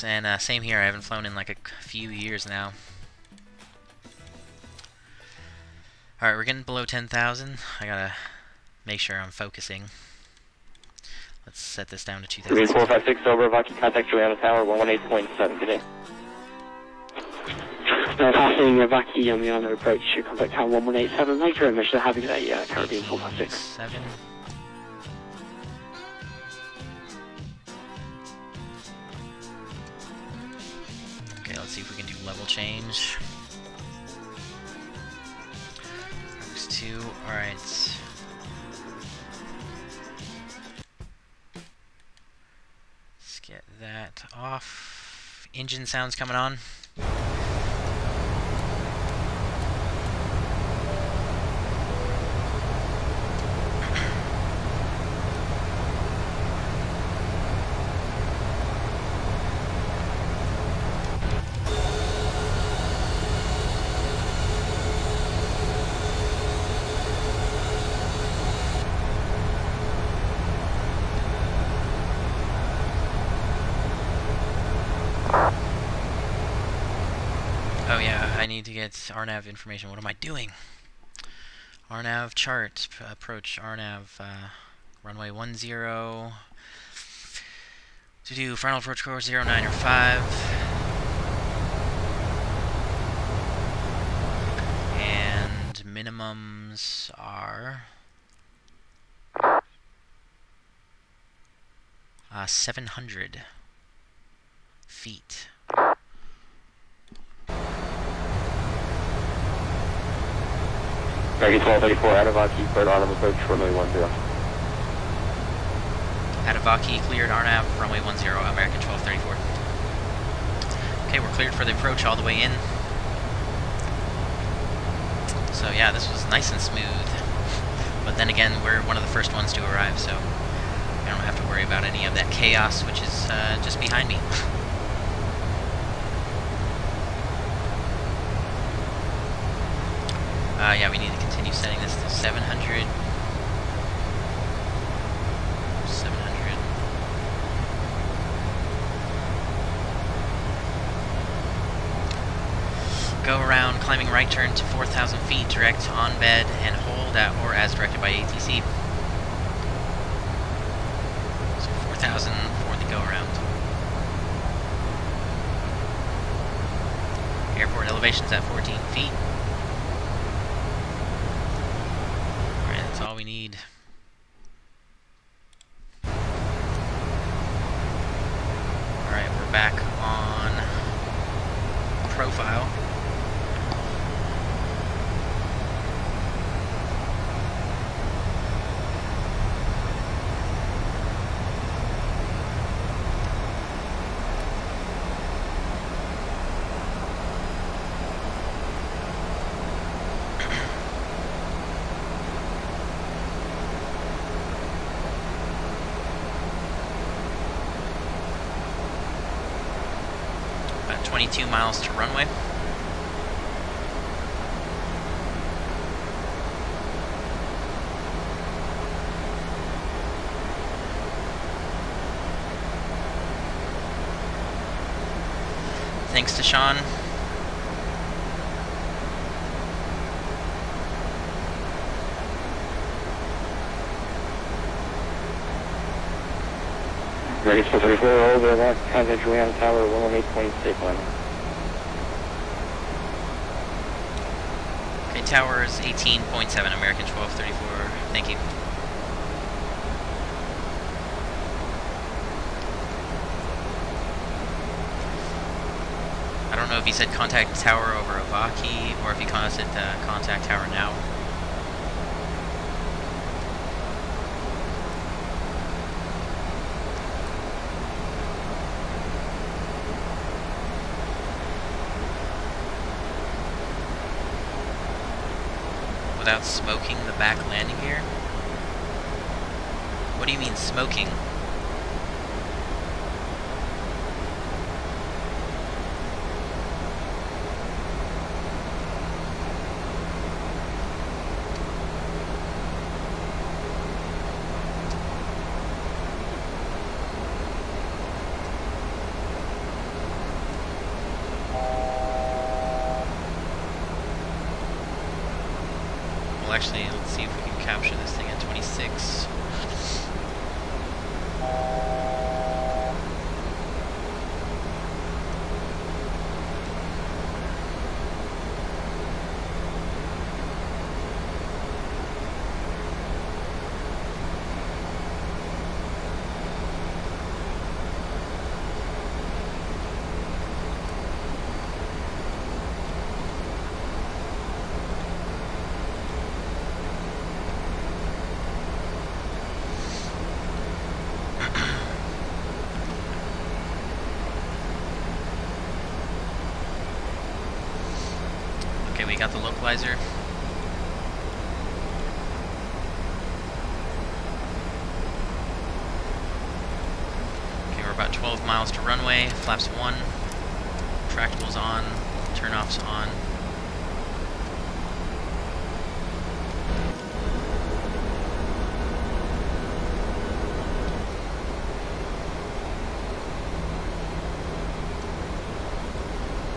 And same here, I haven't flown in like a few years now. Alright, we're getting below 10,000. I gotta make sure I'm focusing. Let's set this down to 2,000. 456 over, Avaki, contact Juliana Tower, 118.7, good day. Passing Vaki on the other approach, you contact tower 1187 later and measure having a Caribbean 456. 7. Okay, let's see if we can do level change. Those 2, alright. Let's get that off. Engine sounds coming on. Oh yeah, I need to get RNAV information. What am I doing? RNAV chart, approach RNAV, runway 10, to do final approach course 09 or 5. And minimums are 700 feet. Maggie 1234, Adavaki, cleared RNAV approach, runway 10. Adavaki, cleared RNAV, runway 10, American 1234. Okay, we're cleared for the approach all the way in. So yeah, this was nice and smooth. But then again, we're one of the first ones to arrive, so I don't have to worry about any of that chaos, which is just behind me. Yeah, we need to continue setting this to 700. 700. Go around, climbing right turn to 4,000 feet, direct on bed, and hold at or as directed by ATC. So 4,000 for the go around. Airport elevation's at 14 feet. That's all we need. Alright, we're back on profile. About 22 miles to runway. Thanks to Sean. Ready for 34, over that, contact Juliana Tower 118.6 line. Okay, tower is 18.7, American 1234. Thank you. I don't know if he said contact tower over Avaki or if he said contact tower now. Without smoking the back landing gear? What do you mean smoking? Actually, let's see if we can capture this thing at 26. Okay, we got the localizer. Okay, we're about 12 miles to runway. Flaps 1. Tractables on. Turnoffs on.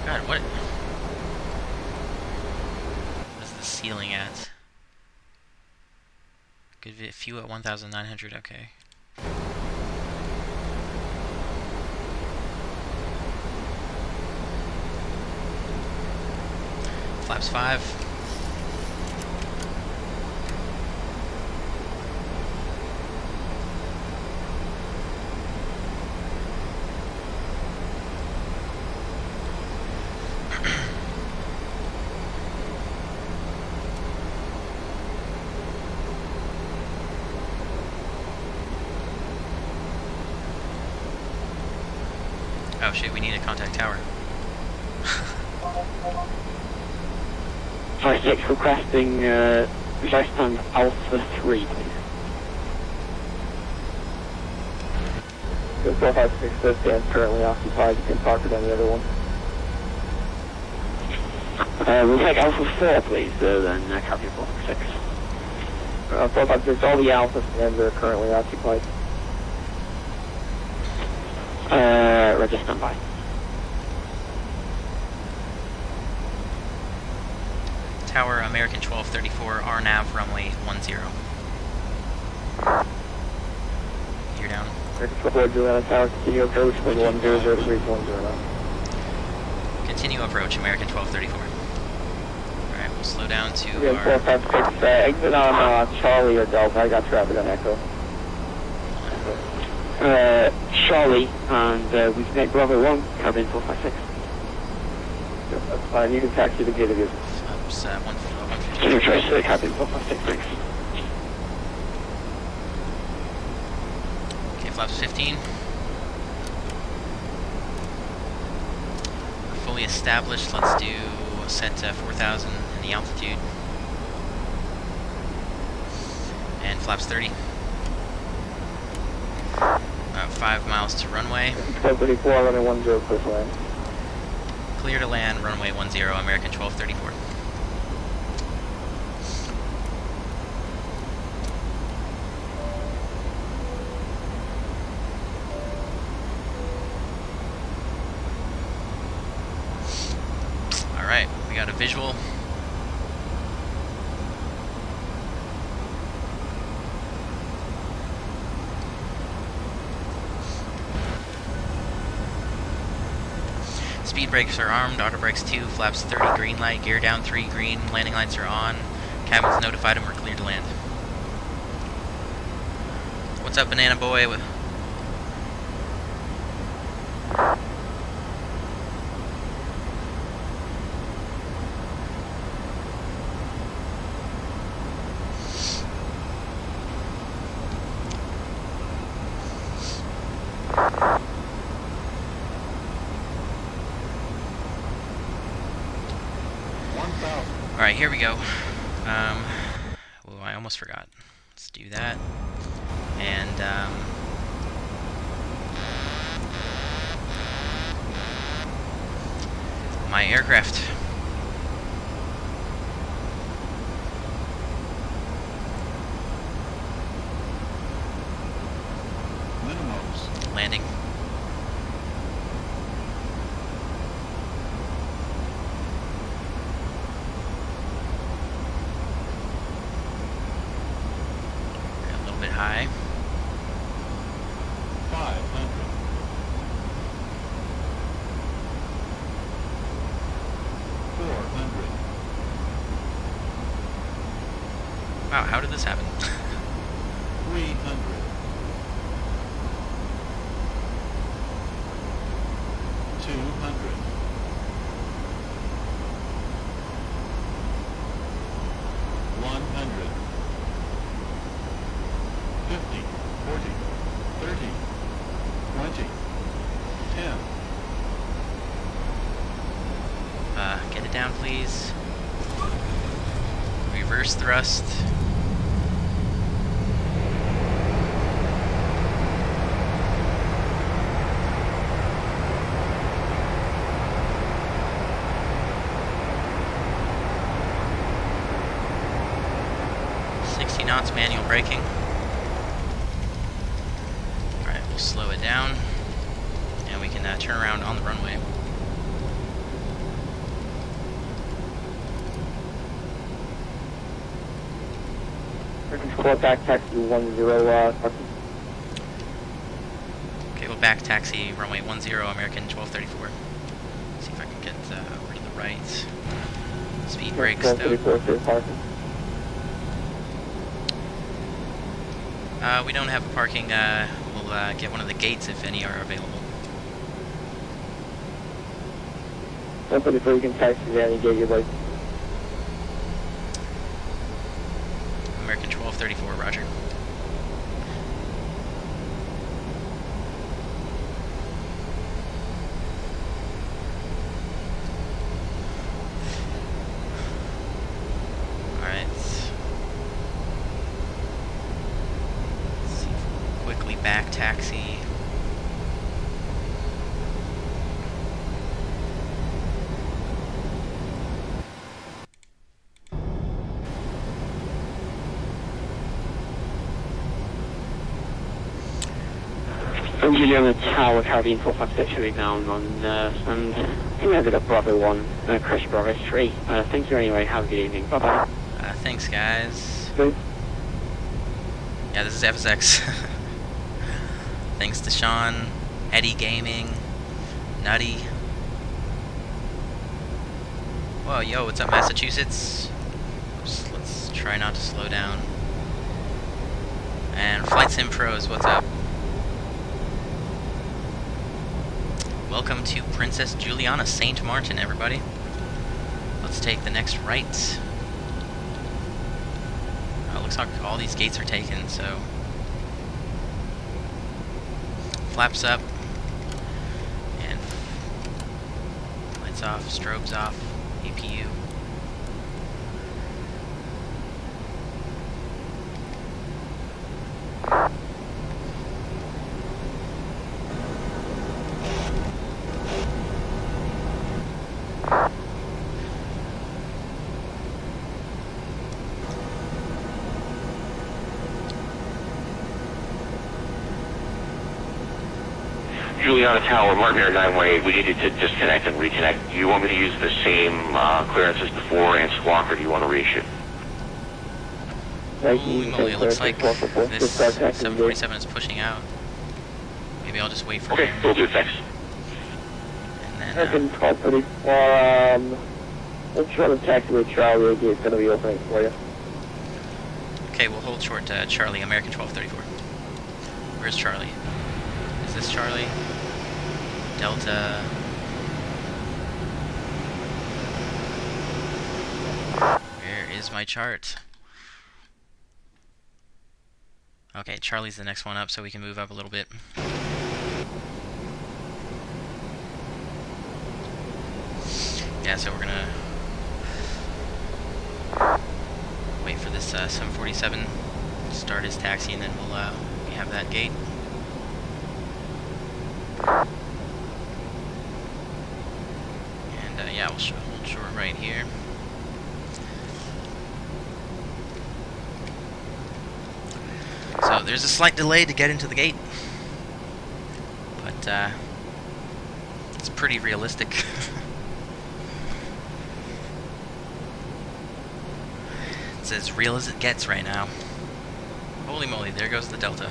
God, what is the ceiling at? Good view at 1,900, okay. Flaps 5. Oh shit, we need a contact tower. FSX requesting Lifetime Alpha 3, please. Good 456 stand currently occupied. You can park it on the other one. We'll take Alpha 4, please, then copy 456. 456, all the Alpha stands are currently occupied. Register standby. Tower, American 1234, RNAV, runway 10. You're down. Tower, continue approach for 1003109. Continue approach, American 1234. Alright, we'll slow down to our... 456, exit on Charlie or Delta. I got traffic on Echo. Charlie, and we connect Bravo 1, cabin 456. That's fine, you can taxi the gate of you. Flaps 150. Can you trace the cabin 456, thanks. Okay, flaps 15. We're fully established, let's do set 4,000 in the altitude. And flaps 30. 5 miles to runway. 1234, runway 10, clear to land. Clear to land, runway 10, American 1234. Alright, we got a visual. Speed brakes are armed, auto brakes 2, flaps 30, green light, gear down 3, green, landing lights are on, cabin's notified and we're clear to land. What's up, Banana Boy? Alright, here we go. Oh, I almost forgot. Let's do that. And, my aircraft. MUNOZ. Landing. High. 500. 400. Wow, how did this happen? 300. 200. 100. 50, 40, 30, 20, 10. Get it down, please. reverse thrust. Knots manual braking. Alright, we'll slow it down and we can turn around on the runway. Control back taxi 10, Okay, we'll back taxi runway 10, American 1234. See if I can get over to the right. Speed brakes though. We don't have parking. We'll get one of the gates if any are available. 134, you can taxi down and get your license. American 1234, roger. Back taxi. Engineer on the tower, carrying 456 heavy down on and you have it up Bravo 1, crash Bravo 3. Thank you anyway, have a good evening. Bye bye. Thanks guys. Okay. Yeah, this is FSX. Thanks to Sean, Eddie Gaming, Nutty. Whoa, yo, what's up, Massachusetts? Oops, let's try not to slow down. And Flight Sim Pros, what's up? Welcome to Princess Juliana St. Maarten, everybody. Let's take the next right. Oh, looks like all these gates are taken, so... Flaps up, and lights off, strobes off, APU. Juliana Tower, Martin Air 918, we need you to disconnect and reconnect. Do you want me to use the same clearance as before and squawk, or do you want to reshoot? Holy moly, it looks like this 747 is pushing out. Maybe I'll just wait for him. Okay, will do, thanks. And then, let's try to taxi with Charlie, the gate's going to be opening for you. okay, we'll hold short Charlie, American 1234. Where's Charlie? Is this Charlie? Delta. Where is my chart? Okay, Charlie's the next one up, so we can move up a little bit. Yeah, so we're gonna wait for this 747 to start his taxi, and then we'll we have that gate. And yeah, we'll hold short right here. So there's a slight delay to get into the gate, but it's pretty realistic. It's as real as it gets right now. Holy moly, there goes the Delta.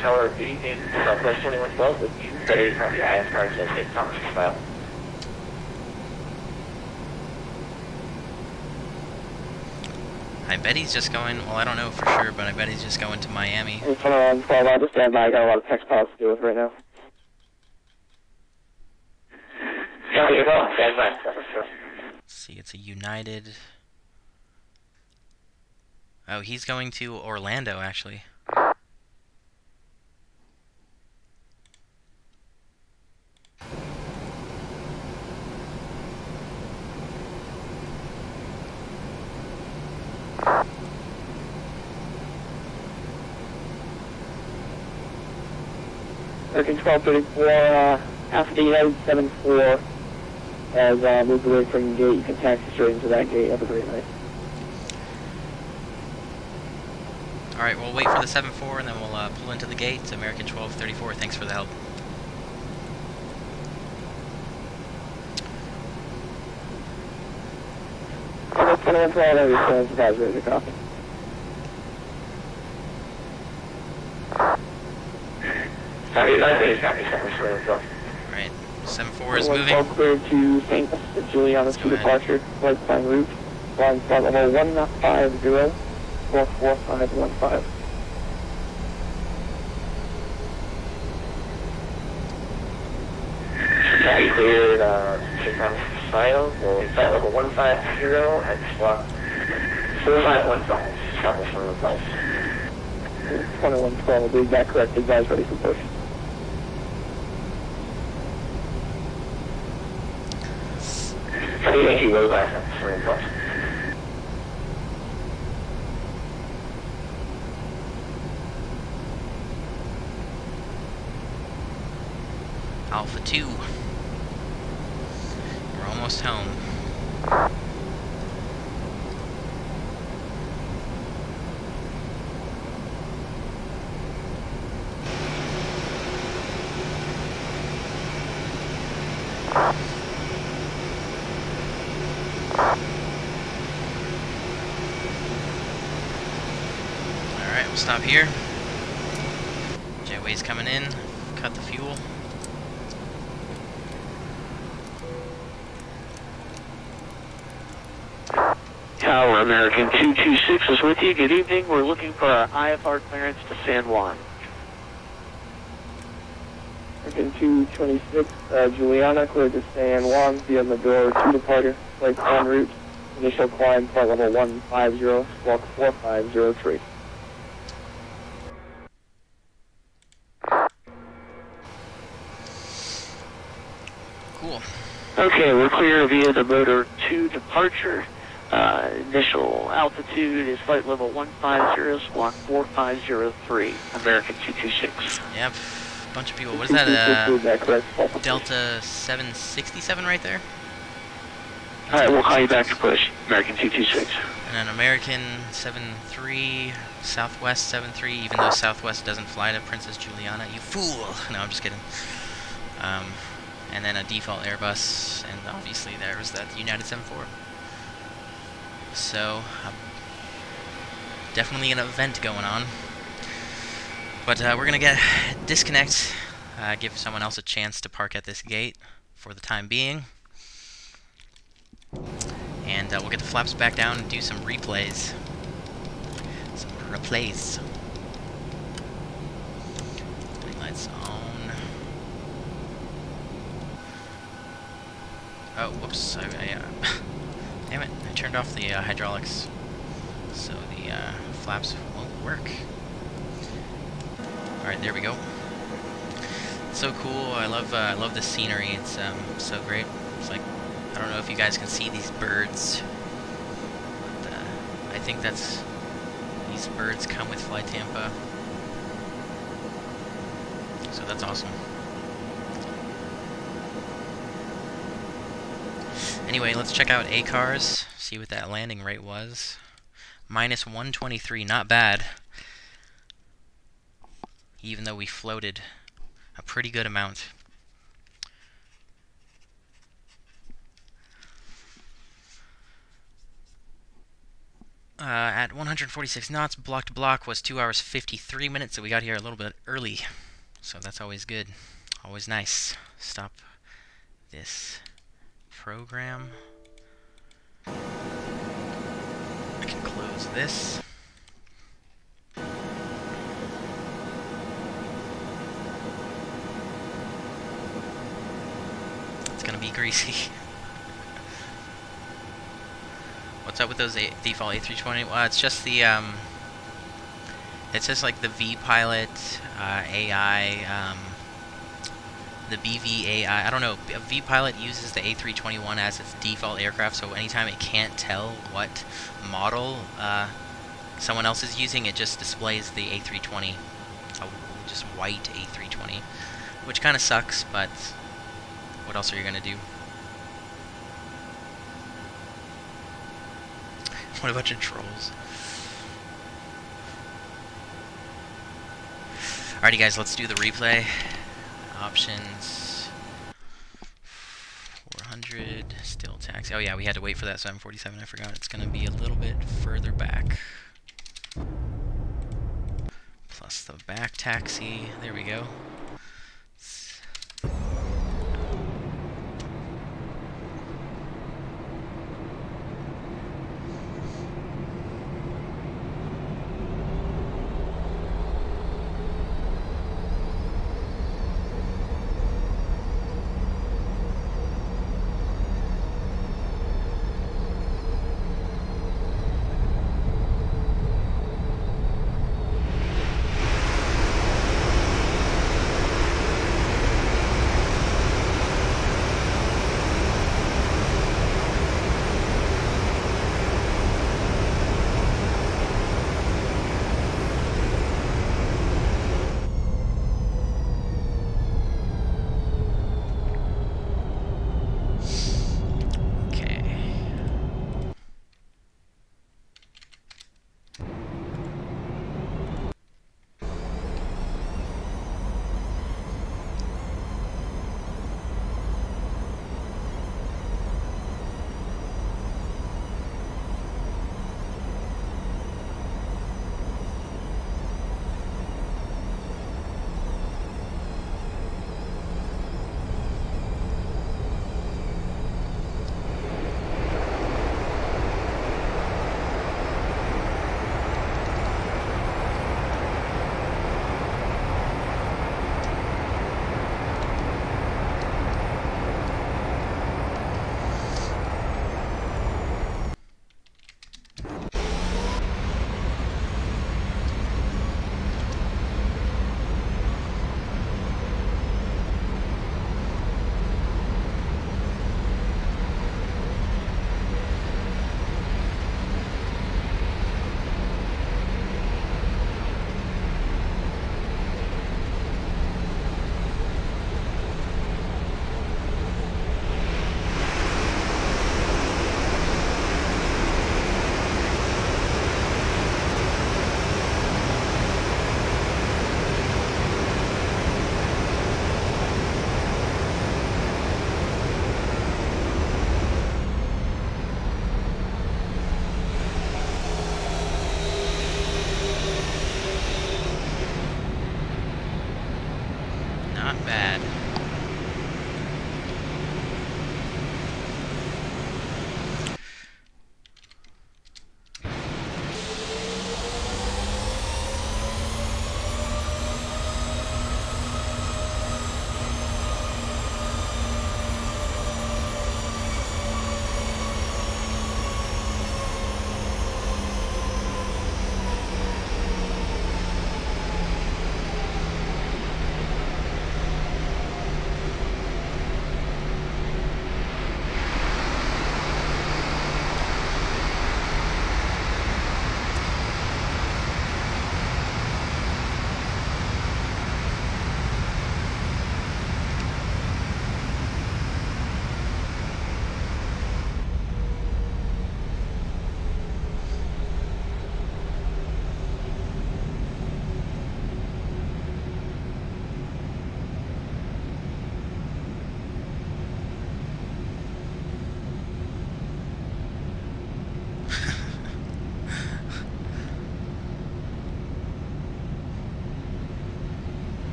Tower B, Southwest 2112, with you. Ready to come to IS says it's not file. I bet he's just going, well, I don't know for sure, but I bet he's just going to Miami. It's 12, I'll just stand by. I got a lot of text files to deal with right now. Yeah, you go. Stand by. Let's see, it's a United. Oh, he's going to Orlando, actually. American 1234, Alpha United 74 has moved away from the gate. You can taxi straight into that gate. Have a great night. Alright, we'll wait for the 7-4 and then we'll pull into the gate. American 1234, thanks for the help. Alright, 7-4 is moving. Clear to St. Juliana's to departure. Flight time route. Flying flight level 150, 44515. Cleared final, flight level 150 at squawk 4515. Travel from the place. 2112 will be exact correct. Advise ready for push. Thank you, go back. Alpha 2. We're almost home. Alright, we'll stop here. Jetway's coming in. Cut the fuel. Tower American 226 is with you. Good evening. We're looking for our IFR clearance to San Juan. American 226, Juliana, cleared to San Juan via Medora 2 departure. Flight en route. Initial climb, flight level 150, squawk 4503. Cool. Okay, we're clear via the Motor 2 departure. Initial altitude is flight level 150, squawk 4503, American 226. Yep, bunch of people. What is that, Delta 767 right there? Alright, we'll call you back to push, American 226. And then American 73, Southwest 73, even though Southwest doesn't fly to Princess Juliana. You fool! No, I'm just kidding. And then a default Airbus, and obviously there was that United 74. So, definitely an event going on. But we're going to disconnect, give someone else a chance to park at this gate for the time being. And we'll get the flaps back down and do some replays. Some replays. Getting lights on. Oh, whoops. Damn it, I turned off the hydraulics, so the flaps won't work. Alright, there we go. It's so cool. I love the scenery. It's so great. It's like, I don't know if you guys can see these birds, but I think these birds come with Fly Tampa, so that's awesome. Anyway, let's check out ACARS, see what that landing rate was. Minus 123, not bad. Even though we floated a pretty good amount. At 146 knots, block to block was 2 hours 53 minutes, so we got here a little bit early. So that's always good. Always nice. Stop this program. I can close this. It's gonna be greasy. What's up with those default A320? Well, it's just the it's just like the V-Pilot AI, the BVAI. I don't know. A V-Pilot uses the A321 as its default aircraft, so anytime it can't tell what model someone else is using, it just displays the A320. just white A320, which kind of sucks, but what else are you going to do? What a bunch of trolls. Alrighty guys, let's do the replay. Options 400, still taxi. Oh yeah, we had to wait for that 747, I forgot. It's gonna be a little bit further back. Plus the back taxi, there we go. Not bad.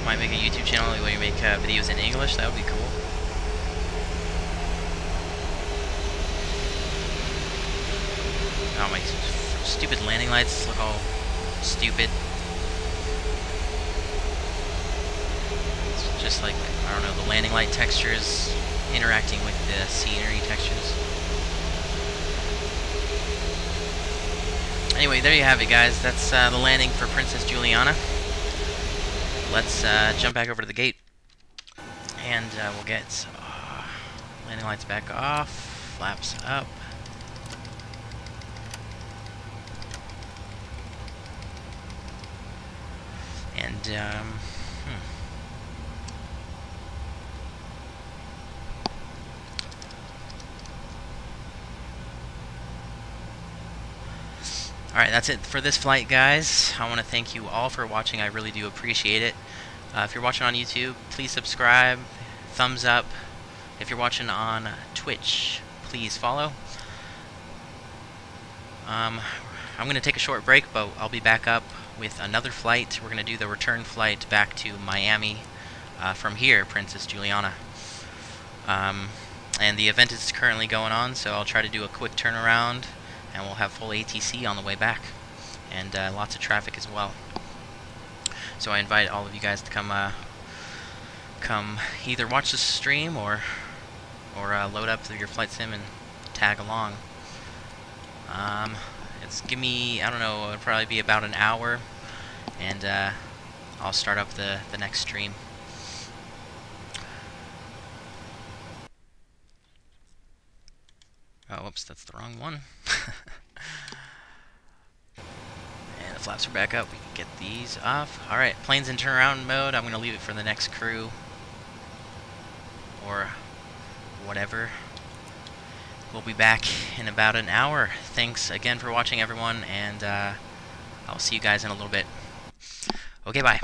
Might make a YouTube channel where you make videos in English. That would be cool. Oh, my stupid landing lights look all stupid. It's just like, I don't know, the landing light textures interacting with the scenery textures. Anyway, there you have it, guys. That's the landing for Princess Juliana. let's jump back over to the gate, and we'll get landing lights back off, flaps up. And, Alright, that's it for this flight, guys. I want to thank you all for watching. I really do appreciate it. If you're watching on YouTube, please subscribe, thumbs up. If you're watching on Twitch, please follow. I'm going to take a short break, but I'll be back up with another flight. We're going to do the return flight back to Miami from here, Princess Juliana. And the event is currently going on, so I'll try to do a quick turnaround, and we'll have full ATC on the way back, and lots of traffic as well. So I invite all of you guys to come either watch the stream or load up through your flight sim and tag along. Give me, I don't know, it'll probably be about an hour, and I'll start up the next stream. Oh, whoops, that's the wrong one. And the flaps are back up. We can get these off. Alright, plane's in turnaround mode. I'm going to leave it for the next crew, or whatever. We'll be back in about an hour. Thanks again for watching, everyone, and I'll see you guys in a little bit. Okay, bye.